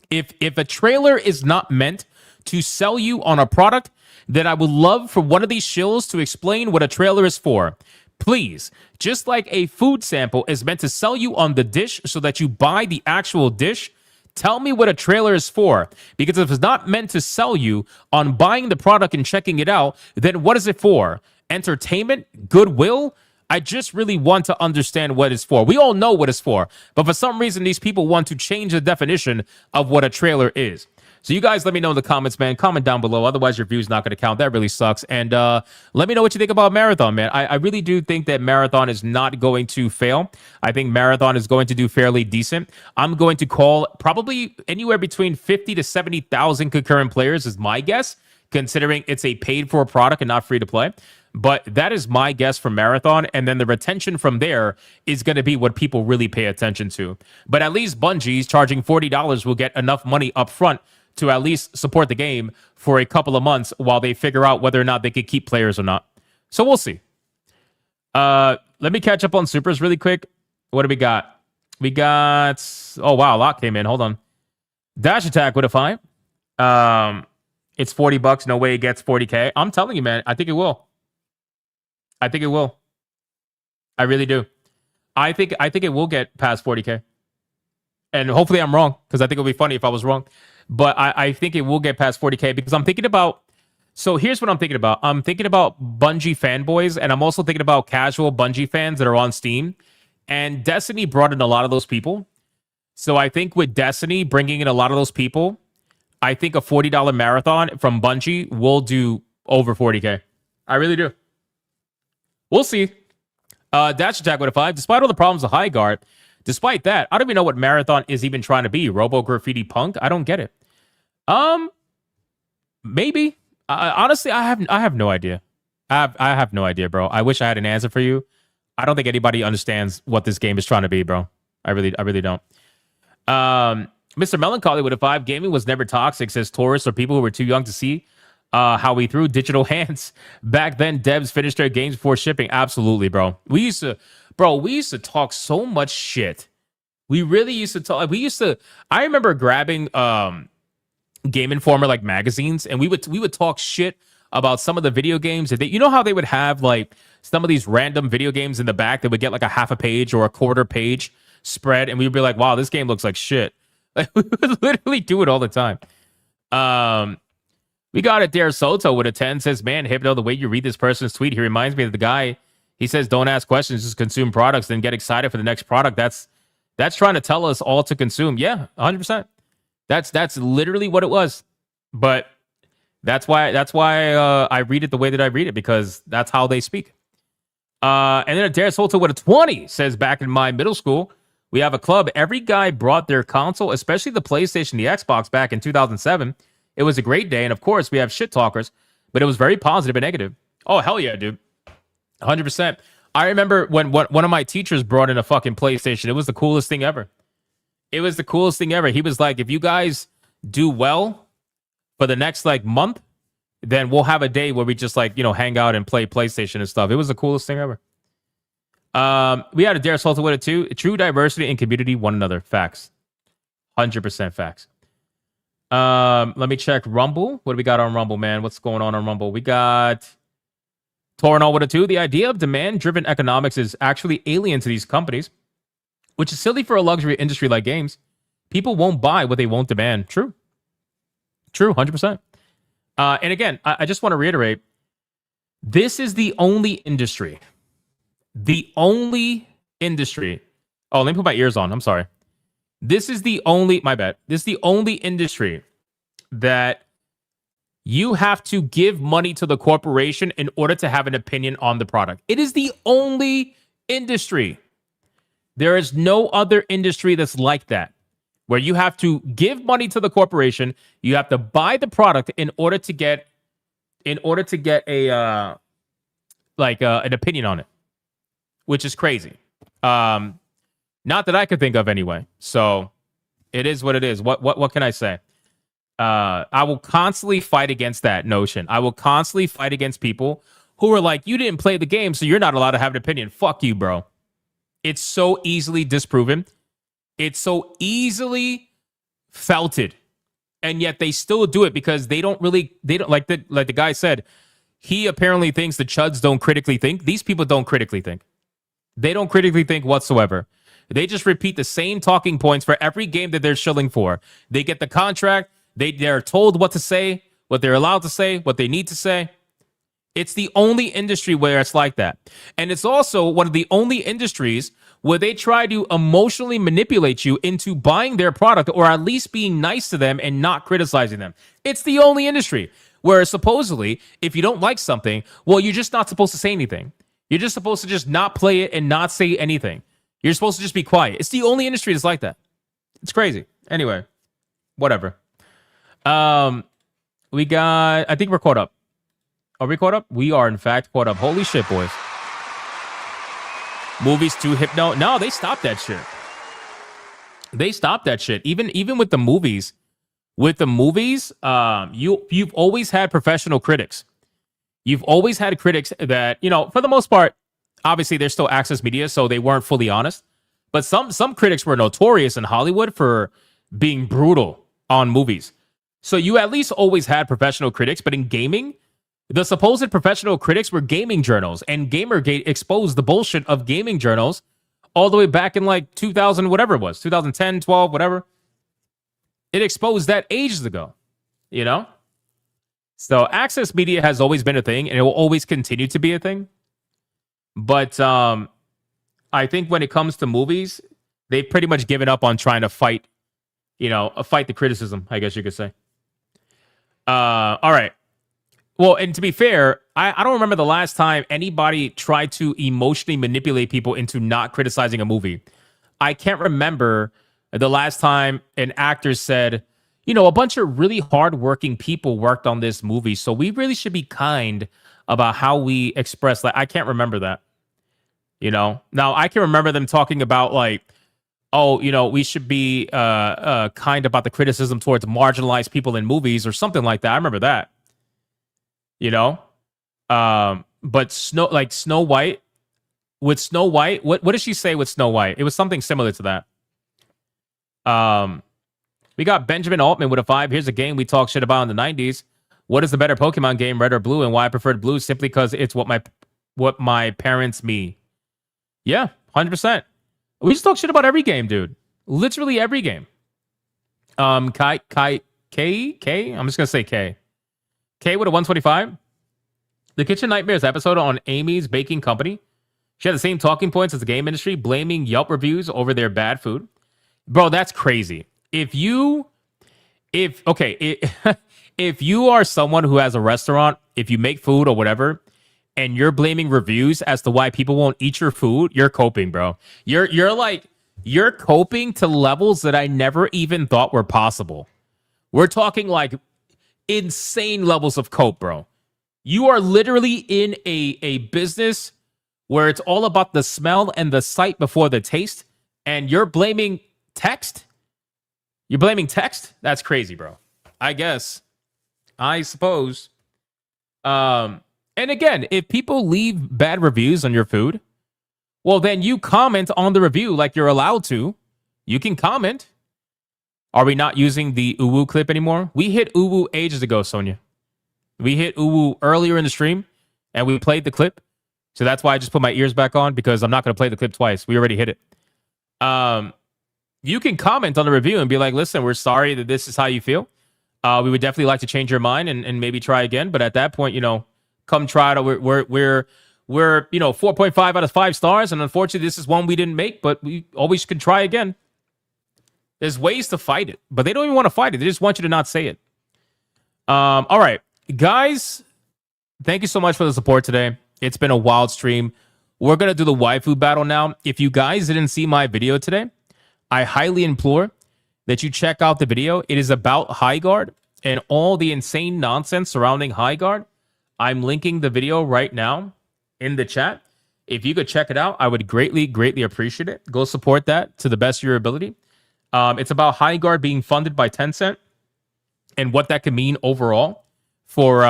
If a trailer is not meant to sell you on a product, then I would love for one of these shills to explain what a trailer is for. Please, just like a food sample is meant to sell you on the dish so that you buy the actual dish, tell me what a trailer is for. Because if it's not meant to sell you on buying the product and checking it out, then what is it for? Entertainment? Goodwill? I just really want to understand what it's for. We all know what it's for, but for some reason, these people want to change the definition of what a trailer is. So you guys let me know in the comments, man. Comment down below. Otherwise, your view's not going to count. That really sucks. And let me know what you think about Marathon, man. I really do think that Marathon is not going to fail. I think Marathon is going to do fairly decent. I'm going to call probably anywhere between 50 to 70,000 concurrent players is my guess, considering it's a paid-for product and not free-to-play. But that is my guess for Marathon, and then the retention from there is going to be what people really pay attention to. But at least Bungie's charging $40 will get enough money up front to at least support the game for a couple of months while they figure out whether or not they could keep players or not. So we'll see. Let me catch up on supers really quick. What do we got? We got... Oh, wow. A lot came in. Hold on. Dash Attack with a 5. It's $40. No way it gets 40K. I'm telling you, man. I think it will. I think it will. I really do. I think it will get past 40K. And hopefully I'm wrong, because I think it'll be funny if I was wrong. But I think it will get past 40K because I'm thinking about... So here's what I'm thinking about. I'm thinking about Bungie fanboys, and I'm also thinking about casual Bungie fans that are on Steam. And Destiny brought in a lot of those people. So I think with Destiny bringing in a lot of those people, I think a $40 marathon from Bungie will do over 40K. I really do. We'll see. Dash Attack with a 5. Despite all the problems of Highguard, despite that, I don't even know what Marathon is even trying to be. Robo Graffiti Punk? I don't get it. Maybe. Honestly, I have no idea. I have no idea, bro. I wish I had an answer for you. I don't think anybody understands what this game is trying to be, bro. I really don't. Mr. Melancholy with a 5. Gaming was never toxic, says tourists or people who were too young to see how we threw digital hands. Back then, devs finished their games before shipping. Absolutely, bro. We used to talk so much shit. We really used to talk. I remember grabbing Game Informer like magazines, and we would talk shit about some of the video games. You know how they would have like some of these random video games in the back that would get like a half a page or a quarter page spread, and we'd be like, wow, this game looks like shit. Like, we would literally do it all the time. We got it. Dare Soto with a 10 says, man, Hypno, the way you read this person's tweet, he reminds me of the guy. He says, don't ask questions, just consume products, then get excited for the next product. That's trying to tell us all to consume. Yeah, 100%. That's literally what it was. But that's why I read it the way that I read it, because that's how they speak. And then a Dare Soto with a 20 says, back in my middle school, we have a club. Every guy brought their console, especially the PlayStation, the Xbox back in 2007. It was a great day. And of course, we have shit talkers, but it was very positive and negative. Oh, hell yeah, dude. 100%. I remember when one of my teachers brought in a fucking PlayStation. It was the coolest thing ever. It was the coolest thing ever. He was like, if you guys do well for the next like month, then we'll have a day where we just like, hang out and play PlayStation and stuff. It was the coolest thing ever. We had a Dare Salta with it too. True diversity and community, one another. Facts. 100% facts. Let me check Rumble. What do we got on Rumble, man? What's going on Rumble? We got Torinol with a 2. The idea of demand-driven economics is actually alien to these companies, which is silly for a luxury industry like games. People won't buy what they won't demand. True, 100%. And again, I just want to reiterate, this is the only industry. Oh, let me put my ears on. I'm sorry. This is the only, my bad. This is the only industry that you have to give money to the corporation in order to have an opinion on the product. It is the only industry. There is no other industry that's like that, where you have to give money to the corporation. You have to buy the product in order to get a an opinion on it, which is crazy. Not that I could think of anyway. So it is what it is. What can I say? I will constantly fight against that notion. I will constantly fight against people who are like, you didn't play the game, so you're not allowed to have an opinion. Fuck you, bro. It's so easily disproven. It's so easily felted. And yet they still do it because they don't like the guy said, he apparently thinks the chuds don't critically think. These people don't critically think. They don't critically think whatsoever. They just repeat the same talking points for every game that they're shilling for. They get the contract. They're told what to say, what they're allowed to say, what they need to say. It's the only industry where it's like that. And it's also one of the only industries where they try to emotionally manipulate you into buying their product or at least being nice to them and not criticizing them. It's the only industry where supposedly, if you don't like something, well, you're just not supposed to say anything. You're just supposed to just not play it and not say anything. You're supposed to just be quiet. It's the only industry that's like that. It's crazy. Anyway, whatever. We got, I think we're caught up. Are we caught up? We are, in fact, caught up. Holy shit, boys. Movies to Hypno. No, they stopped that shit. They stopped that shit. Even with the movies. With the movies, you've always had professional critics. You've always had critics that, for the most part, obviously they're still access media, so they weren't fully honest. But some critics were notorious in Hollywood for being brutal on movies. So you at least always had professional critics, but in gaming, the supposed professional critics were gaming journals, and Gamergate exposed the bullshit of gaming journals all the way back in like 2000, whatever it was, 2010, 12, whatever. It exposed that ages ago, So access media has always been a thing, and it will always continue to be a thing. But I think when it comes to movies, they've pretty much given up on trying to fight, fight the criticism, I guess you could say. All right. Well, and to be fair, I don't remember the last time anybody tried to emotionally manipulate people into not criticizing a movie. I can't remember the last time an actor said, a bunch of really hardworking people worked on this movie, so we really should be kind about how we express that. I can't remember that. Now I can remember them talking about like, we should be kind about the criticism towards marginalized people in movies or something like that. I remember that. But Snow White, what did she say with Snow White? It was something similar to that. We got Benjamin Altman with a 5. Here's a game we talked shit about in the 90s. What is the better Pokemon game, red or blue, and why I preferred blue? Simply because it's what my parents me. Yeah, 100%. We just talk shit about every game, dude. Literally every game. K. I'm just gonna say K. K with a 125. The Kitchen Nightmares episode on Amy's Baking Company. She had the same talking points as the game industry, blaming Yelp reviews over their bad food. Bro, that's crazy. If you are someone who has a restaurant, if you make food or whatever, and you're blaming reviews as to why people won't eat your food, you're coping, bro. You're coping to levels that I never even thought were possible. We're talking like insane levels of cope, bro. You are literally in a business where it's all about the smell and the sight before the taste, and you're blaming text? You're blaming text? That's crazy, bro. I suppose. And again, if people leave bad reviews on your food, well, then you comment on the review like you're allowed to. You can comment. Are we not using the Uwu clip anymore? We hit Uwu ages ago, Sonia. We hit Uwu earlier in the stream, and we played the clip. So that's why I just put my ears back on, because I'm not going to play the clip twice. We already hit it. You can comment on the review and be like, listen, we're sorry that this is how you feel. We would definitely like to change your mind and maybe try again. But at that point, come try it. We're 4.5 out of 5 stars. And unfortunately, this is one we didn't make, but we always can try again. There's ways to fight it, but they don't even want to fight it. They just want you to not say it. All right, guys, thank you so much for the support today. It's been a wild stream. We're going to do the waifu battle now. If you guys didn't see my video today, I highly implore that you check out the video. It is about Highguard and all the insane nonsense surrounding Highguard. I'm linking the video right now in the chat. If you could check it out, I would greatly, greatly appreciate it. Go support that to the best of your ability. It's about Highguard being funded by Tencent and what that could mean overall for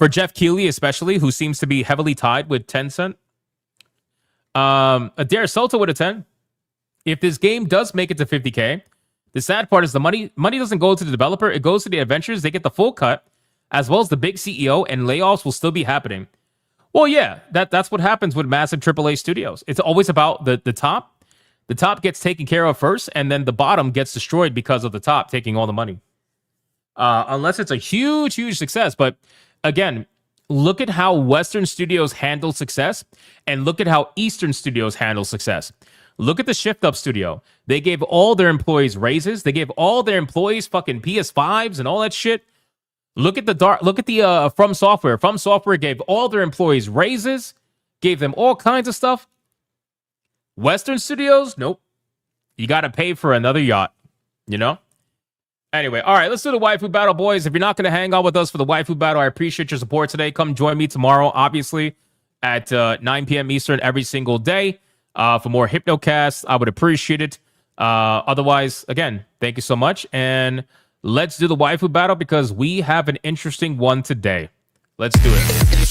Jeff Keighley, especially, who seems to be heavily tied with Tencent. Adair Soto with a 10. If this game does make it to 50K, the sad part is the money doesn't go to the developer. It goes to the adventurers. They get the full cut, as well as the big CEO, and layoffs will still be happening. Well, yeah, that's what happens with massive AAA studios. It's always about the top. The top gets taken care of first, and then the bottom gets destroyed because of the top taking all the money. Unless it's a huge, huge success. But again, look at how Western studios handle success, and look at how Eastern studios handle success. Look at the Shift Up studio. They gave all their employees raises. They gave all their employees fucking PS5s and all that shit. Look at the From Software. From Software gave all their employees raises, gave them all kinds of stuff. Western studios, nope. You got to pay for another yacht, Anyway, all right, let's do the waifu battle, boys. If you're not going to hang out with us for the waifu battle, I appreciate your support today. Come join me tomorrow, obviously, at 9 p.m. Eastern every single day for more Hypnocast. I would appreciate it. Otherwise, again, thank you so much. And let's do the waifu battle because we have an interesting one today. Let's do it.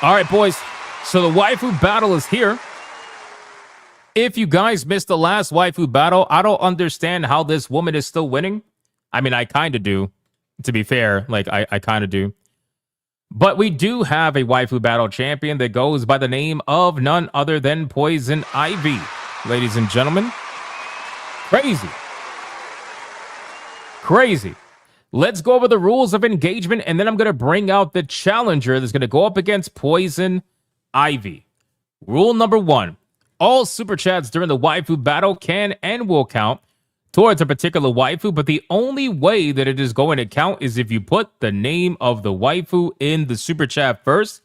All right, boys. So the waifu battle is here. If you guys missed the last waifu battle, I don't understand how this woman is still winning. I mean, I kind of do, to be fair. I kind of do. But we do have a waifu battle champion that goes by the name of none other than Poison Ivy. Ladies and gentlemen. Crazy. Crazy. Let's go over the rules of engagement, and then I'm going to bring out the challenger that's going to go up against Poison Ivy. Rule number 1. All super chats during the waifu battle can and will count towards a particular waifu, but the only way that it is going to count is if you put the name of the waifu in the super chat first.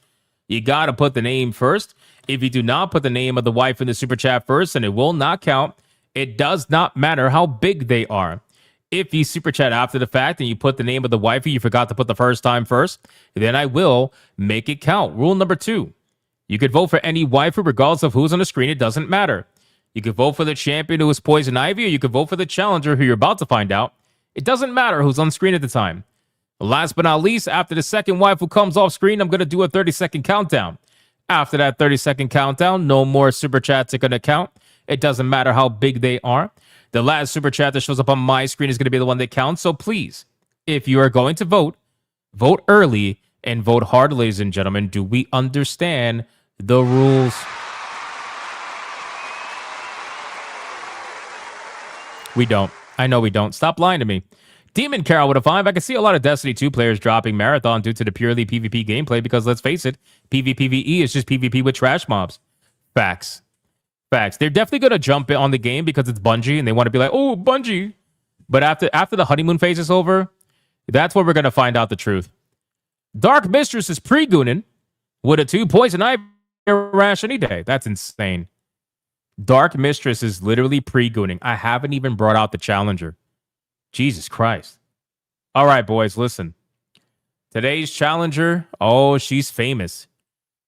You got to put the name first. If you do not put the name of the waifu in the super chat first, then it will not count. It does not matter how big they are. If you super chat after the fact and you put the name of the waifu you forgot to put the first time first, then I will make it count. Rule number 2. You could vote for any waifu regardless of who's on the screen. It doesn't matter. You could vote for the champion who is Poison Ivy, or you could vote for the challenger who you're about to find out. It doesn't matter who's on screen at the time. Last but not least, after the second waifu comes off screen, I'm going to do a 30-second countdown. After that 30-second countdown, no more super chats are going to count. It doesn't matter how big they are. The last super chat that shows up on my screen is going to be the one that counts. So please, if you are going to vote, vote early and vote hard, ladies and gentlemen. Do we understand the rules? We don't. I know we don't. Stop lying to me. Demon Carol with a 5. I can see a lot of Destiny 2 players dropping Marathon due to the purely PvP gameplay because, let's face it, PvPvE is just PvP with trash mobs. Facts. Facts. They're definitely going to jump in on the game because it's Bungie and they want to be like, oh, Bungie. But after the honeymoon phase is over, that's where we're going to find out the truth. Dark Mistress is pre-gooning with a 2. Poison Ivy rash any day. That's insane. Dark Mistress is literally pre-gooning. I haven't even brought out the challenger. Jesus Christ. All right, boys, listen. Today's challenger, oh, she's famous.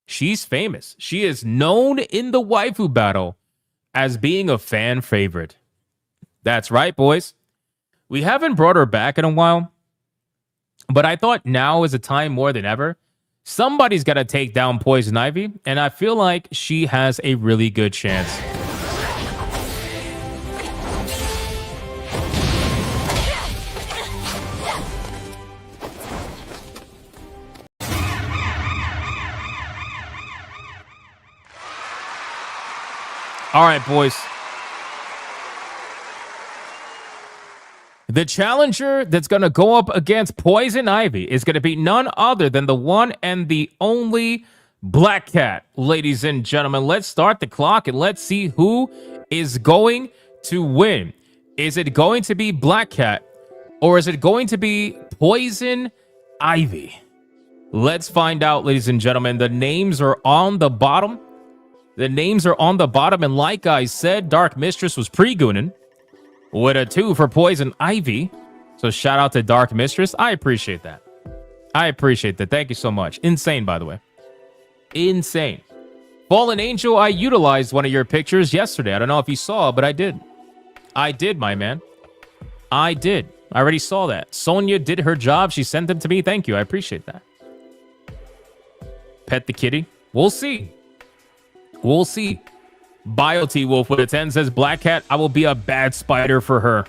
She's famous. She is known in the waifu battle as being a fan favorite. That's right, boys. We haven't brought her back in a while, but I thought now is a time more than ever. Somebody's got to take down Poison Ivy, and I feel like she has a really good chance. All right, boys. The challenger that's going to go up against Poison Ivy is going to be none other than the one and the only Black Cat. Ladies and gentlemen, let's start the clock and let's see who is going to win. Is it going to be Black Cat or is it going to be Poison Ivy? Let's find out, ladies and gentlemen. The names are on the bottom. The names are on the bottom, and like I said, Dark Mistress was pre-gooning with a 2 for Poison Ivy. So shout out to Dark Mistress. I appreciate that. I appreciate that. Thank you so much. Insane, by the way. Insane. Fallen Angel, I utilized one of your pictures yesterday. I don't know if you saw, but I did. I did, my man. I did. I already saw that. Sonia did her job. She sent them to me. Thank you. I appreciate that. Pet the kitty. We'll see. We'll see. BioT Wolf with a 10 says, Black Cat, I will be a bad spider for her.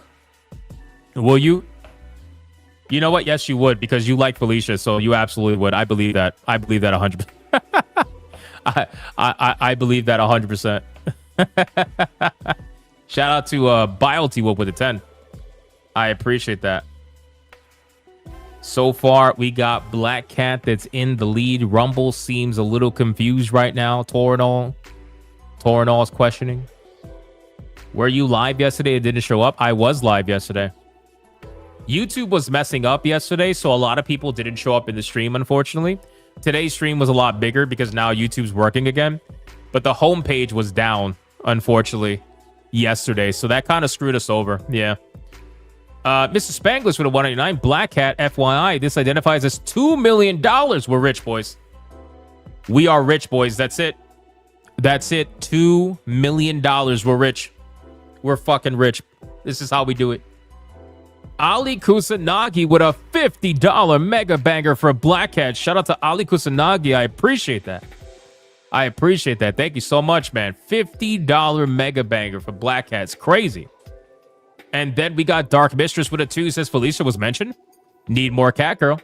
Will you? You know what? Yes, you would, because you like Felicia, so you absolutely would. I believe that. I believe that 100%. I believe that 100%. Shout out to BioT Wolf with a 10. I appreciate that. So far, we got Black Cat that's in the lead. Rumble seems a little confused right now. Torinol's questioning. Were you live yesterday? It didn't show up. I was live yesterday. YouTube was messing up yesterday, so a lot of people didn't show up in the stream, unfortunately. Today's stream was a lot bigger because now YouTube's working again. But the homepage was down, unfortunately, yesterday. So that kind of screwed us over. Yeah. Mr. Spanglish with a 189. Black Cat, FYI, this identifies as $2 million. We're rich, boys. We are rich, boys. That's it. That's it. $2 million. We're rich. We're fucking rich. This is how we do it. Ali Kusanagi with a $50 mega banger for Black Cat. Shout out to Ali Kusanagi. I appreciate that. I appreciate that. Thank you so much, man. $50 mega banger for Black Cat. It's crazy. And then we got Dark Mistress with a 2. Says Felicia was mentioned. Need more cat girl.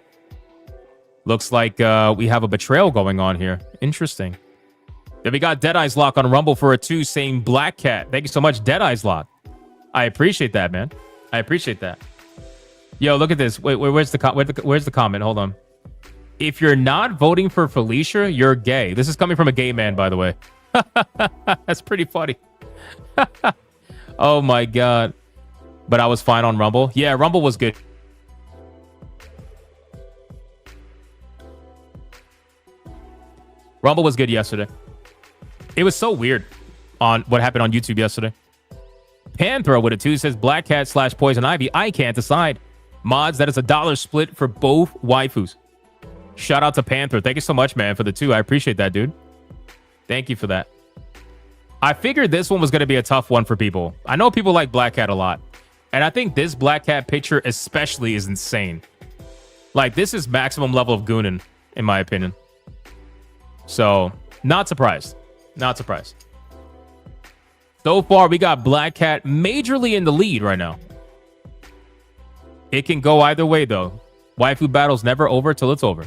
Looks like we have a betrayal going on here. Interesting. Then we got Deadeye's Lock on Rumble for a 2 saying Black Cat. Thank you so much, Deadeye's Lock. I appreciate that, man. I appreciate that. Yo, look at this. Wait, where's the comment? Hold on. If you're not voting for Felicia, you're gay. This is coming from a gay man, by the way. That's pretty funny. Oh my god. But I was fine on Rumble. Yeah, Rumble was good. Rumble was good yesterday. It was so weird on what happened on YouTube yesterday. Panthro with a 2 says Black Cat / Poison Ivy. I can't decide. Mods, that is $1 split for both waifus. Shout out to Panther. Thank you so much, man, for the 2. I appreciate that, dude. Thank you for that. I figured this one was going to be a tough one for people. I know people like Black Cat a lot. And I think this Black Cat picture especially is insane. Like, this is maximum level of goonin, in my opinion. So, not surprised. Not surprised. So far, we got Black Cat majorly in the lead right now. It can go either way, though. Waifu battle's never over till it's over.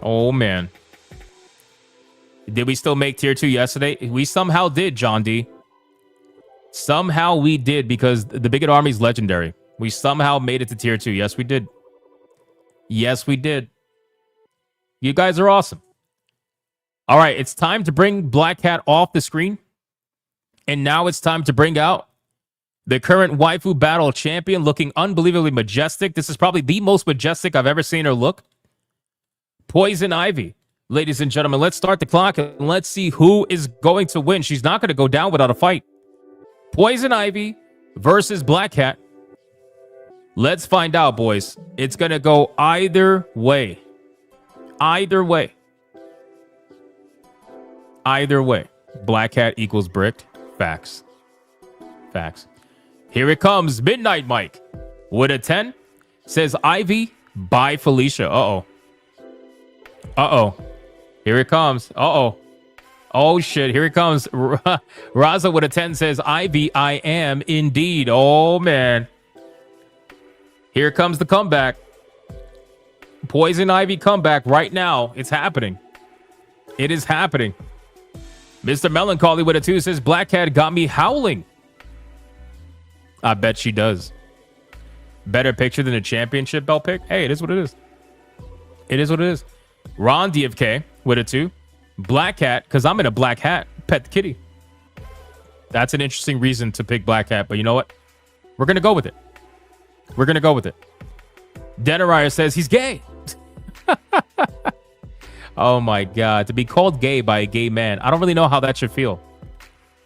Oh, man. Did we still make tier 2 yesterday? We somehow did, John D. Somehow we did, because the Bigot Army's legendary. We somehow made it to tier 2. Yes, we did. Yes, we did. You guys are awesome. All right, it's time to bring Black Cat off the screen. And now it's time to bring out the current Waifu Battle champion, looking unbelievably majestic. This is probably the most majestic I've ever seen her look. Poison Ivy. Ladies and gentlemen, let's start the clock and let's see who is going to win. She's not going to go down without a fight. Poison Ivy versus Black Cat. Let's find out, boys. It's going to go either way. Either way. Either way. Black Cat equals bricked. Facts. Facts. Here it comes. Midnight Mike with a 10. Says Ivy by Felicia. Uh-oh. Uh-oh. Here it comes. Uh-oh. Oh, shit. Here it comes. Raza with a 10 says Ivy, I am indeed. Oh, man. Here comes the comeback. Poison Ivy comeback right now. It's happening. It is happening. Mr. Melancholy with a 2 says Black Cat got me howling. I bet she does. Better picture than a championship belt pick? Hey, it is what it is. It is what it is. Ron DFK with a 2. Black Cat, because I'm in a black hat. Pet the kitty. That's an interesting reason to pick Black Cat, but you know what? We're going to go with it. We're going to go with it. Denariah says he's gay. Oh my God. To be called gay by a gay man. I don't really know how that should feel.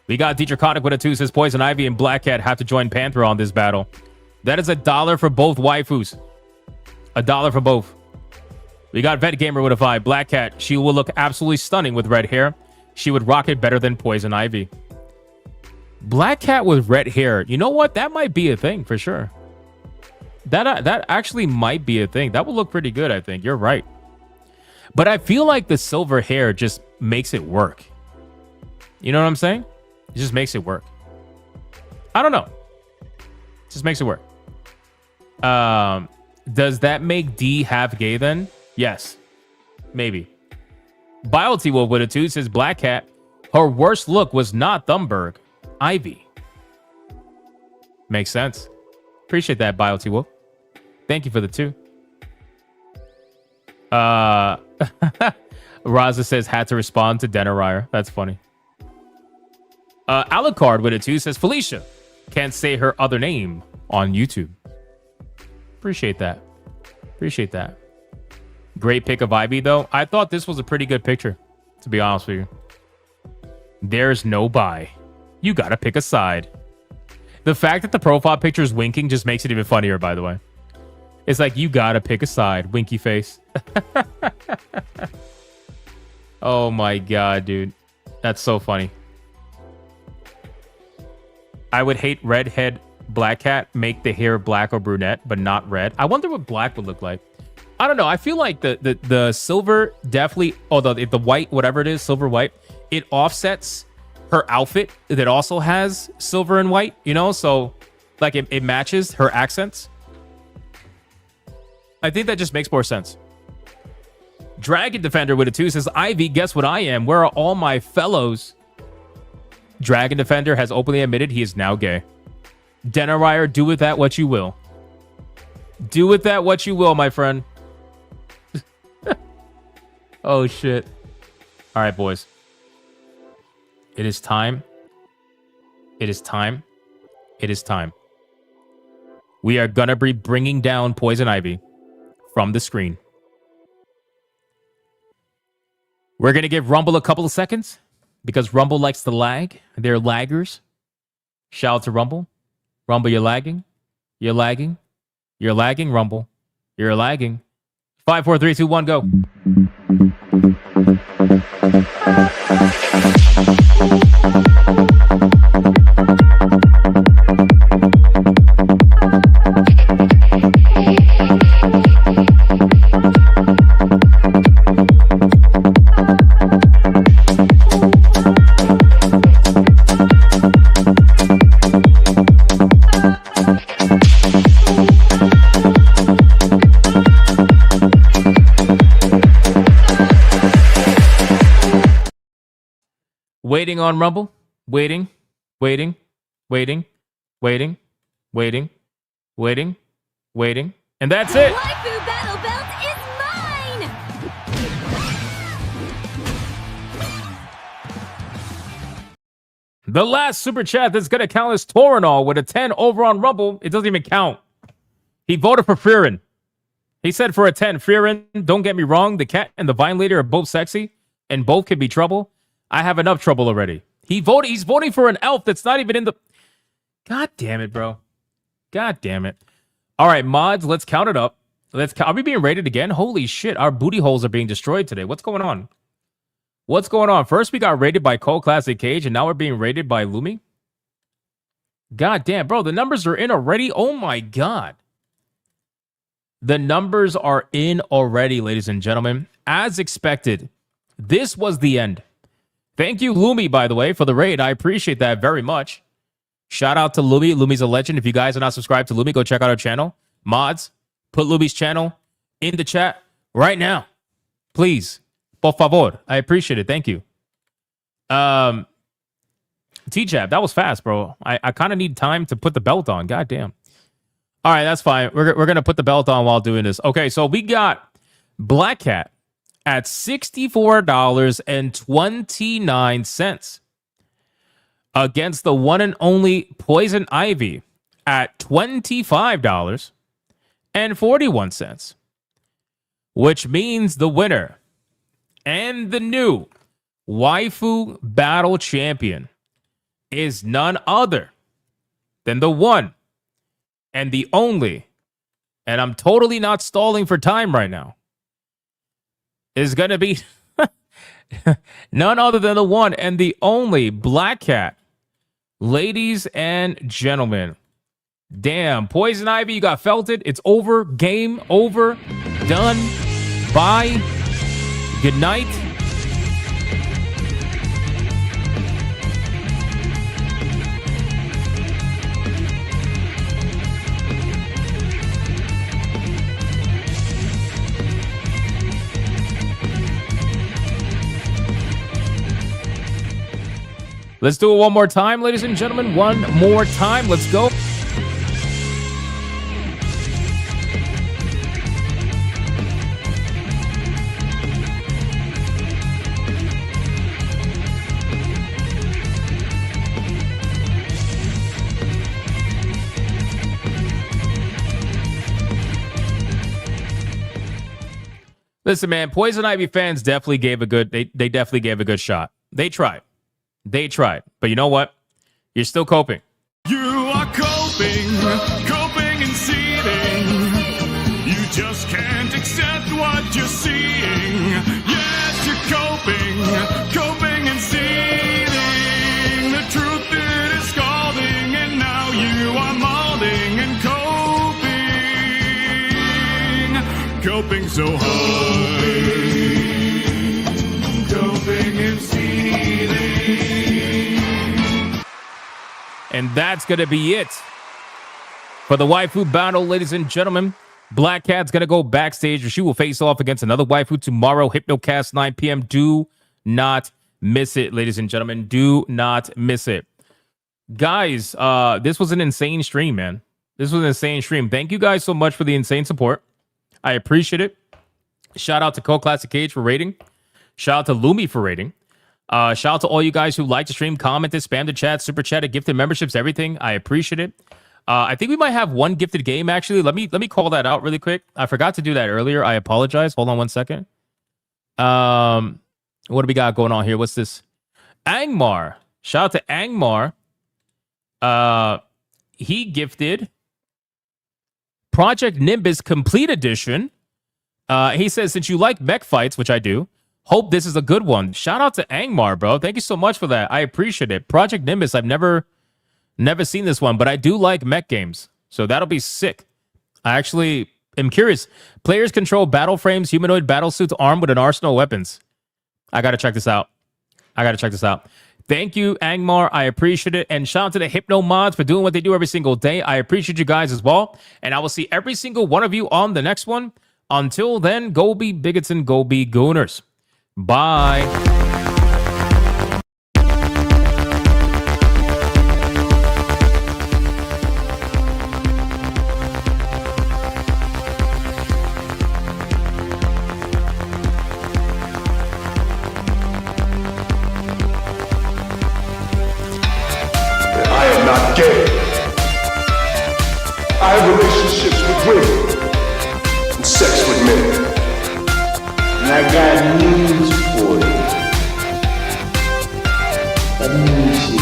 We got Dietrich Kotick with a 2 says Poison Ivy and Black Cat have to join Panther on this battle. That is $1 for both waifus. $1 for both. We got Vet Gamer with a 5. Black Cat. She will look absolutely stunning with red hair. She would rock it better than Poison Ivy. Black Cat with red hair. You know what? That might be a thing for sure. That actually might be a thing. That would look pretty good, I think. You're right. But I feel like the silver hair just makes it work. You know what I'm saying? It just makes it work. I don't know. It just makes it work. Does that make D half gay then? Yes. Maybe. Biolty Wolf with a 2 says Black Cat. Her worst look was not Thunberg. Ivy. Makes sense. Appreciate that, Biolty Wolf. Thank you for the 2. Raza says had to respond to Denariah. That's funny. Alucard with a 2 says Felicia can't say her other name on YouTube. Appreciate that. Appreciate that. Great pick of Ivy, though. I thought this was a pretty good picture, to be honest with you. There's no buy. You gotta pick a side. The fact that the profile picture is winking just makes it even funnier, by the way. It's like, you gotta pick a side. Winky face. Oh my God, dude. That's so funny. I would hate redhead Black Cat. Make the hair black or brunette, but not red. I wonder what black would look like. I don't know. I feel like the silver definitely, although the white, whatever it is, silver white, it offsets her outfit that also has silver and white, you know? So like it matches her accents. I think that just makes more sense. Dragon Defender with a 2 says, Ivy, guess what I am? Where are all my fellows? Dragon Defender has openly admitted he is now gay. Denariah, do with that what you will. Do with that what you will, my friend. Oh, shit. All right, boys. It is time. It is time. It is time. We are going to be bringing down Poison Ivy from the screen. We're going to give Rumble a couple of seconds because Rumble likes to lag. They're laggers. Shout out to Rumble. Rumble, you're lagging. You're lagging. You're lagging, Rumble. You're lagging. 5, 4, 3, 2, 1, go. Waiting on Rumble. Waiting. Waiting. Waiting. Waiting. Waiting. Waiting. Waiting. And that's it. Waifu Battle Belt is mine! The last super chat that's going to count is Torinol with a 10 over on Rumble. It doesn't even count. He voted for Frieren. He said for a 10, Frieren, don't get me wrong, the cat and the Vine Lady are both sexy, and both could be trouble. I have enough trouble already. He's voting for an elf that's not even in the... God damn it, bro. God damn it. All right, mods, let's count it up. Are we being raided again? Holy shit, our booty holes are being destroyed today. What's going on? What's going on? First, we got raided by Cole Classic Cage, and now we're being raided by Lumi. God damn, bro, the numbers are in already? Oh my god. The numbers are in already, ladies and gentlemen. As expected, this was the end. Thank you, Lumi, by the way, for the raid. I appreciate that very much. Shout out to Lumi. Lumi's a legend. If you guys are not subscribed to Lumi, go check out our channel. Mods, put Lumi's channel in the chat right now. Please. Por favor. I appreciate it. Thank you. T-Jab, that was fast, bro. I kind of need time to put the belt on. God damn. All right, that's fine. We're going to put the belt on while doing this. Okay, so we got Black Cat at $64.29 against the one and only Poison Ivy at $25.41, which means the winner and the new Waifu Battle champion is none other than the one and the only, and I'm totally not stalling for time right now, is going to be none other than the one and the only Black Cat. Ladies and gentlemen, damn, Poison Ivy, you got felted. It's over. Game over. Done. Bye. Good night. Let's do it one more time, ladies and gentlemen. One more time. Let's go. Listen, man, Poison Ivy fans definitely gave a good, they definitely gave a good shot. They tried. They tried. But you know what? You're still coping. You are coping and seething. You just can't accept what you're seeing. Yes, you're coping and seething. The truth it is scalding, and now you are molding and coping so hard. Coping and seething. And that's going to be it for the Waifu Battle, ladies and gentlemen. Black Cat's going to go backstage, or she will face off against another waifu tomorrow. Hypnocast, 9 p.m. Do not miss it, ladies and gentlemen. Do not miss it. Guys, this was an insane stream, man. This was an insane stream. Thank you guys so much for the insane support. I appreciate it. Shout out to Co Classic Cage for rating. Shout out to Lumi for rating. Shout out to all you guys who like the stream, commented, spam the chat, super chatted, gifted memberships, everything. I appreciate it. I think we might have one gifted game, actually. Let me call that out really quick. I forgot to do that earlier. I apologize. Hold on one second. What do we got going on here? What's this? Angmar. Shout out to Angmar. He gifted Project Nimbus Complete Edition. He says, since you like mech fights, which I do, hope this is a good one. Shout out to Angmar, bro. Thank you so much for that. I appreciate it. Project Nimbus, I've never seen this one, but I do like mech games, so that'll be sick. I actually am curious. Players control battle frames, humanoid battle suits armed with an arsenal of weapons. I gotta check this out. Thank you, Angmar. I appreciate it. And shout out to the Hypno mods for doing what they do every single day. I appreciate you guys as well. And I will see every single one of you on the next one. Until then, go be bigots and go be gooners. Bye. I have relationships with women and sex with men. And I got news for you. That means you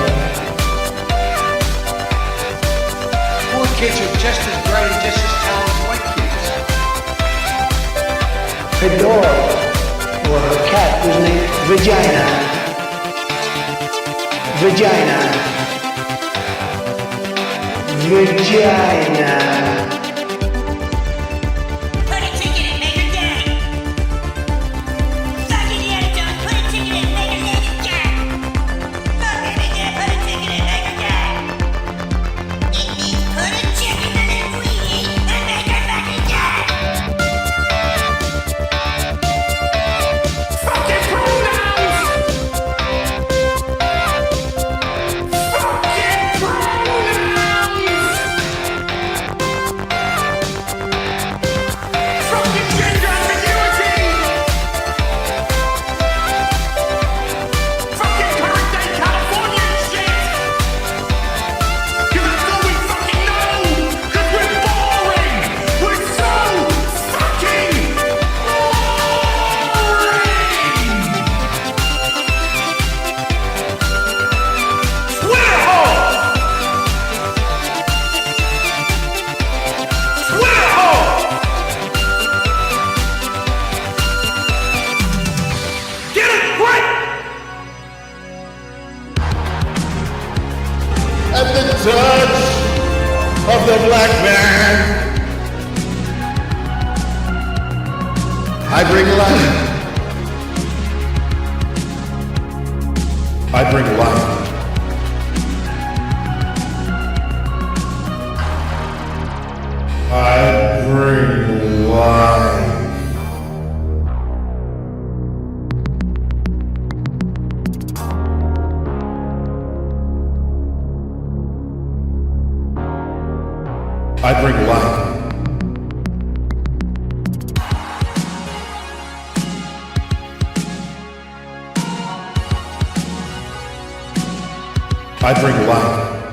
get. kids are just as bright and just as talented as white kids. Her dog or her cat was named Vagina. Vagina. Vagina. Put a ticket in Maker Gang. Suck it, yeah, don't put a ticket in Maker Gang. Fuck it, yeah, put a ticket in Maker Gang. It means put a chicken in it, sweetie, and make her fucking gang. Fucking pronouns! Fucking pronouns! Fucking gender ambiguity! Fucking current day California shit! 'Cause that's all we fucking know! 'Cause we're boring! We're so fucking Twitter hole! Twitter hole! Get it right! At the touch of the black man, I bring life. I bring life. I bring life. I bring life. I bring life.